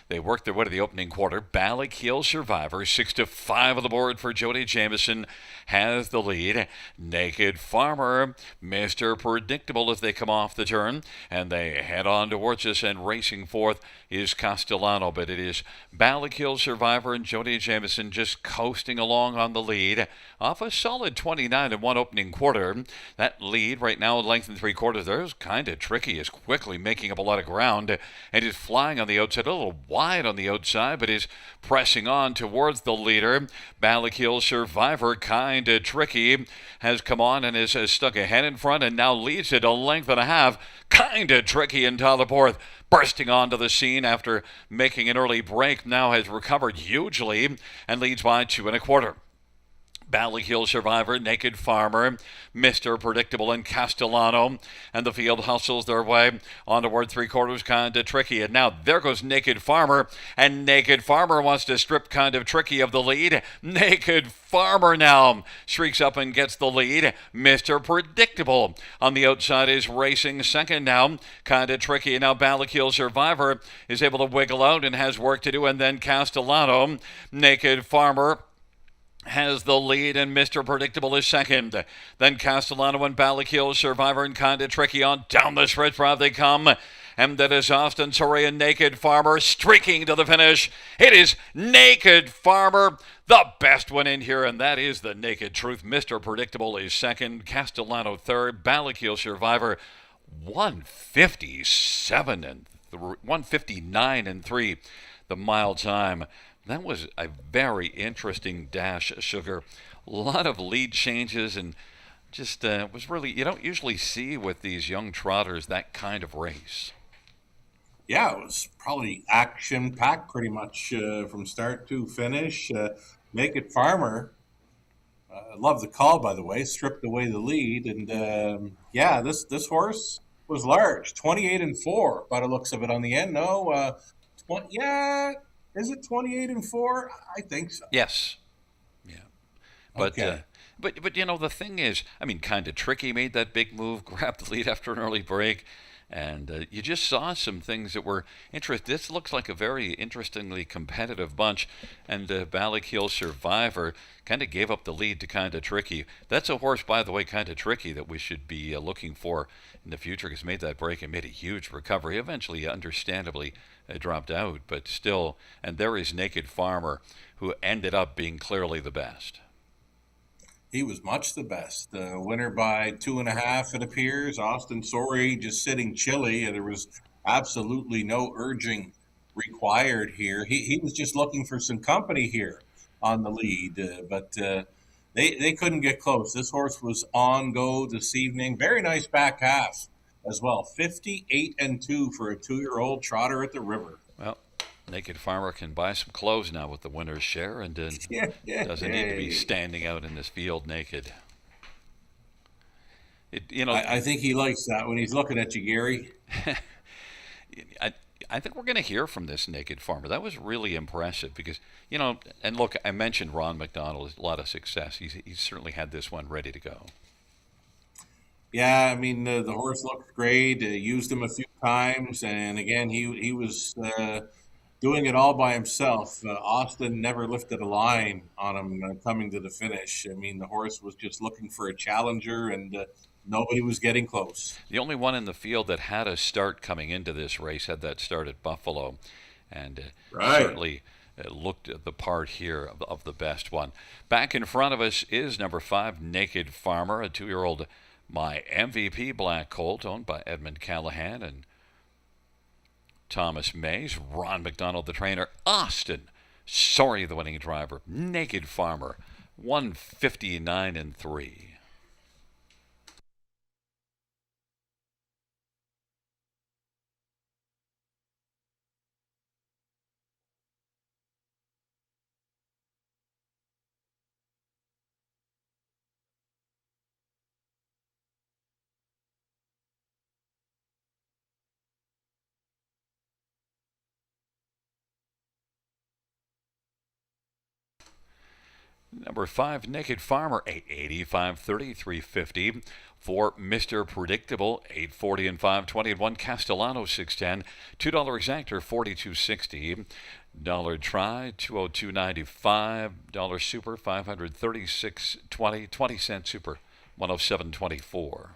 They worked their way to the opening quarter. Ballakeel Survivor, 6-5 on the board for Jody Jamieson, has the lead. Naked Farmer, Mr. Predictable as they come off the turn, and they head on towards us, and racing fourth is Castellano, but it is Ballakeel Survivor and Jody Jamieson just coasting along on the lead off a solid 29-1 opening quarter. That lead right now at length and 3/4. There's Kinda Tricky is quickly making up a lot of ground and is flying on the outside, a little wide on the outside, but is pressing on towards the leader. Ballakeel Survivor, Kinda Tricky, has come on and is stuck ahead in front and now leads it a length and a half. Kinda Tricky in Tyler Porth, bursting onto the scene after making an early break, now has recovered hugely and leads by 2 1/4. Ballakeel Survivor, Naked Farmer, Mr. Predictable, and Castellano. And the field hustles their way on toward 3/4, Kinda Tricky. And now there goes Naked Farmer, and Naked Farmer wants to strip Kinda Tricky of the lead. Naked Farmer now shrieks up and gets the lead. Mr. Predictable on the outside is racing second now. Kinda Tricky. Now Ballakeel Survivor is able to wiggle out and has work to do. And then Castellano, Naked Farmer has the lead, and Mr. Predictable is second. Then Castellano and Ballakeel Survivor and Kinda Tricky on down the stretch drive they come. And that is Austin Sorey and Naked Farmer streaking to the finish. It is Naked Farmer, the best one in here, and that is the naked truth. Mr. Predictable is second, Castellano third, Ballakeel Survivor 157 and 159 and 3, the mile time. That was a very interesting dash, Sugar. A lot of lead changes, and just was really, you don't usually see with these young trotters that kind of race. Yeah, it was probably action-packed pretty much from start to finish. Naked Farmer, love the call, by the way, stripped away the lead. And, yeah, this horse was large, 28-4 by the looks of it on the end. No, 20, yeah. Is it 28-4? I think so. Yes. Yeah. But Okay. but you know, the thing is, I mean, Kinda Tricky made that big move, grabbed the lead after an early break, and you just saw some things that were interesting. This looks like a very interestingly competitive bunch, and Ballakeel Survivor kind of gave up the lead to Kinda Tricky. That's a horse, by the way, Kinda Tricky, that we should be looking for in the future, because made that break and made a huge recovery. Eventually, understandably, dropped out, but still. And there is Naked Farmer, who ended up being clearly the best. He was much the best. Winner by 2.5, it appears. Austin Sorey just sitting chilly, and there was absolutely no urging required here. He was just looking for some company here on the lead, but they couldn't get close. This horse was on go this evening. Very nice back half as well. 58-2 for a 2-year-old trotter at the river. Well, Naked Farmer can buy some clothes now with the winner's share, and doesn't need to be standing out in this field naked. I think he likes that when he's looking at you, Gary. I think we're going to hear from this Naked Farmer. That was really impressive because, and look, I mentioned Ron McDonald, a lot of success. He's certainly had this one ready to go. Yeah, I mean, the horse looked great. Used him a few times, and again, he was doing it all by himself. Austin never lifted a line on him coming to the finish. I mean, the horse was just looking for a challenger, and nobody was getting close. The only one in the field that had a start coming into this race had that start at Buffalo, and Right. certainly looked the part here of the best one. Back in front of us is number 5, Naked Farmer, a 2-year-old My MVP Black Colt, owned by Edmund Callahan and Thomas Mays. Ron McDonald, the trainer. Austin Sorry, the winning driver. Naked Farmer, 159 and 3. Number 5, Naked Farmer, 880, 530, 350. For Mr. Predictable, 840 and 520. And 1 Castellano, 610. $2 exactor, 42.60. Dollar try, 202.95. Dollar super, 536.20. 20-cent super, 107.24.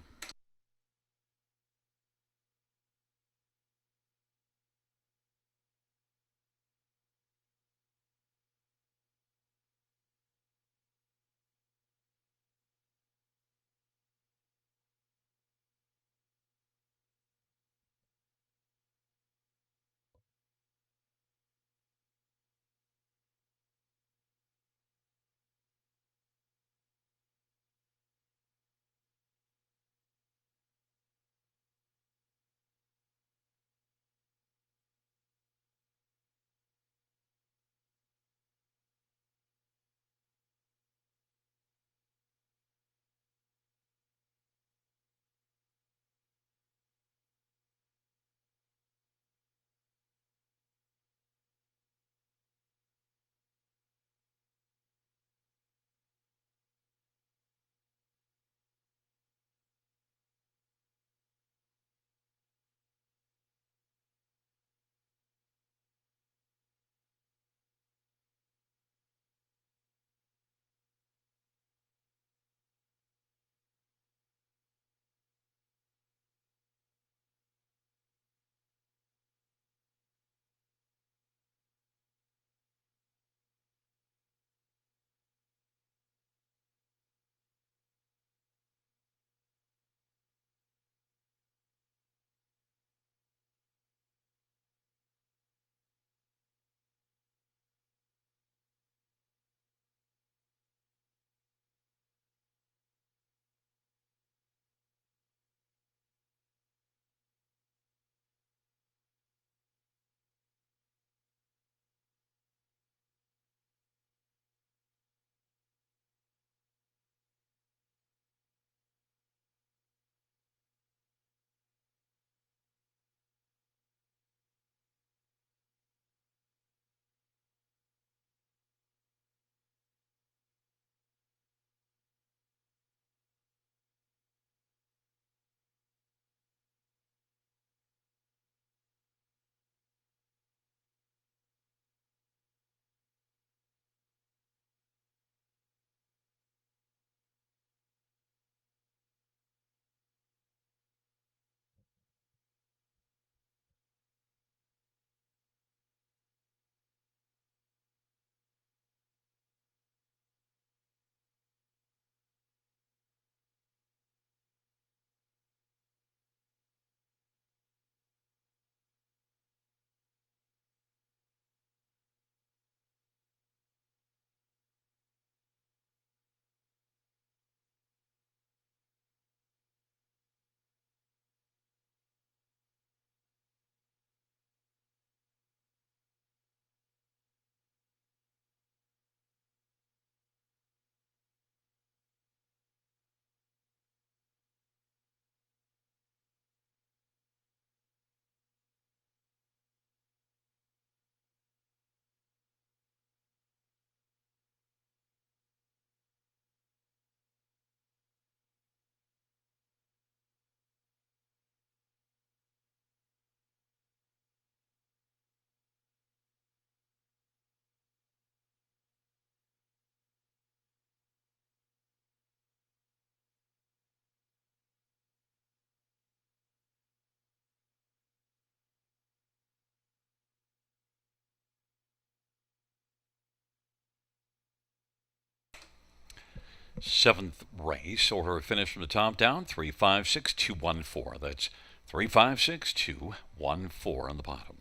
Seventh race, order of finish from the top down, 356214. That's 356214 on the bottom.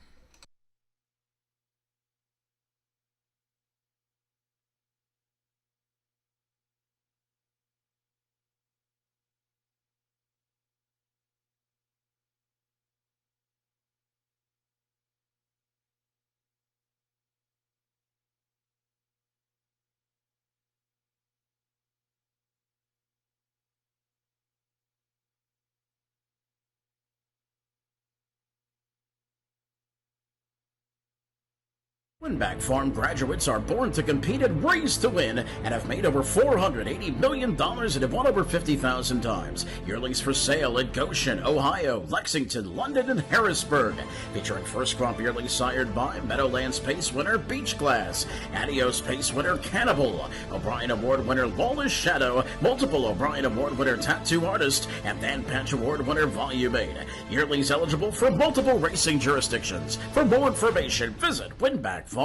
Winback Farm graduates are born to compete and race to win and have made over $480 million and have won over 50,000 times. Yearlings for sale at Goshen, Ohio, Lexington, London, and Harrisburg. Featuring first crop yearlings sired by Meadowlands Pace winner Beach Glass, Adios Pace winner Cannibal, O'Brien Award winner Lawless Shadow, multiple O'Brien Award winner Tattoo Artist, and Dan Patch Award winner Volume 8. Yearlings eligible for multiple racing jurisdictions. For more information, visit winbackfarm.com.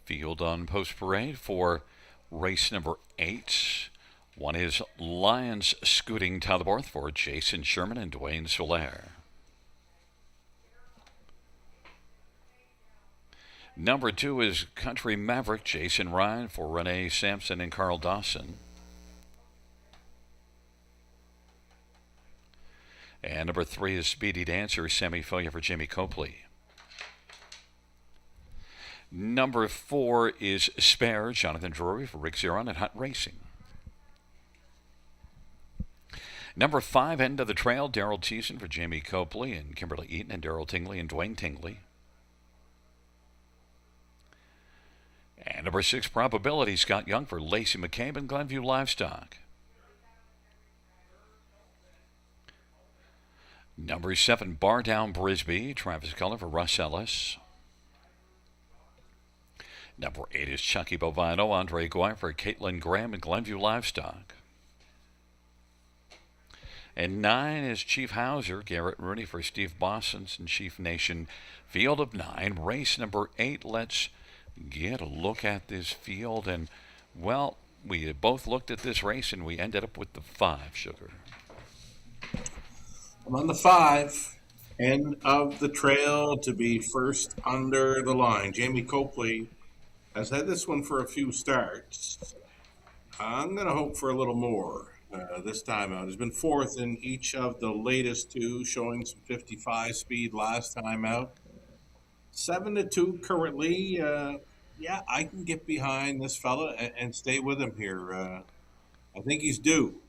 Field on post parade for race number 8. One is Lions Scooting Tuttlebourne for Jason Sherman and Dwayne Soler. Number 2 is Country Maverick Jason Ryan for Renee Sampson and Carl Dawson. And number 3 is Speedy Dancer Sammy Foya for Jamie Copley. Number 4 is Spare Jonathan Drury for Rick Zeron and Hunt Racing. Number 5, End of the Trail, Daryl Thiessen for Jamie Copley and Kimberly Eaton and Daryl Tingley and Dwayne Tingley. And number 6, Probability, Scott Young for Lacey McCabe and Glenview Livestock. Number 7, Bar Down Brisbee, Travis Cullen for Russ Ellis. Number 8 is Chucky Bovino, Andre Goyer for Caitlin Graham and Glenview Livestock. And 9 is Chief Hauser, Garrett Rooney for Steve Bossons and Chief Nation. Field of 9, race number 8. Let's get a look at this field. And, well, we both looked at this race and we ended up with the 5, Sugar. I'm on the 5. End of the Trail to be first under the line. Jamie Copley has had this one for a few starts. I'm going to hope for a little more this time out. He's been 4th in each of the latest 2, showing some 55 speed last time out. 7-2 currently. Yeah, I can get behind this fella and stay with him here. I think he's due.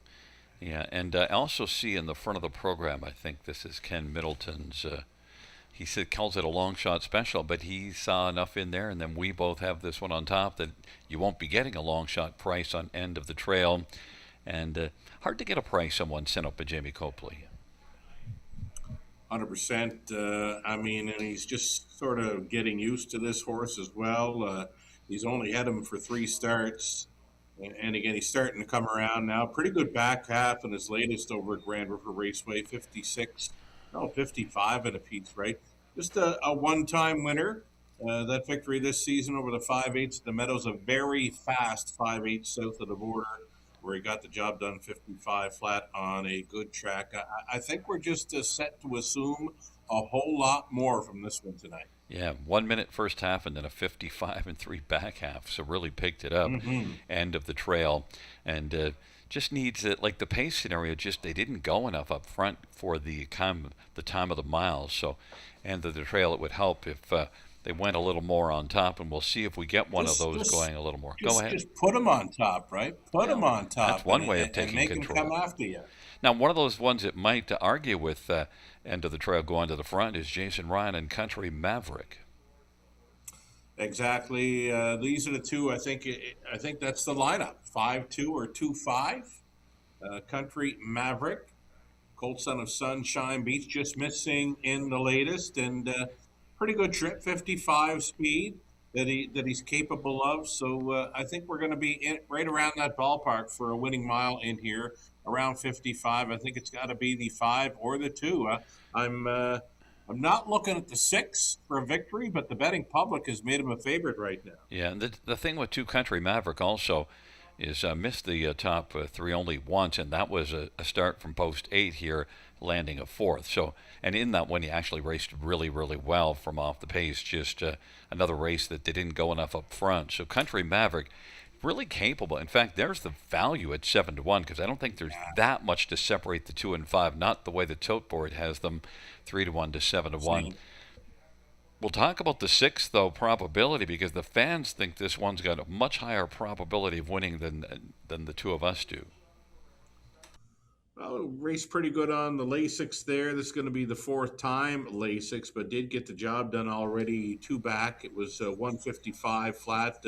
Yeah, and I also see in the front of the program, I think this is Ken Middleton's. He calls it a long shot special, but he saw enough in there, and then we both have this one on top that you won't be getting a long shot price on End of the Trail. And hard to get a price on one sent up by Jamie Copley. 100%. I mean, and he's just sort of getting used to this horse as well. He's only had him for 3 starts. And again, he's starting to come around now. Pretty good back half in his latest over at Grand River Raceway, 55 at a piece, right? Just a one-time winner. That victory this season over the 5/8 at the Meadows, a very fast 5/8 south of the border, where he got the job done 55 flat on a good track. I think we're just set to assume a whole lot more from this one tonight. Yeah, 1 minute first half and then a 55 and 3 back half. So really picked it up. End of the Trail. And just needs it, like the pace scenario, just they didn't go enough up front for the time of the mile. So End of the Trail, it would help if they went a little more on top, and we'll see if we get one of those going a little more. Go ahead. Just put them on top, right? Put them on top. That's one way of taking make control. Them come after you. Now, one of those ones that might argue with End of the Trail going to the front is Jason Ryan and Country Maverick. Exactly. These are the 2. I think that's the lineup: 5-2 or 2-5. Country Maverick, Colt Son of Sunshine Beach, just missing in the latest, and pretty good trip, 55 speed that he's capable of. So I think we're going to be right around that ballpark for a winning mile in here, around 55. I think it's got to be the 5 or the 2. I'm not looking at the 6 for a victory, but the betting public has made him a favorite right now. Yeah, and the thing with 2 Country Maverick also is missed the top 3 only once, and that was a start from post 8 here, landing a 4th. So, and in that one, he actually raced really, really well from off the pace. Just another race that they didn't go enough up front. So Country Maverick, really capable. In fact, there's the value at 7-1, because I don't think there's that much to separate the 2 and 5. Not the way the tote board has them, 3-1 to 7-1. We'll talk about the 6th, though, probability, because the fans think this one's got a much higher probability of winning than the 2 of us do. Well, raced pretty good on the Lasix there. This is going to be the 4th time Lasix, but did get the job done already 2 back. It was 155 flat.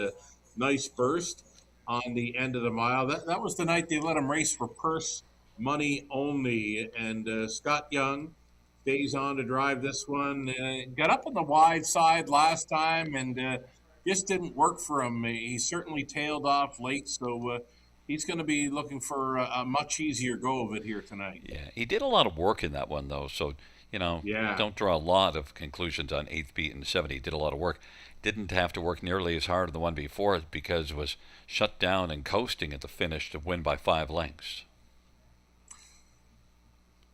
Nice burst on the end of the mile. That was the night they let him race for purse money only. And Scott Young stays on to drive this one. Got up on the wide side last time and just didn't work for him. He certainly tailed off late, so he's going to be looking for a much easier go of it here tonight. Yeah, he did a lot of work in that one, though. So, Yeah. don't draw a lot of conclusions on 8th Beat and 70. Did a lot of work. Didn't have to work nearly as hard as the one before it because it was shut down and coasting at the finish to win by 5 lengths.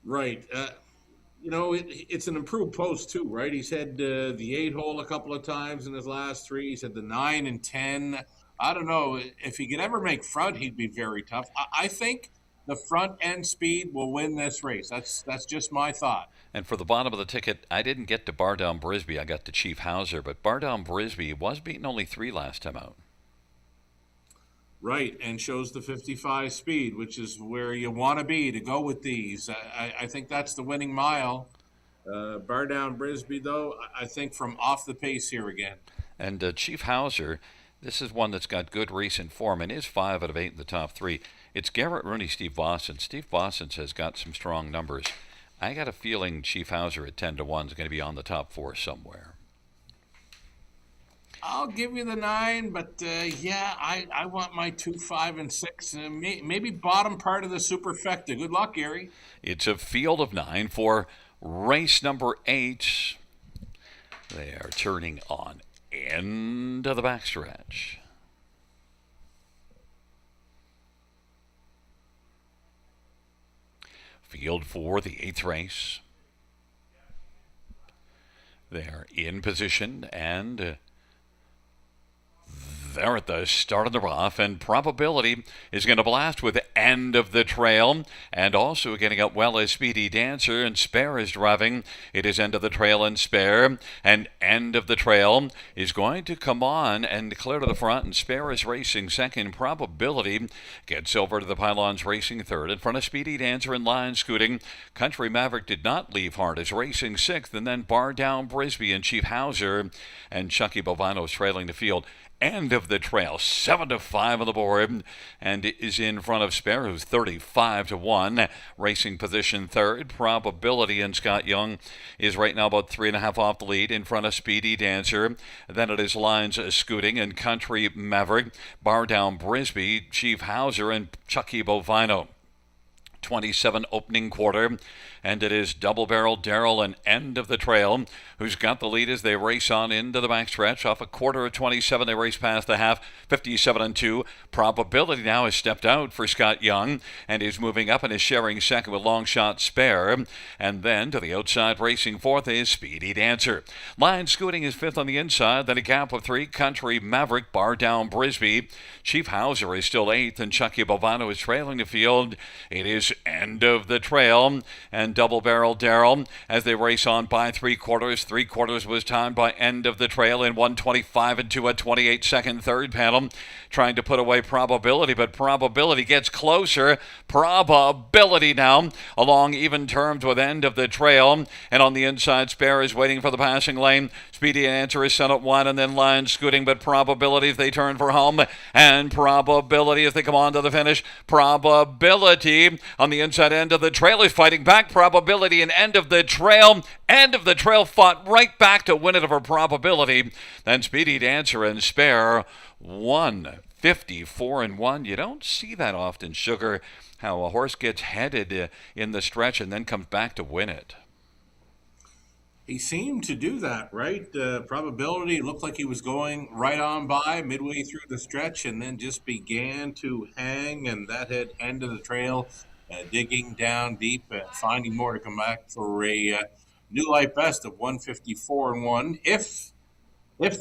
Right. It's an improved post too, right? He's had the 8-hole a couple of times in his last 3. He's had the 9 and 10. I don't know if he could ever make front, he'd be very tough. I think the front end speed will win this race. That's just my thought. And for the bottom of the ticket, I didn't get to Bar Down Brisbee. I got to Chief Hauser, but Bar Down Brisbee was beaten only 3 last time out. Right, and shows the 55 speed, which is where you want to be to go with these. I think that's the winning mile. Bar Down Brisbee, though, I think from off the pace here again. And Chief Hauser, this is one that's got good recent form and is 5 out of 8 in the top 3. It's Garrett Rooney, Steve Boston. Steve Boston has got some strong numbers. I got a feeling Chief Hauser at 10 to 1 is going to be on the top 4 somewhere. I'll give you the 9, but I want my 2, 5, and 6. Maybe bottom part of the superfecta. Good luck, Gary. It's a field of 9 for race number 8. They are turning on into the backstretch. Field for the 8th race. They're in position and they're at the start of the rough, and Probability is going to blast with End of the Trail, and also getting up well is Speedy Dancer, and Spare is driving. It is End of the Trail and Spare, and End of the Trail is going to come on and clear to the front, and Spare is racing second. Probability gets over to the pylons racing third. In front of Speedy Dancer and Line Scooting, Country Maverick did not leave hard, is racing sixth, and then Bar Down Brisbee and Chief Hauser and Chucky Bovino is trailing the field. End of the Trail, 7 to 5 on the board, and is in front of Spare, who's 35 to 1. Racing position third. Probability and Scott Young is right now about 3.5 off the lead in front of Speedy Dancer. Then it is Lines Scooting and Country Maverick, Bar Down Brisbee, Chief Hauser, and Chucky Bovino. 27 opening quarter, and it is Double Barrel Darrell and End of the Trail who's got the lead as they race on into the backstretch. Off a quarter of 27, they race past the half, 57 and 2. Probability now has stepped out for Scott Young and is moving up and is sharing second with Long Shot Spare. And then to the outside racing fourth is Speedy Dancer. Line Scooting is fifth on the inside, then a gap of 3. Country Maverick, Bar Down Brisbee. Chief Hauser is still eighth, and Chucky Bovino is trailing the field. It is End of the Trail and Double Barrel Darrell as they race on by 3/4. 3/4 was timed by End of the Trail in 1:25 and 2 at 28-second third panel, trying to put away Probability, but Probability gets closer. Probability now along even terms with End of the Trail, and on the inside Spare is waiting for the passing lane. Speedy Answer is sent at 1, and then Line Scooting, but Probability as they turn for home, and Probability as they come on to the finish. Probability on the inside End of the Trail is fighting back. Probability and End of the Trail. End of the Trail fought right back to win it over Probability. Then Speedy Dancer and Spare 1:54 and 1. You don't see that often, Sugar, how a horse gets headed in the stretch and then comes back to win it. He seemed to do that, right? Probability looked like he was going right on by midway through the stretch and then just began to hang, and that had End of the Trail digging down deep, finding more to come back for a new life best of 1:54 and 1. If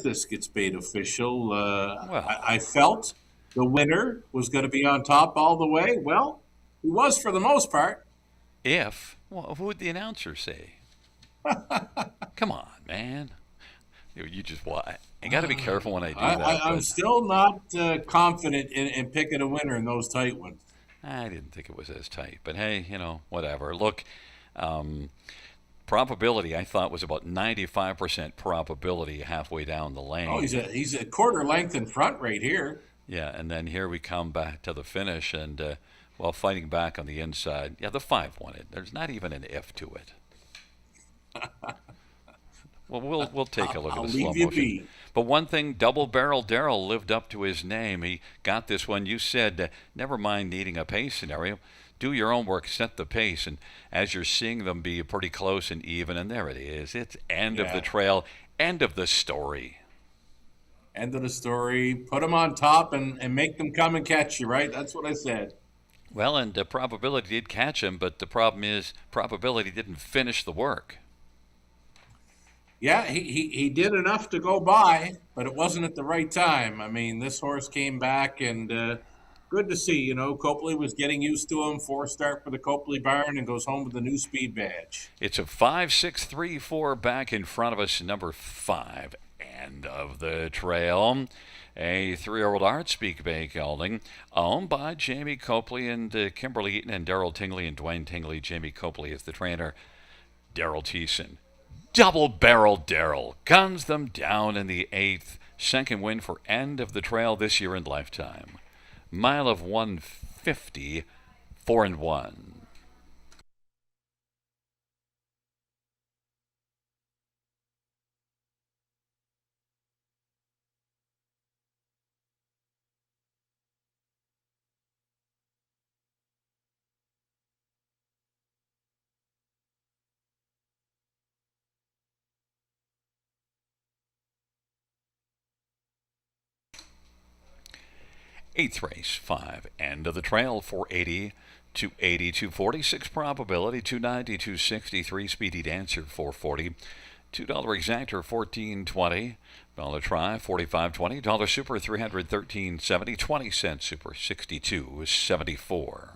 this gets made official, I felt the winner was going to be on top all the way. Well, he was for the most part. Well, who would the announcer say? Come on, man. You just what? I got to be careful when I do that. I'm still not confident in picking a winner in those tight ones. I didn't think it was as tight, but hey, whatever. Look, Probability I thought was about 95% probability halfway down the lane. Oh, he's a quarter length in front right here. Yeah, and then here we come back to the finish, and fighting back on the inside. Yeah, the 5 won it. There's not even an if to it. Well, we'll take a look at the slow motion. But one thing, Double Barrel Darrell lived up to his name. He got this one. You said, never mind needing a pace scenario. do your own work, set the pace, and as you're seeing them be pretty close and even, and there it is. It's end of the Yeah. trail, end of the story. End of the story. Put them on top and make them come and catch you, right? That's what I said. Well, and probability did catch him, but the problem is probability didn't finish the work. Yeah, he did enough to go by, but it wasn't at the right time. I mean, this horse came back and good to see. You know, Copley was getting used to him. 4 start for the Copley barn and goes home with the new speed badge. It's a 5-6-3-4 back in front of us, number 5. End of the trail. A 3-year-old Art Speak Bay gelding, owned by Jamie Copley and Kimberly Eaton and Daryl Tingley and Dwayne Tingley. Jamie Copley is the trainer. Daryl Thiessen. Double barrel Daryl guns them down in the 8th. Second win for end of the trail this year in lifetime. Mile of 150, 4-1. 8th race, 5. End of the trail, 480, 280, 246 probability, 290, 263 speedy dancer, 440. $2 exactor, 14.20. Dollar try, 45.20. Dollar super, 313.70. 20-cent super, 62.74.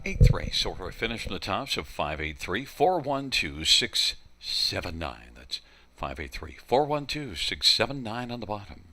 8th race. So we're finishing the top, so 583-412-679. That's 583-412-679 on the bottom.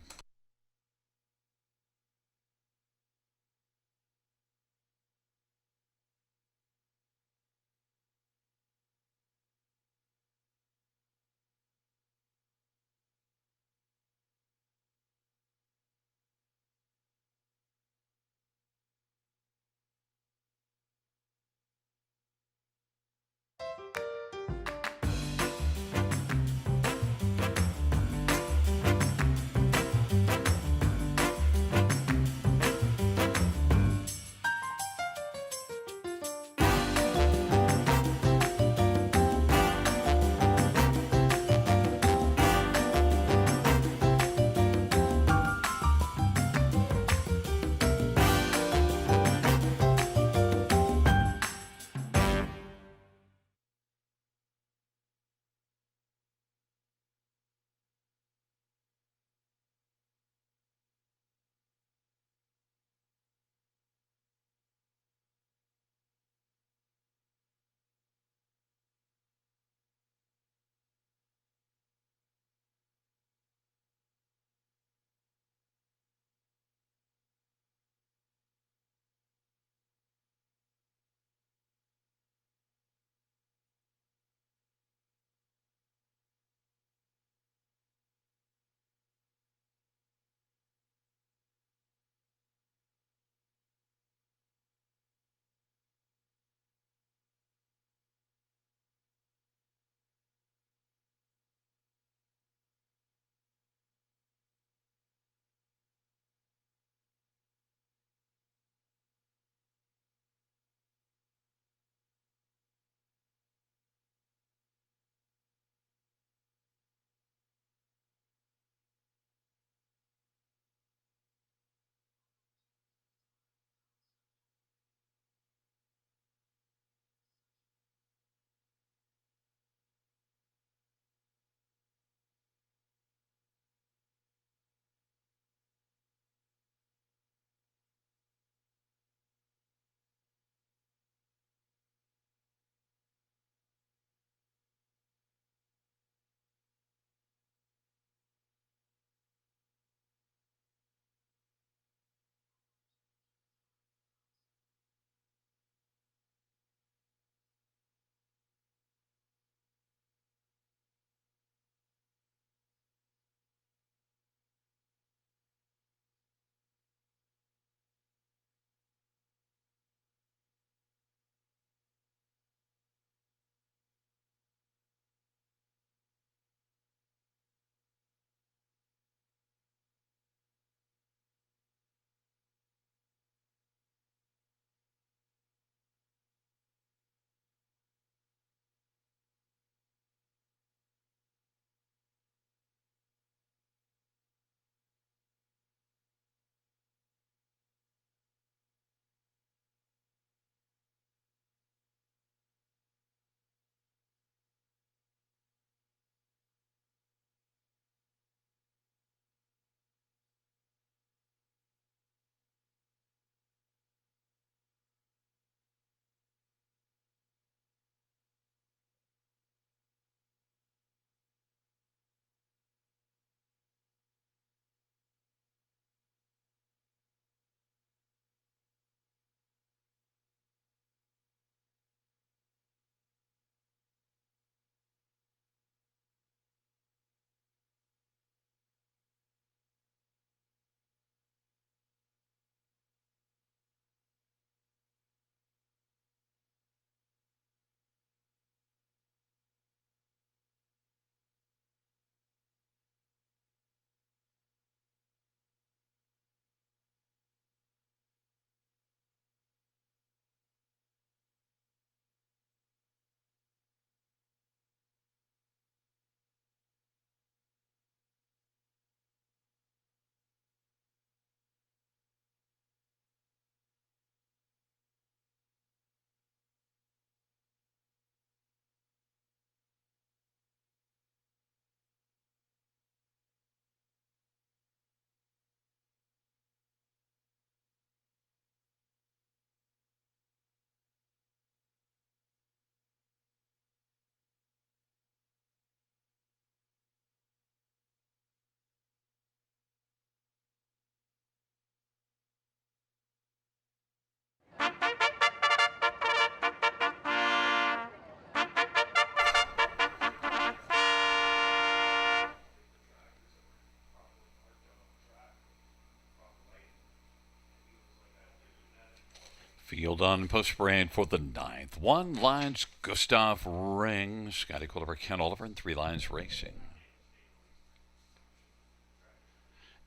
Field on post parade for the ninth. 1 Lions Gustav Ring, Scotty Quilliver, Ken Oliver, and 3 Lions Racing.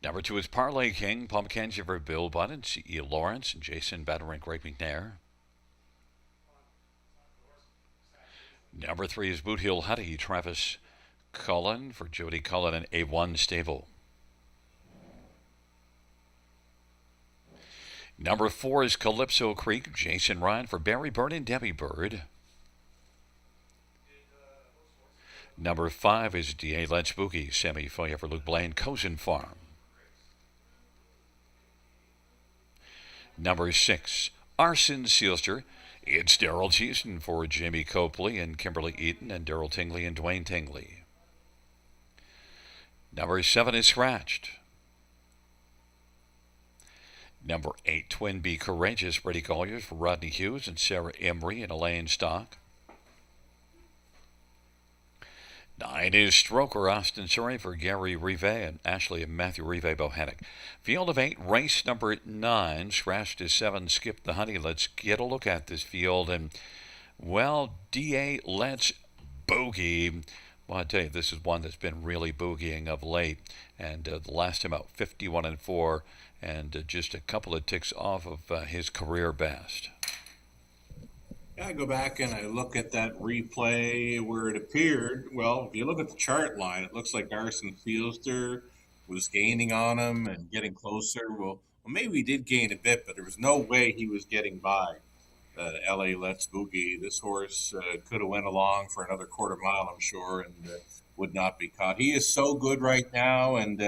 Number 2 is Parlay King, Paul McKenzie for Bill Budden, C.E. Lawrence, and Jason Battering, Greg McNair. Number 3 is Boot Hill Huddy, Travis Cullen for Jody Cullen and A1 Stable. Number 4 is Calypso Creek, Jason Ryan for Barry Bird and Debbie Bird. Number 5 is D.A. Let's Boogie, Sammy Foya for Luke Blaine, Cozen Farm. Number 6, Arson Sealster. It's Daryl Cheeson for Jimmy Copley and Kimberly Eaton and Daryl Tingley and Dwayne Tingley. Number 7 is Scratched. Number 8, Twin Be Courageous, Brady Colliers for Rodney Hughes and Sarah Emery and Elaine Stock. 9 is Stroker, Austin Surrey for Gary Rive and Ashley and Matthew Rive Bohannock. Field of 8, race number 9. Scratched is 7, Skip the Honey. Let's get a look at this field. And, well, D.A. Let's Boogie. Well, I tell you, this is one that's been really boogieing of late. And the last time out, 51-4, and just a couple of ticks off of his career best. Yeah, I go back and I look at that replay where it appeared. Well, if you look at the chart line, it looks like Arson Fielster was gaining on him and getting closer. Well, maybe he did gain a bit, but there was no way he was getting by L.A. Let's Boogie. This horse could have went along for another quarter mile, I'm sure, and would not be caught. He is so good right now, and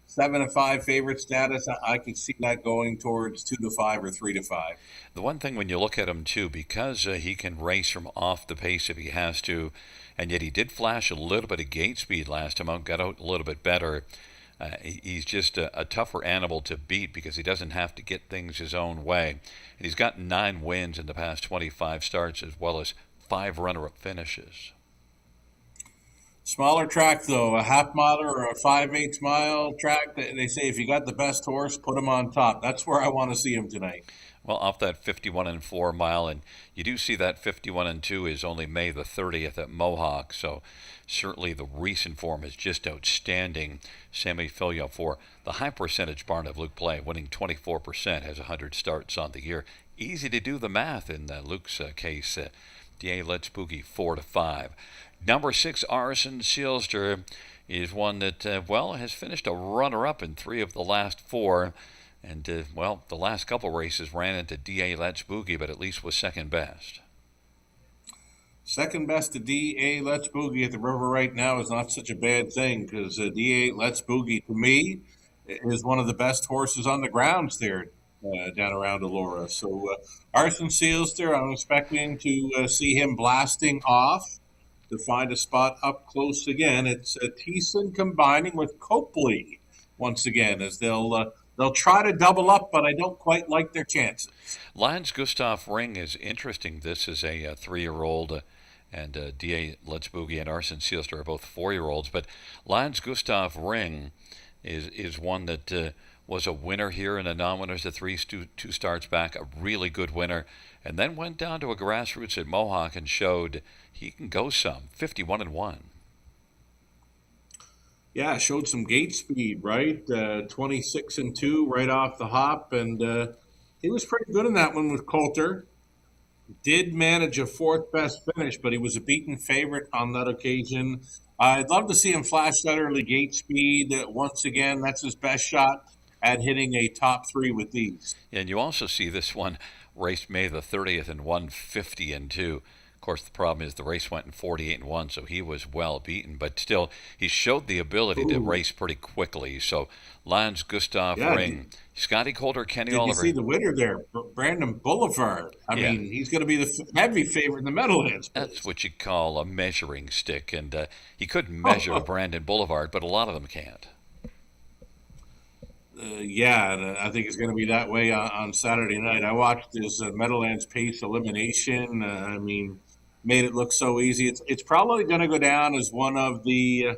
7-5 favorite status, I could see that going towards 2-5 or 3-5. The one thing when you look at him, too, because he can race from off the pace if he has to, and yet he did flash a little bit of gate speed last time out, got out a little bit better. He's just a tougher animal to beat because he doesn't have to get things his own way. And he's got 9 wins in the past 25 starts as well as 5 runner-up finishes. Smaller track, though, a half miler or a 5/8 mile track, they say if you got the best horse, put him on top. That's where I want to see him tonight. Well, off that 51-4 mile, and you do see that 51-2 is only May the 30th at Mohawk, so certainly the recent form is just outstanding. Sammy Filio for the high percentage barn of Luke Play, winning 24%, has 100 starts on the year. Easy to do the math in Luke's case. D.A. Let's Boogie 4-5. Number 6, Arson Sealster, is one that, has finished a runner-up in 3 of the last 4. And, the last couple races ran into D.A. Let's Boogie, but at least was second best. Second best to D.A. Let's Boogie at the river right now is not such a bad thing because D.A. Let's Boogie, to me, is one of the best horses on the grounds there down around Elora. So Arson Sealster, I'm expecting to see him blasting off to find a spot up close again. It's Thiessen combining with Copley once again as they'll try to double up, but I don't quite like their chances. Lions Gustav Ring is interesting. This is a 3-year-old, and D.A. Let's Boogie and Arson Sealster are both 4-year-olds. But Lions Gustav Ring is one that was a winner here in the non-winners of 2 starts back, a really good winner, and then went down to a grassroots at Mohawk and showed he can go some, 51-1. Yeah, showed some gate speed, right? 26-2 right off the hop, and he was pretty good in that one with Coulter. Did manage a 4th best finish, but he was a beaten favorite on that occasion. I'd love to see him flash that early gate speed once again. That's his best shot at hitting a top 3 with these. And you also see this one raced May the 30th and won 50-2. Of course, the problem is the race went in 48-1, so he was well beaten. But still, he showed the ability to race pretty quickly. So, Lions Gustav Ring, Scotty Coulter, Kenny Oliver. Did you see the winner there, Brandon Boulevard? I mean, he's going to be the heavy favorite in the Meadowlands. That's what you call a measuring stick. And he couldn't measure Brandon Boulevard, but a lot of them can't. And I think it's going to be that way on Saturday night. I watched his Meadowlands Pace elimination. Made it look so easy. It's probably going to go down as one of the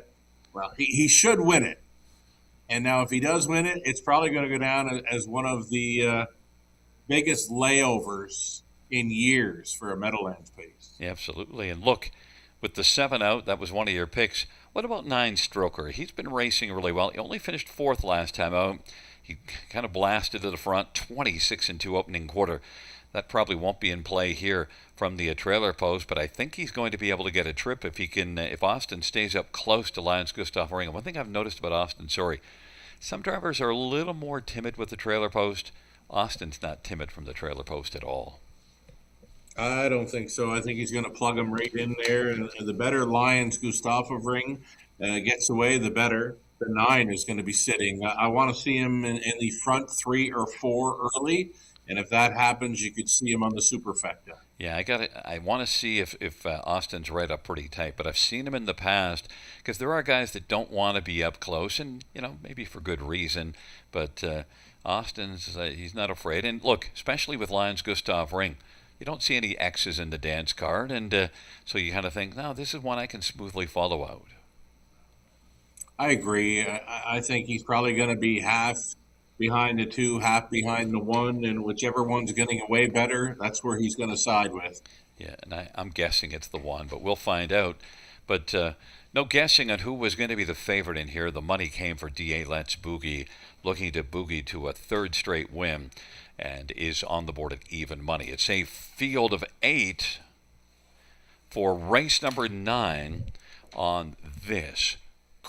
he should win it. And now if he does win it, it's probably going to go down as one of the biggest layovers in years for a Meadowlands pace. Yeah, absolutely. And look, with the 7 out, that was one of your picks. What about 9 Stroker? He's been racing really well. He only finished 4th last time out. He kind of blasted to the front, 26 and 2 opening quarter. That probably won't be in play here from the trailer post, but I think he's going to be able to get a trip if he can. If Austin stays up close to Lions Gustav Ring. One thing I've noticed about Austin, some drivers are a little more timid with the trailer post. Austin's not timid from the trailer post at all. I don't think so. I think he's going to plug him right in there. And the better Lions Gustafov ring gets away, the better the 9 is going to be sitting. I want to see him in the front 3 or 4 early. And if that happens, you could see him on the superfecta. Yeah, I want to see if Austin's right up pretty tight, but I've seen him in the past because there are guys that don't want to be up close, and maybe for good reason. But Austin's he's not afraid, and look, especially with Lions Gustav Ring, you don't see any X's in the dance card, and so you kind of think, no, this is one I can smoothly follow out. I agree. I think he's probably going to be half behind the 2, half behind the 1, and whichever one's getting away better, that's where he's going to side with. Yeah, and I'm guessing it's the 1, but we'll find out. But no guessing on who was going to be the favorite in here. The money came for D.A. Let's Boogie, looking to boogie to a 3rd straight win, and is on the board at even money. It's a field of 8 for race number 9 on this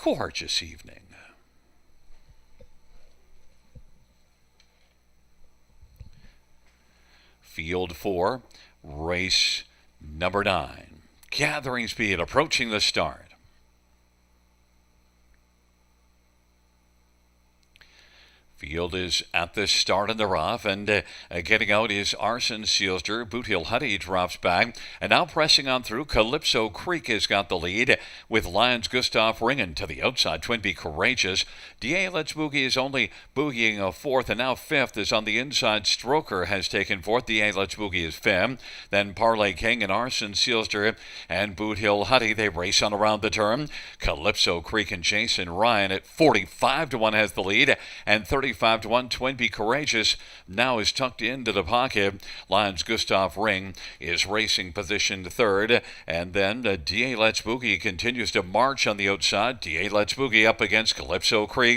gorgeous evening. Field 4, race number 9. Gathering speed, approaching the start. Field is at the start in the rough, and getting out is Arson Sealster. Boot Hill Huddy drops back, and now pressing on through. Calypso Creek has got the lead, with Lions Gustav Ringen to the outside. Twin Be Courageous. D.A. Let's Boogie is only boogieing a 4th, and now 5th is on the inside. Stroker has taken 4th. D.A. Let's Boogie is 5th. Then Parlay King and Arson Sealster and Boot Hill Huddy, they race on around the turn. Calypso Creek and Jason Ryan at 45-1 has the lead, and 35-1 Twin Be Courageous now is tucked into the pocket. Lions Gustav Ring is racing positioned 3rd, and then D.A. Let's Boogie continues to march on the outside. D.A. Let's Boogie up against Calypso Creek.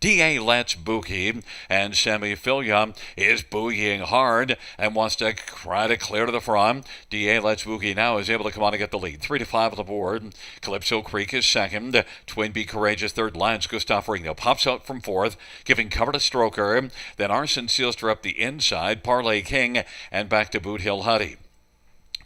D.A. Let's Boogie and Sammy Filia is boogieing hard and wants to try to clear to the front. D.A. Let's Boogie now is able to come on and get the lead. 3-5 on the board. Calypso Creek is 2nd. Twin Be Courageous 3rd. Lions Gustav Ring now pops out from 4th, giving cover to Stroker. Then Arson Sealster up the inside. Parlay King and back to Boot Hill Huddy.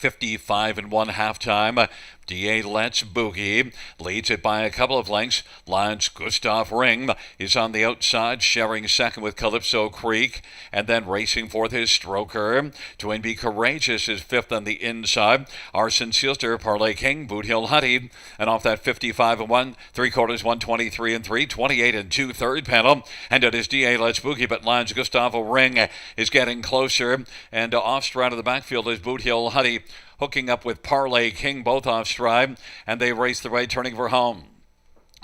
55-1 halftime. D.A. Let's Boogie leads it by a couple of lengths. Lions Gustav Ring is on the outside, sharing 2nd with Calypso Creek, and then racing 4th is Stroker. Twin Be Courageous is 5th on the inside. Arson Sealster, Parlay King, Boot Hill Huddy, and off that 55-1, 3/4, 123 and 3, 28 and 2/3 panel, and it is D.A. Let's Boogie, but Lions Gustav Ring is getting closer, and off stride of the backfield is Boot Hill Huddy, hooking up with Parlay King, both off stride, and they race the right, turning for home.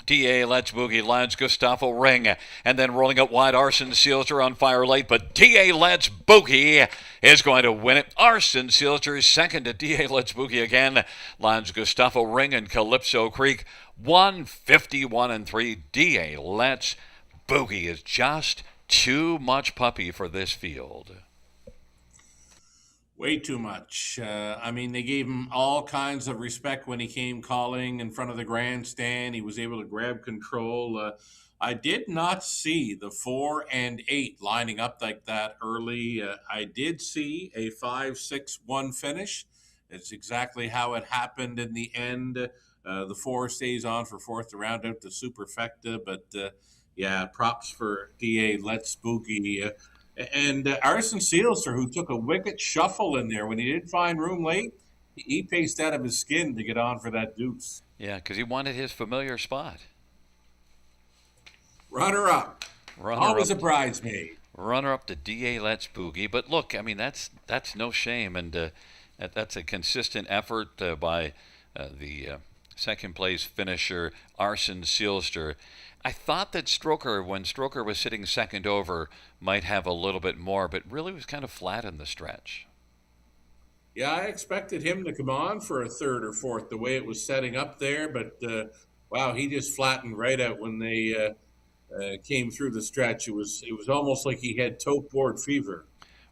D.A. Let's Boogie, Lions Gustav Ring, and then rolling out wide, Arson Sealster on fire late, but D.A. Let's Boogie is going to win it. Arson Sealster is 2nd to D.A. Let's Boogie again. Lions Gustav Ring and Calypso Creek, 151 and 3. D.A. Let's Boogie is just too much puppy for this field. Way too much. They gave him all kinds of respect when he came calling in front of the grandstand. He was able to grab control. I did not see the 4 and 8 lining up like that early. I did see a 5-6-1 finish. It's exactly how it happened in the end. The 4 stays on for 4th to round out the superfecta. But, props for D.A. Let's Boogie. And Arson Sealster, who took a wicked shuffle in there when he did find room late, he paced out of his skin to get on for that deuce. Yeah, because he wanted his familiar spot. Runner-up. Always a bridesmaid. Runner-up to D.A. Let's Boogie. But look, that's no shame, and that's a consistent effort by the second place finisher Arsen Seelster. I thought that Stroker, when Stroker was sitting second over, might have a little bit more, but really was kind of flat in the stretch. Yeah, I expected him to come on for a third or fourth the way it was setting up there, but wow, he just flattened right out when they came through the stretch. It was almost like he had tote board fever.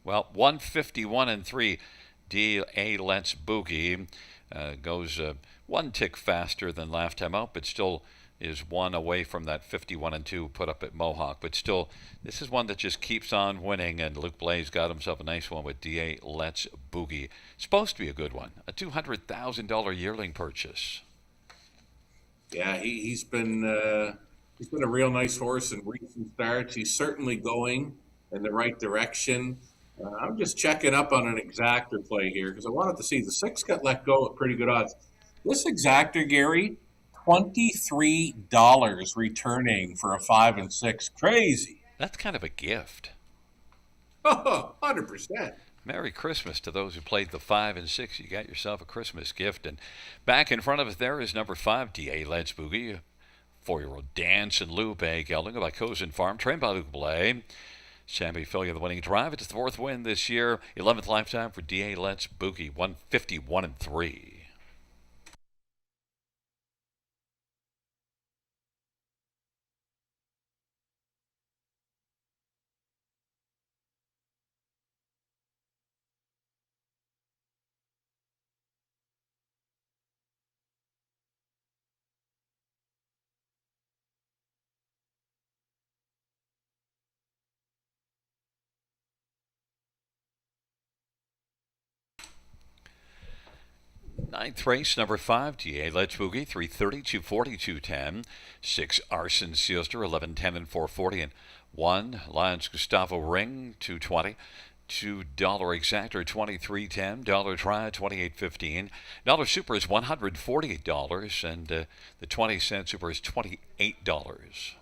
Well, 151 and 3. D.A. Let's Boogie goes one tick faster than last time out, but still is one away from that 51 and 2 put up at Mohawk. But still, this is one that just keeps on winning, and Luke Blaze got himself a nice one with D.A. Let's Boogie. Supposed to be a good one, a $200,000 yearling purchase. Yeah, he's been a real nice horse in recent starts. He's certainly going in the right direction. I'm just checking up on an exactor play here because I wanted to see the six got let go at pretty good odds. This exactor, Gary, $23 returning for a 5 and 6. Crazy. That's kind of a gift. Oh, 100%. Merry Christmas to those who played the 5 and 6. You got yourself a Christmas gift. And back in front of us there is number 5, D.A. Let's Boogie. 4-year-old Dance and Lou Bay gelding by Cozen Farm, trained by Luke Blay. Shabby Philly the winning drive. It's the fourth win this year. 11th lifetime for D.A. Let's Boogie. 151 and 3. Ninth race, number 5, D.A. Let's Boogie, 330, 240, 210. 6, Arsen Seelster, 11, 10, and 440. And 1, Lions Gustavo Ring, 220. $2 exactor, 23.10. Dollar try, 28.15. Dollar super is $148, and the 20-cent super is $28.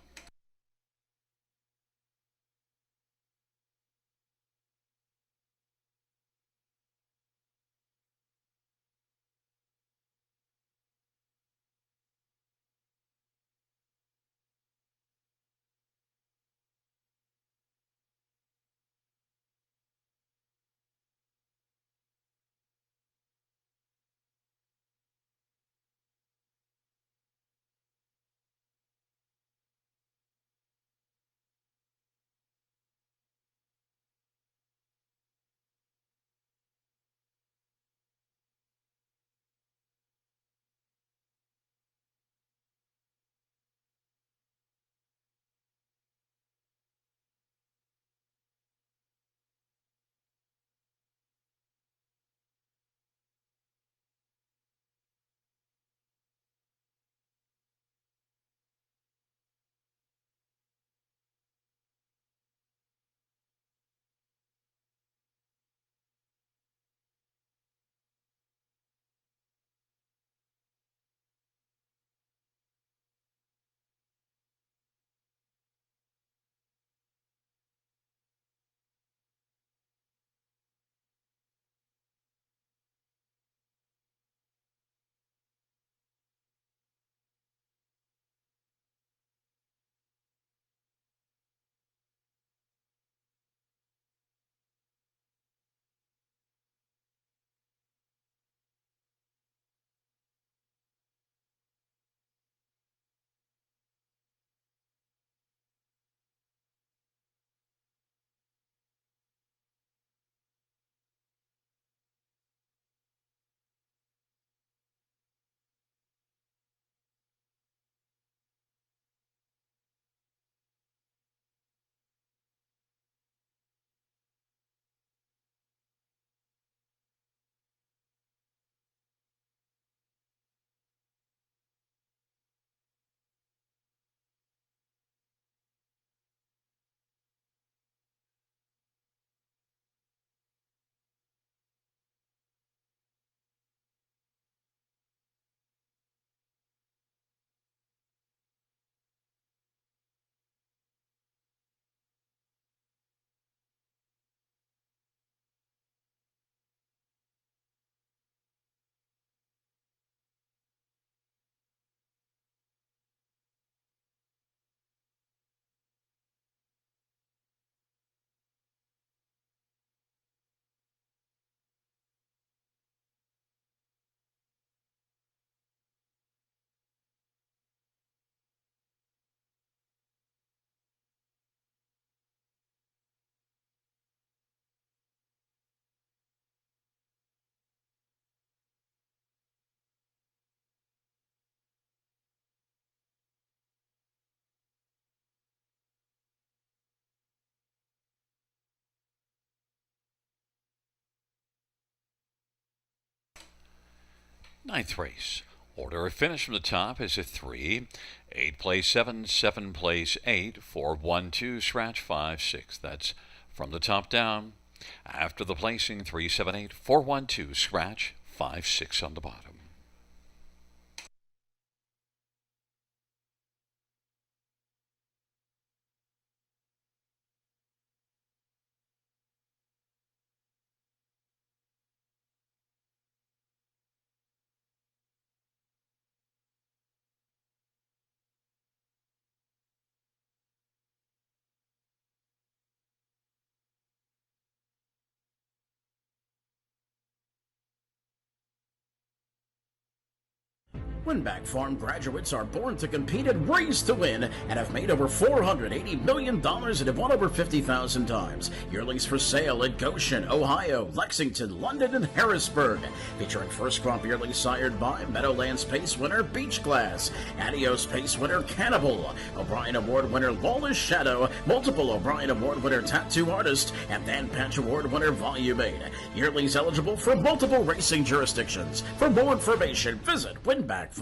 Ninth race. Order of finish from the top is a 3. 8 plays 7, 7 plays 8, 4, 1, 2, scratch 5, 6. That's from the top down. After the placing, 3, 7, 8, 4, 1, 2, scratch 5, 6 on the bottom. Winback Farm graduates are born to compete and race to win and have made over $480 million and have won over 50,000 times. Yearlings for sale at Goshen, Ohio, Lexington, London, and Harrisburg. Featuring first crop yearlings sired by Meadowlands Pace winner Beach Glass, Adios Pace winner Cannibal, O'Brien Award winner Lawless Shadow, multiple O'Brien Award winner Tattoo Artist, and Dan Patch Award winner Volume 8. Yearlings eligible for multiple racing jurisdictions. For more information, visit winbackfarm.com.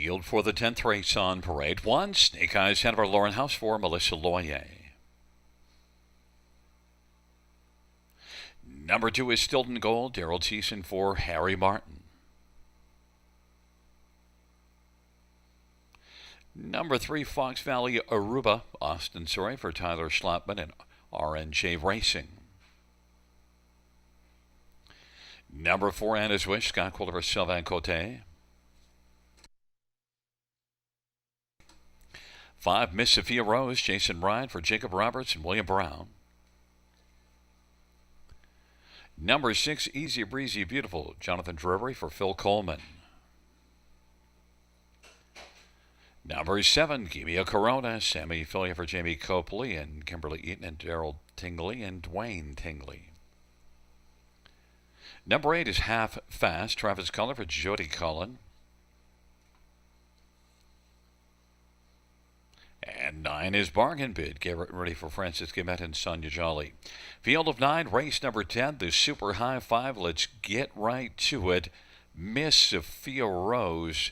field for the 10th race on parade. 1, Snake Eyes Hanover Lauren House for Melissa Loyer. Number 2 is Stilton Gold, Daryl Thiessen for Harry Martin. Number 3, Fox Valley Aruba, Austin Surrey for Tyler Schlotman and RNJ Racing. Number 4, Anna's Wish, Scott Quiller for Sylvain Cote. 5, Miss Sophia Rose, Jason Ryan for Jacob Roberts and William Brown. Number 6, Easy Breezy Beautiful, Jonathan Drury for Phil Coleman. Number 7, Give Me a Corona, Sammy Filia for Jamie Copley and Kimberly Eaton and Daryl Tingley and Dwayne Tingley. Number 8 is Half Fast, Travis Cullen for Jody Cullen. And 9 is Bargain Bid. Get ready for Francis Gimet and Sonia Jolly. Field of 9, race number 10, the Super High 5. Let's get right to it. Miss Sophia Rose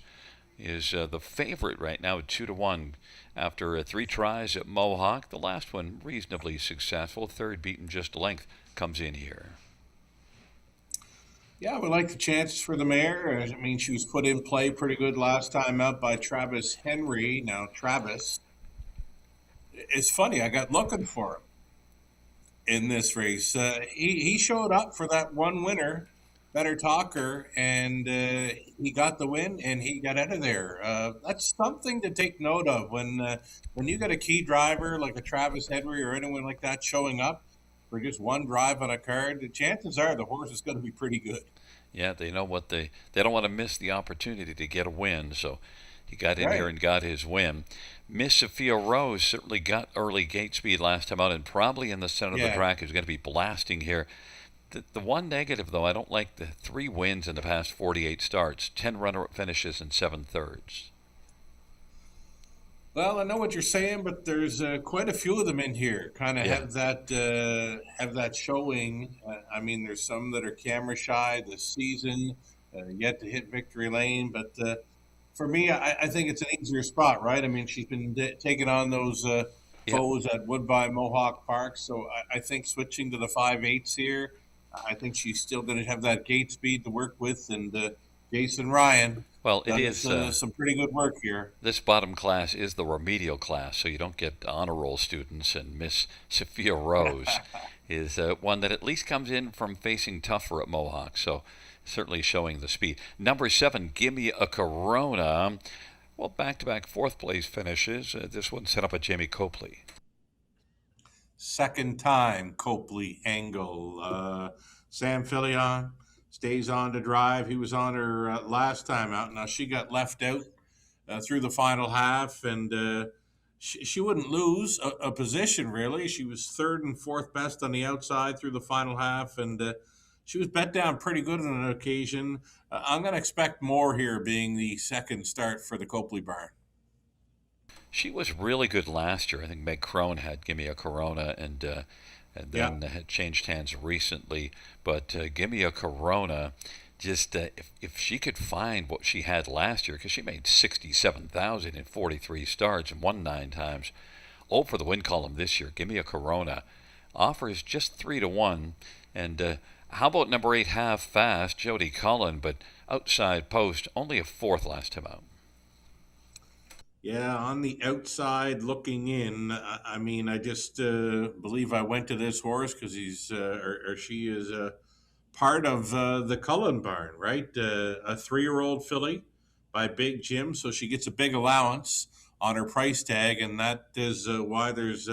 is the favorite right now, 2-1. After 3 tries at Mohawk, the last one reasonably successful. Third beaten just a length comes in here. Yeah, we like the chances for the mare. I mean, she was put in play pretty good last time out by Travis Henry. Now, Travis, it's funny, I got looking for him in this race. He showed up for that one winner, Better Talker, and he got the win and he got out of there. That's something to take note of when you got a key driver like a Travis Henry or anyone like that showing up for just one drive on a card. The chances are the horse is going to be pretty good. Yeah, they know what they don't want to miss the opportunity to get a win, so he got in here and got his win. Miss Sophia Rose certainly got early gate speed last time out and probably in the center of the track is going to be blasting here. The one negative, though, I don't like the 3 wins in the past 48 starts, 10 runner-up finishes and 7 thirds. Well, I know what you're saying, but there's quite a few of them in here. Kind of have that showing. I mean, there's some that are camera shy this season, yet to hit victory lane. But for me, I think it's an easier spot, right? I mean, she's been taking on those foes at Woodbine Mohawk Park, so I think switching to the 5/8s here, I think she's still going to have that gate speed to work with, and Jason Ryan. Well, it is some pretty good work here. This bottom class is the remedial class, so you don't get honor roll students, and Miss Sophia Rose is one that at least comes in from facing tougher at Mohawk, so certainly showing the speed. Number 7, Give Me a Corona. Well, back-to-back 4th place finishes. This one set up at Jamie Copley. Second time Copley angle. Sam Filion stays on to drive. He was on her last time out. Now she got left out through the final half, and she wouldn't lose a position, really. She was 3rd and 4th best on the outside through the final half, and she was bet down pretty good on an occasion. I'm going to expect more here, being the second start for the Copley barn. She was really good last year. I think Meg Crone had Give Me a Corona, and then had changed hands recently. But Give Me a Corona, just if she could find what she had last year, because she made $67,000 in 43 starts and won 9 times. Oh, for the win column this year, Give Me a Corona offers just 3-1. And how about number 8, Half Fast, Jody Cullen, but outside post, only a 4th last time out. Yeah, on the outside looking in, I mean, I just believe I went to this horse because he's or she is part of the Cullen barn, right? A 3-year-old filly by Big Jim, so she gets a big allowance on her price tag, and that is why this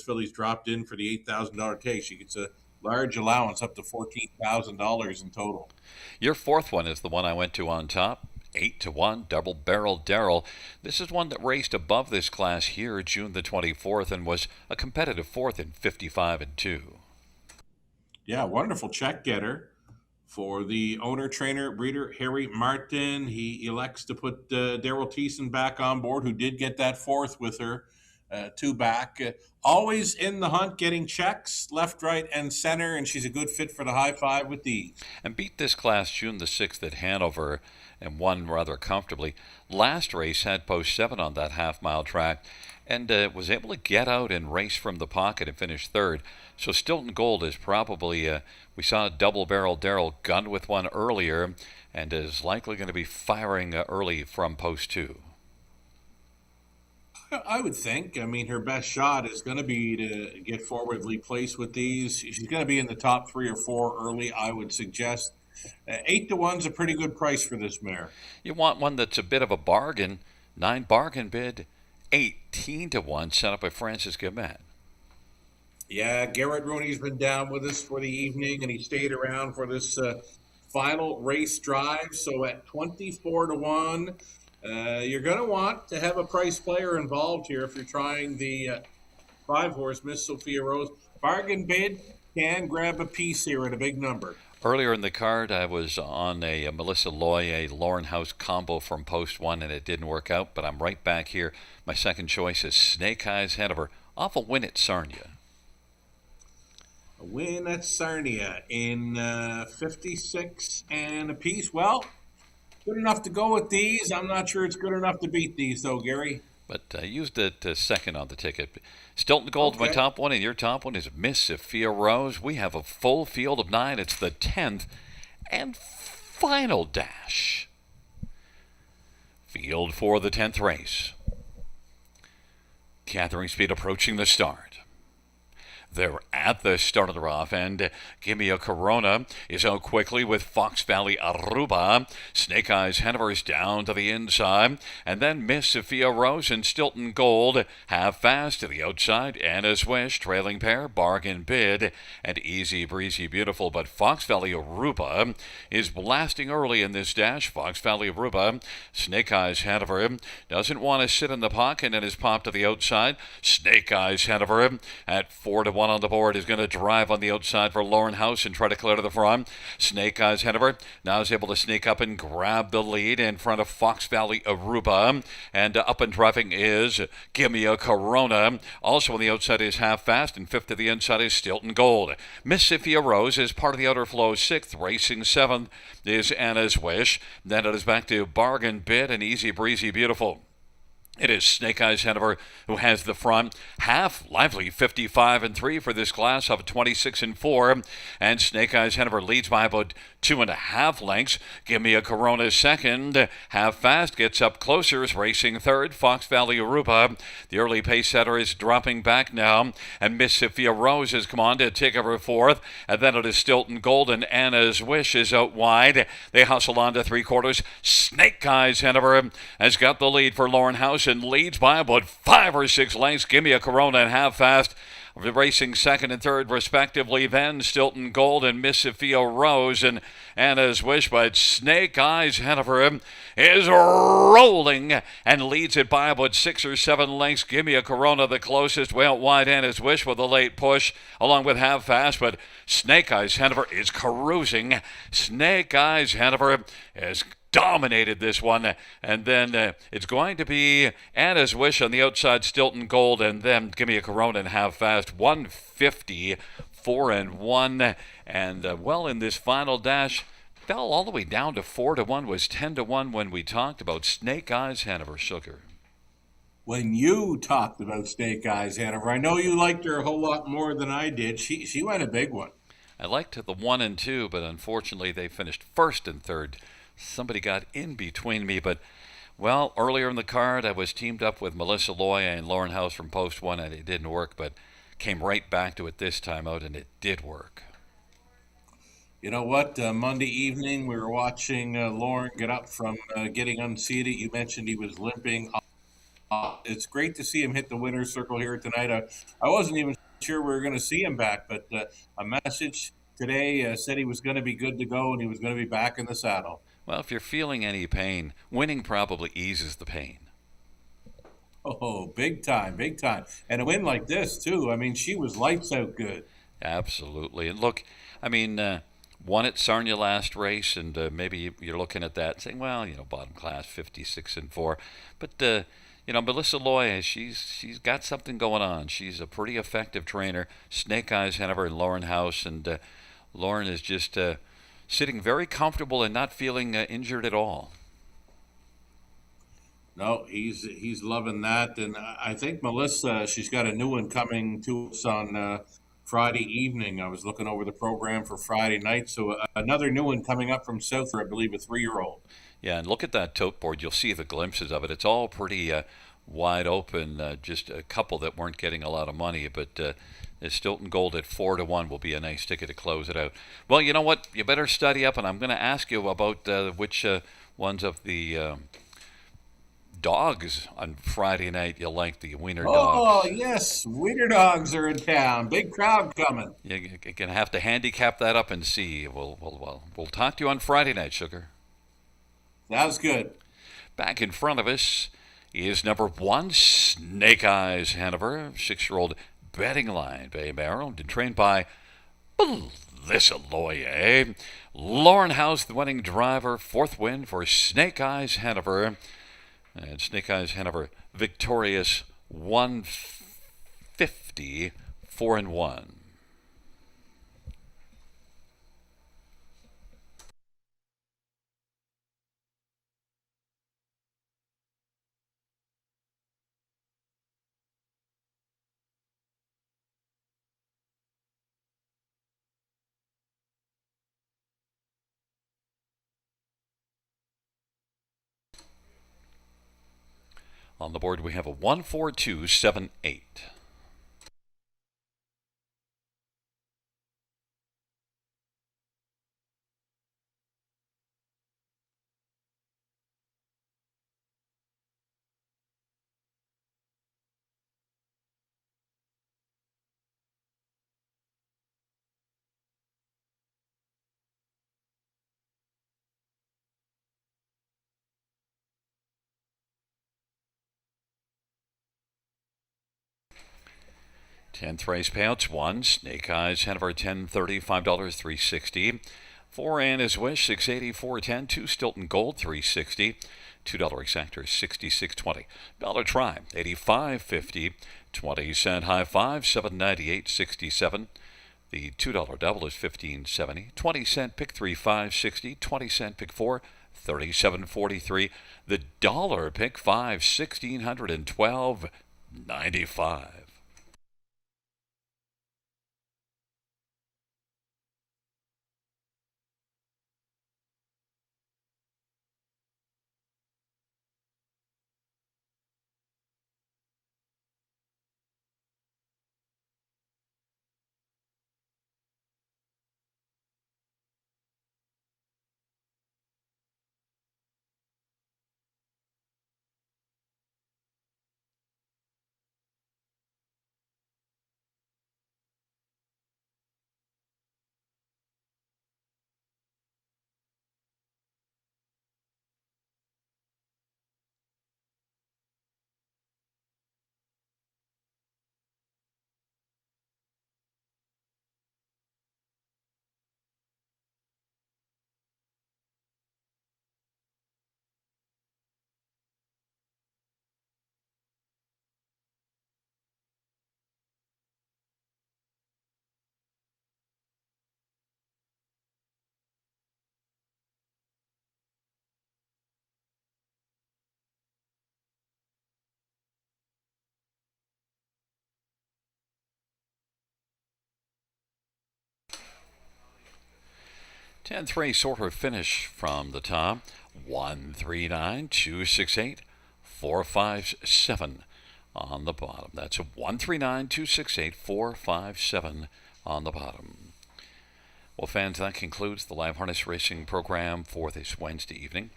filly's dropped in for the $8,000 tag. She gets a large allowance up to $14,000 in total. Your 4th one is the one I went to on top. 8-1, Double Barrel Darrell. This is one that raced above this class here June the 24th and was a competitive 4th in 55-2. Yeah, wonderful check getter for the owner, trainer, breeder, Harry Martin. He elects to put Daryl Thiessen back on board, who did get that 4th with her two back. Always in the hunt, getting checks left, right, and center, and she's a good fit for the high five with these. And beat this class June the 6th at Hanover and won rather comfortably. Last race had post 7 on that half-mile track and was able to get out and race from the pocket and finish third. So Stilton Gold is probably, we saw a double-barrel Darrell gun with one earlier and is likely going to be firing early from post 2. I would think. I mean, her best shot is going to be to get forwardly placed with these. She's going to be in the top 3 or 4 early, I would suggest. 8 to 1's a pretty good price for this mare. You want one that's a bit of a bargain. 9 bargain bid, 18 to 1, set up by Francis Gamet. Yeah, Garrett Rooney's been down with us for the evening, and he stayed around for this final race drive. So at 24 to 1, you're going to want to have a price player involved here if you're trying the 5-horse Miss Sophia Rose. Bargain bid can grab a piece here at a big number. Earlier in the card, I was on a Melissa Loy, a Lauren House combo from post 1, and it didn't work out, but I'm right back here. My second choice is Snake Eyes Hanover, off a win at Sarnia. A win at Sarnia in 56 and a piece. Well, good enough to go with these. I'm not sure it's good enough to beat these, though, Gary. But I used it second on the ticket. Stilton Gold, okay. My top one, and your top one is Miss Sophia Rose. We have a full field of 9. It's the 10th and final dash. Field for the 10th race. Gathering speed approaching the start. They're at the start of the off end. Gimme a Corona is out quickly with Fox Valley Aruba. Snake Eyes Hanover is down to the inside. And then Miss Sophia Rose and Stilton Gold have fast to the outside. Anna's Wish, trailing pair, Bargain Bid, and Easy Breezy Beautiful. But Fox Valley Aruba is blasting early in this dash. Fox Valley Aruba, Snake Eyes Hanover doesn't want to sit in the pocket and is popped to the outside. Snake Eyes Hanover at 4 to 1 on the board is going to drive on the outside for Lauren House and try to clear to the front. Snake Eyes Hanover now is able to sneak up and grab the lead in front of Fox Valley Aruba. And up and driving is Gimme a Corona. Also on the outside is Half Fast, and 5th to the inside is Stilton Gold. Miss Sophia Rose is part of the outer flow 6th. Racing 7th is Anna's Wish. Then it is back to Bargain Bid and Easy Breezy Beautiful. It is Snake Eyes Hanover who has the front. Half lively 55 and 3 for this class of 26 and 4. And Snake Eyes Hanover leads by about 2.5 lengths. Give Me a Corona second. Half Fast gets up closer, is racing third. Fox Valley Aruba, the early pace setter, is dropping back now. And Miss Sophia Rose has come on to take over fourth. And then it is Stilton Gold and Anna's Wish is out wide. They hustle on to 3/4. Snake Eyes Hanover has got the lead for Lauren House and leads by about 5 or 6 lengths. Give Me a Corona and Half Fast racing second and third respectively. Then Stilton Gold and Miss Sophia Rose and Anna's Wish, but Snake Eyes Hanover is rolling and leads it by about 6 or 7 lengths. Give Me a Corona the closest, way out wide. Anna's Wish with a late push along with Half Fast, but Snake Eyes Hanover is cruising. Snake Eyes Hanover is dominated this one, and then it's going to be Anna's Wish on the outside, Stilton Gold, and then Give Me a Corona and Half Fast. 150, 4 and 1, and well, in this final dash, fell all the way down to 4 to 1. Was 10 to 1 when we talked about Snake Eyes Hanover. Sugar. When you talked about Snake Eyes Hanover, I know you liked her a whole lot more than I did. She went a big one. I liked the 1 and 2, but unfortunately they finished first and third. Somebody got in between me, but, well, earlier in the card, I was teamed up with Melissa Loya and Lauren House from Post 1, and it didn't work, but came right back to it this time out, and it did work. You know what? Monday evening, we were watching Lauren get up from getting unseated. You mentioned he was limping. It's great to see him hit the winner's circle here tonight. I wasn't even sure we were going to see him back, but a message today said he was going to be good to go, and he was going to be back in the saddle. Well, if you're feeling any pain, winning probably eases the pain. Oh, big time, big time. And a win like this, too. I mean, she was lights out good. Absolutely. And look, I mean, won at Sarnia last race, and maybe you're looking at that and saying, well, bottom class, 56 and 4. But Melissa Loy, she's got something going on. She's a pretty effective trainer. Snake Eyes Hanover and Lauren House, and Lauren is just sitting very comfortable and not feeling injured at all. No, he's loving that, and I think Melissa, she's got a new one coming to us on Friday evening. I was looking over the program for Friday night, so another new one coming up from South, I believe, a 3-year-old. Yeah, and look at that tote board. You'll see the glimpses of it. It's all pretty wide open. Just a couple that weren't getting a lot of money, but the Stilton Gold at 4-1 will be a nice ticket to close it out. Well, you know what? You better study up, and I'm going to ask you about which ones of the dogs on Friday night you like, the wiener dogs. Oh, yes, Wiener Dogs are in town. Big crowd coming. You're going to have to handicap that up and see. We'll talk to you on Friday night, sugar. Sounds good. Back in front of us is number 1, Snake Eyes Hanover, 6-year-old betting line, Bay Maryland, and trained by Melissa Loy. Lauren House, the winning driver, 4th win for Snake Eyes Hanover. And Snake Eyes Hanover victorious 150, 4-1. On the board, we have a 14278. Tenth race payouts: 1, Snake Eyes Hanover, $10.30, $5, $3.60. 4, Anna's Wish, $6.80, $4.10. 2, Stilton Gold, $3.60. $2 exactor, $66.20. Dollar Try, $85.50. 20-cent High Five, $7.98.67. The $2 double is $15.70. 20-cent Pick 3, $5.60. 20-cent Pick 4, $37.43. The dollar Pick 5, $1,612.95. Tenth race order finish from the top: 139, 268, 457 on the bottom. That's a 139, 268, 457 on the bottom. Well, fans, that concludes the live harness racing program for this Wednesday evening.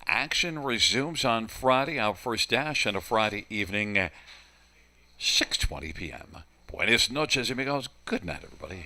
Action resumes on Friday. Our first dash on a Friday evening, 6:20 p.m. Buenas noches, amigos. Good night, everybody.